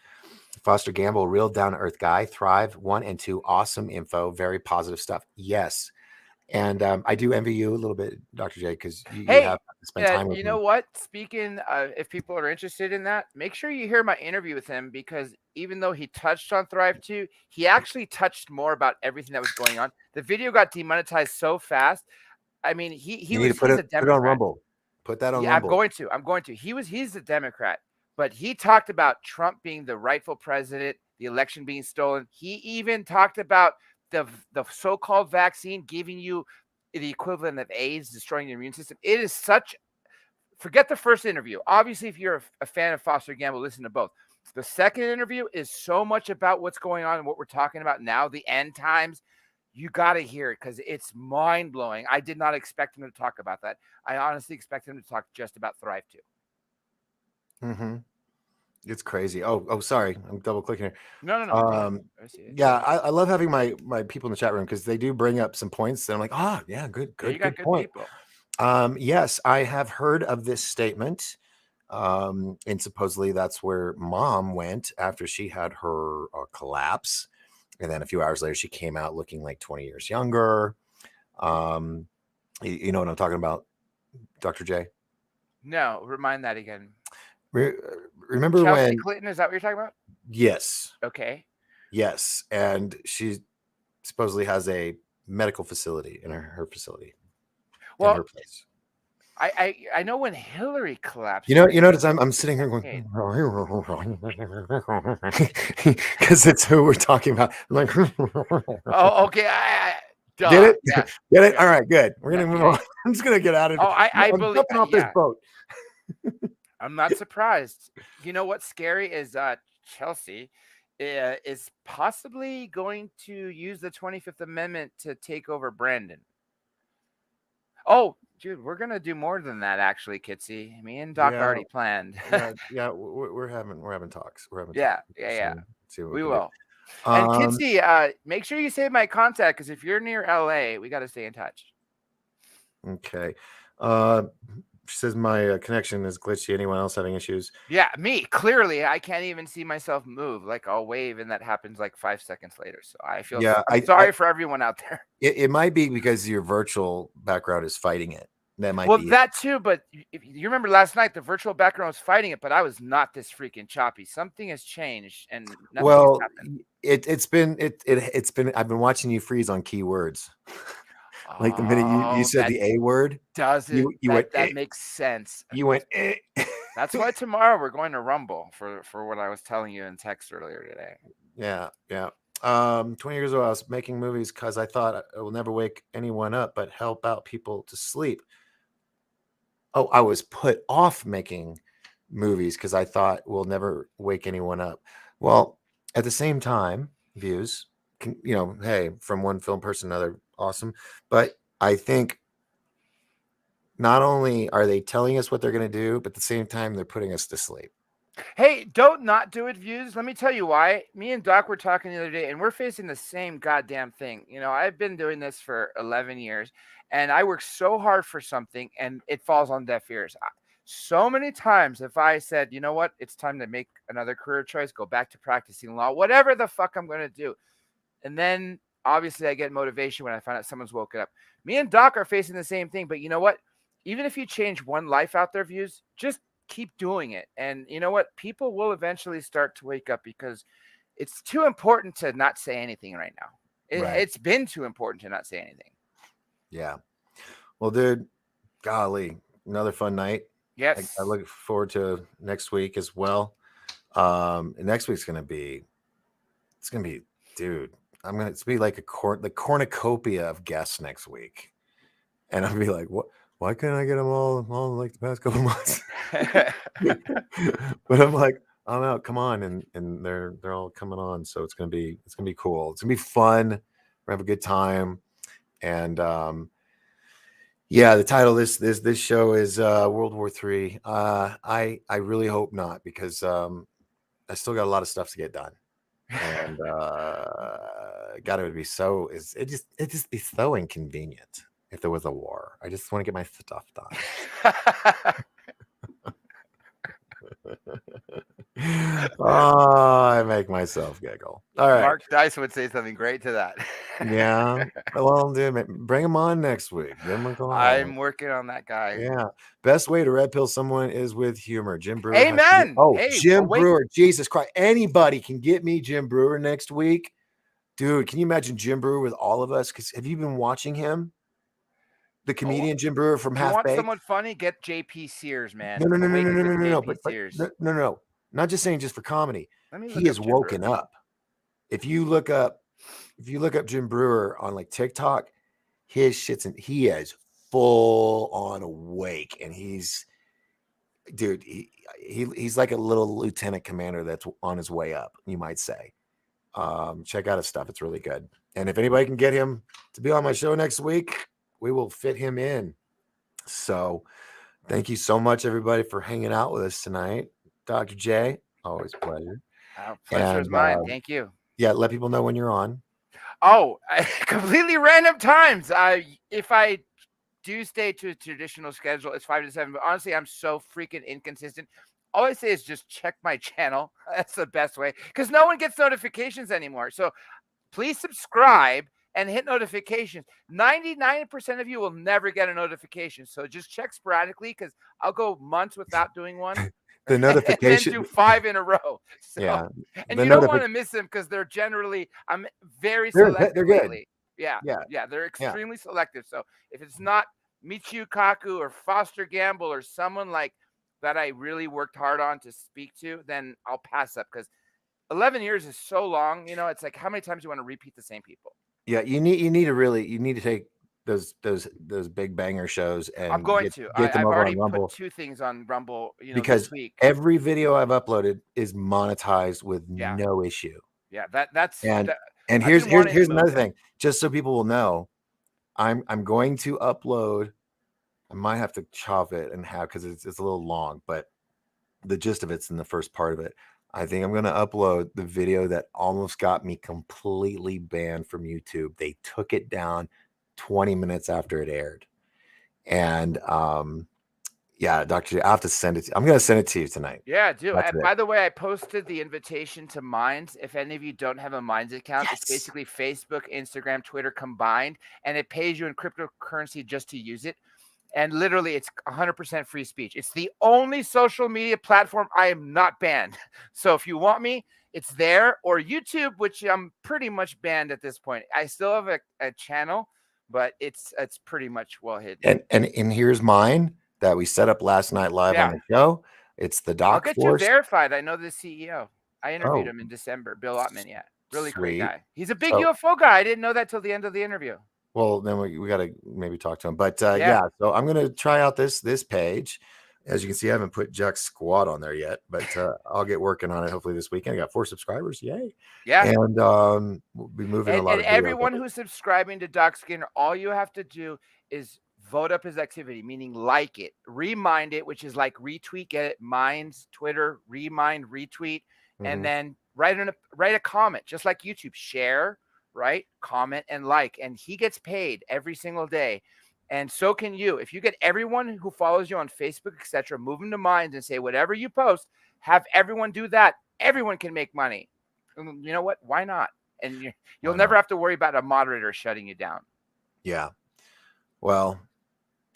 Foster Gamble, real down to earth guy. Thrive 1 and 2. Awesome info. Very positive stuff. Yes. And I do envy you a little bit, Dr. J, because you have to spend time with you me. know what? Speaking, if people are interested in that, make sure you hear my interview with him because even though he touched on Thrive 2, he actually touched more about everything that was going on. The video got demonetized so fast. I mean, he's a Democrat. Put it on Rumble. Put that on Rumble. I'm going to. He's a Democrat, but he talked about Trump being the rightful president, the election being stolen. He even talked about the so-called vaccine giving you the equivalent of AIDS, destroying your immune system. It is forget the first interview. Obviously, if you're a fan of Foster Gamble, listen to both. The second interview is so much about what's going on and what we're talking about now, the end times. You got to hear it because it's mind-blowing. I did not expect him to talk about that. I honestly expected him to talk just about Thrive 2. Mm-hmm. It's crazy. Oh, sorry. I'm double clicking here. No. Yeah, I love having my people in the chat room because they do bring up some points that I'm like, yeah, good point. People. Yes, I have heard of this statement. And supposedly that's where Mom went after she had her collapse. And then a few hours later, she came out looking like 20 years younger. You know what I'm talking about, Dr. J? No, remind that again. Remember Chelsea when Clinton, is that what you're talking about? Yes. Okay. Yes. And she supposedly has a medical facility in her facility. Well, in her place. I know when Hillary collapsed. You notice I'm sitting here going because it's who we're talking about. I'm like, oh, okay. Duh. Get it? Yeah. Get it? All right, good. We're gonna move on. I'm just gonna get out of it. I'm believe jumping off this boat. I'm not surprised. You know what's scary is Chelsea is possibly going to use the 25th Amendment to take over Brandon. Oh, dude, we're gonna do more than that, actually, Kitsy. Me and Doc already planned. yeah, we're having talks. Yeah. We will. And Kitsy, make sure you save my contact because if you're near LA, we got to stay in touch. Okay. She says my connection is glitchy. Anyone else having issues? Yeah, me. Clearly, I can't even see myself move. Like I'll wave, and that happens like 5 seconds later. So I feel sorry for everyone out there. It might be because your virtual background is fighting it. That might be that too. But if you remember last night, the virtual background was fighting it, but I was not this freaking choppy. Something has changed, and nothing has happened. It's been. I've been watching you freeze on keywords. Like the minute you said the A word, does it? You went. That makes sense. You went. That's why tomorrow we're going to Rumble for what I was telling you in text earlier today. Yeah. 20 years ago, I was making movies because I thought I will never wake anyone up, but help out people to sleep. Oh, I was put off making movies because I thought we'll never wake anyone up. Well, at the same time, Views, hey, from one film person to another, awesome. But I think not only are they telling us what they're going to do, but at the same time, they're putting us to sleep. Hey, don't not do it, views. Let me tell you why. Me and Doc were talking the other day, and we're facing the same goddamn thing. You know, I've been doing this for 11 years, and I work so hard for something, and it falls on deaf ears. So many times, if I said, you know what, it's time to make another career choice, go back to practicing law, whatever the fuck I'm going to do. And then obviously I get motivation when I find out someone's woken up. Me and Doc are facing the same thing, but you know what? Even if you change one life out there, views, just keep doing it. And you know what? People will eventually start to wake up because it's too important to not say anything right now. It's been too important to not say anything. Yeah. Well, dude, golly, another fun night. Yes. I look forward to next week as well. Next week's gonna be, dude. It's be like the cornucopia of guests next week, and I'll be like, what? Why can't I get them all like the past couple months? But I'm like, I'm out. Come on, and they're all coming on, so it's gonna be cool. It's gonna be fun. We're gonna have a good time, and yeah, the title of this show is World War III. I really hope not, because I still got a lot of stuff to get done, and God, it would be so. It just be so inconvenient if there was a war. I just want to get my stuff done. Oh, I make myself giggle. All right. Mark Dyson would say something great to that. Yeah. Well, dude, bring him on next week. Give him a call. I'm working on that guy. Yeah. Best way to red pill someone is with humor. Jim Brewer. Amen. Jim Brewer. Jesus Christ. Anybody can get me Jim Brewer next week. Dude, can you imagine Jim Brewer with all of us? Because have you been watching him? The comedian Jim Brewer from Half Baked. You want someone funny? Get JP Sears, man. No. Not just saying just for comedy. He has woken up. If you look up Jim Brewer on like TikTok, his shit's he is full on awake, and he's like a little lieutenant commander that's on his way up, you might say. Check out his stuff. It's really good. And if anybody can get him to be on my show next week, we will fit him in. So thank you so much, everybody, for hanging out with us tonight. Dr. J, always a pleasure. Pleasure is mine. Thank you. Yeah, let people know when you're on. Oh, completely random times. If I do stay to a traditional schedule, it's 5 to 7. But honestly, I'm so freaking inconsistent. All I say is just check my channel. That's the best way, because no one gets notifications anymore. So please subscribe and hit notifications. 99% of you will never get a notification. So just check sporadically, because I'll go months without doing one. The notification. And then do 5 in a row. So, yeah. And you don't want to miss them, because they're generally, I'm very selective. They're good. Lately. Yeah. They're extremely selective. So if it's not Michio Kaku or Foster Gamble or someone like that I really worked hard on to speak to, then I'll pass up, because 11 years is so long. You know, it's like, how many times do you want to repeat the same people? Yeah, you need to take those big banger shows, and I'm going to. I've already put 2 things on Rumble, because this week. Every video I've uploaded is monetized with no issue. Yeah, that's and here's another thing, just so people will know. I'm going to upload. I might have to chop it and have, because it's a little long, but the gist of it's in the first part of it. I think I'm going to upload the video that almost got me completely banned from YouTube. They took it down 20 minutes after it aired. And yeah, Dr. J, I have to send it. I'm going to send it to you tonight. Yeah, do. And by the way, I posted the invitation to Minds. If any of you don't have a Minds account, it's basically Facebook, Instagram, Twitter combined, and it pays you in cryptocurrency just to use it. And literally, it's 100% free speech. It's the only social media platform I am not banned. So if you want me, it's there, or YouTube, which I'm pretty much banned at this point. I still have a channel, but it's pretty much well hidden. And here's mine that we set up last night live on the show. It's the Doc I'll get Force. you verified. I know the CEO. I interviewed him in December. Bill Ottman, yeah. Really great guy. He's a big UFO guy. I didn't know that till the end of the interview. Well, then we got to maybe talk to him. But yeah, so I'm going to try out this page. As you can see, I haven't put Jack Squad on there yet, but I'll get working on it hopefully this weekend. I got 4 subscribers. Yay. Yeah. And we'll be moving a lot of everyone who's subscribing to Doc Skinner, all you have to do is vote up his activity, meaning like it, remind it, which is like retweet, get it, minds, Twitter, remind, retweet, and then write a comment, just like YouTube, share, right, comment, and like, and he gets paid every single day. And so can you. If you get everyone who follows you on Facebook, etc., move them to Minds and say whatever you post, have everyone do that. Everyone can make money. And you know what? Why not? And you'll never have to worry about a moderator shutting you down. Yeah. Well,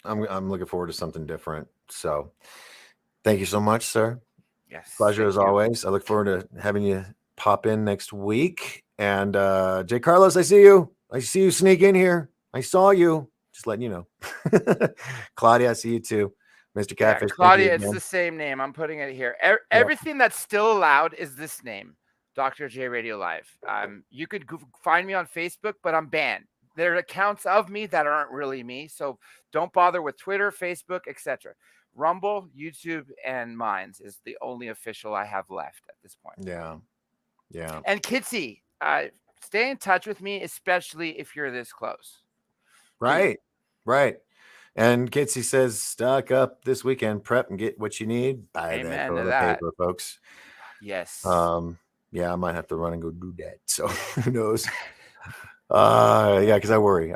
I'm looking forward to something different. So, thank you so much, sir. Yes. Pleasure as always. I look forward to having you pop in next week. And Jay Carlos, I see you. I see you sneak in here. I saw you. Just letting you know. Claudia, I see you too. Mr. Catfish. Yeah, Claudia, it's the same name. I'm putting it here. Everything that's still allowed is this name, Dr. J Radio Live. You could find me on Facebook, but I'm banned. There are accounts of me that aren't really me, so don't bother with Twitter, Facebook, etc. Rumble, YouTube, and Minds is the only official I have left at this point. Yeah. And Kitsy, stay in touch with me, especially if you're this close. Right. And Kitsy says, stock up this weekend, prep and get what you need. Buy that toilet paper, folks. Yes. Yeah, I might have to run and go do that. So who knows? Yeah, because I worry.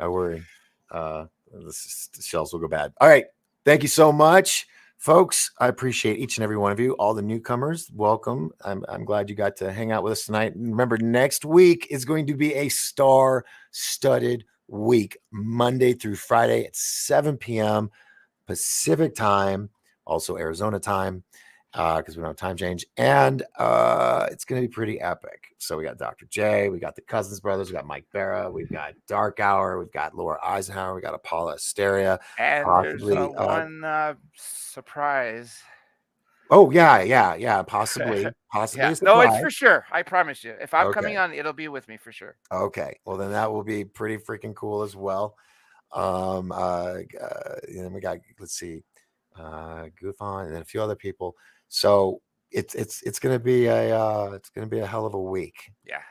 The shelves will go bad. All right. Thank you so much, folks. I appreciate each and every one of you. All the newcomers, welcome. I'm glad you got to hang out with us tonight. And remember, next week is going to be a star-studded week, Monday through Friday at 7 p.m. Pacific time, also Arizona time, because we don't have time change. And it's going to be pretty epic. So we got Dr. J, we got the Cousins brothers, we got Mike Barra, we've got Dark Hour, we've got Laura Eisenhower, we got Paula Asteria. And possibly, there's one surprise. Oh, yeah. Possibly. Yeah. No, it's for sure. I promise you. If I'm coming Okay. on, it'll be with me for sure. Okay. Well, then that will be pretty freaking cool as well. And then we got, let's see, Goofon and then a few other people. So it's gonna be a hell of a week. Yeah.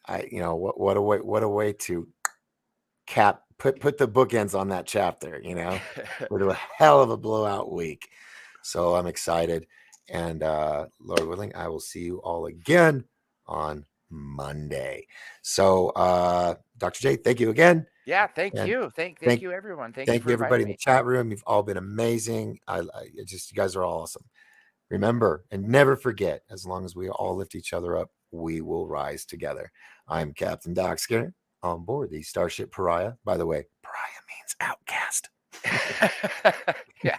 What a way to put the bookends on that chapter, with a hell of a blowout week. So I'm excited. And Lord willing, I will see you all again on Monday. So Dr. J, thank you again. Yeah, thank you. Thank you, everyone. Thank you for everybody in inviting the chat room. You've all been amazing. You guys are all awesome. Remember and never forget, as long as we all lift each other up, we will rise together. I'm Captain Doc Skinner on board the Starship Pariah. By the way, Pariah means outcast. Yeah.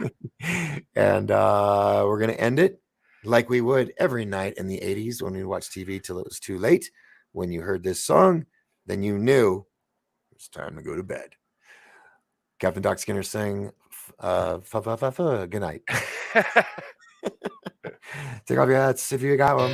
And we're going to end it like we would every night in the 80s when we watched TV till it was too late. When you heard this song, then you knew it's time to go to bed. Captain Doc Skinner saying, good night. Take off your hats if you got one.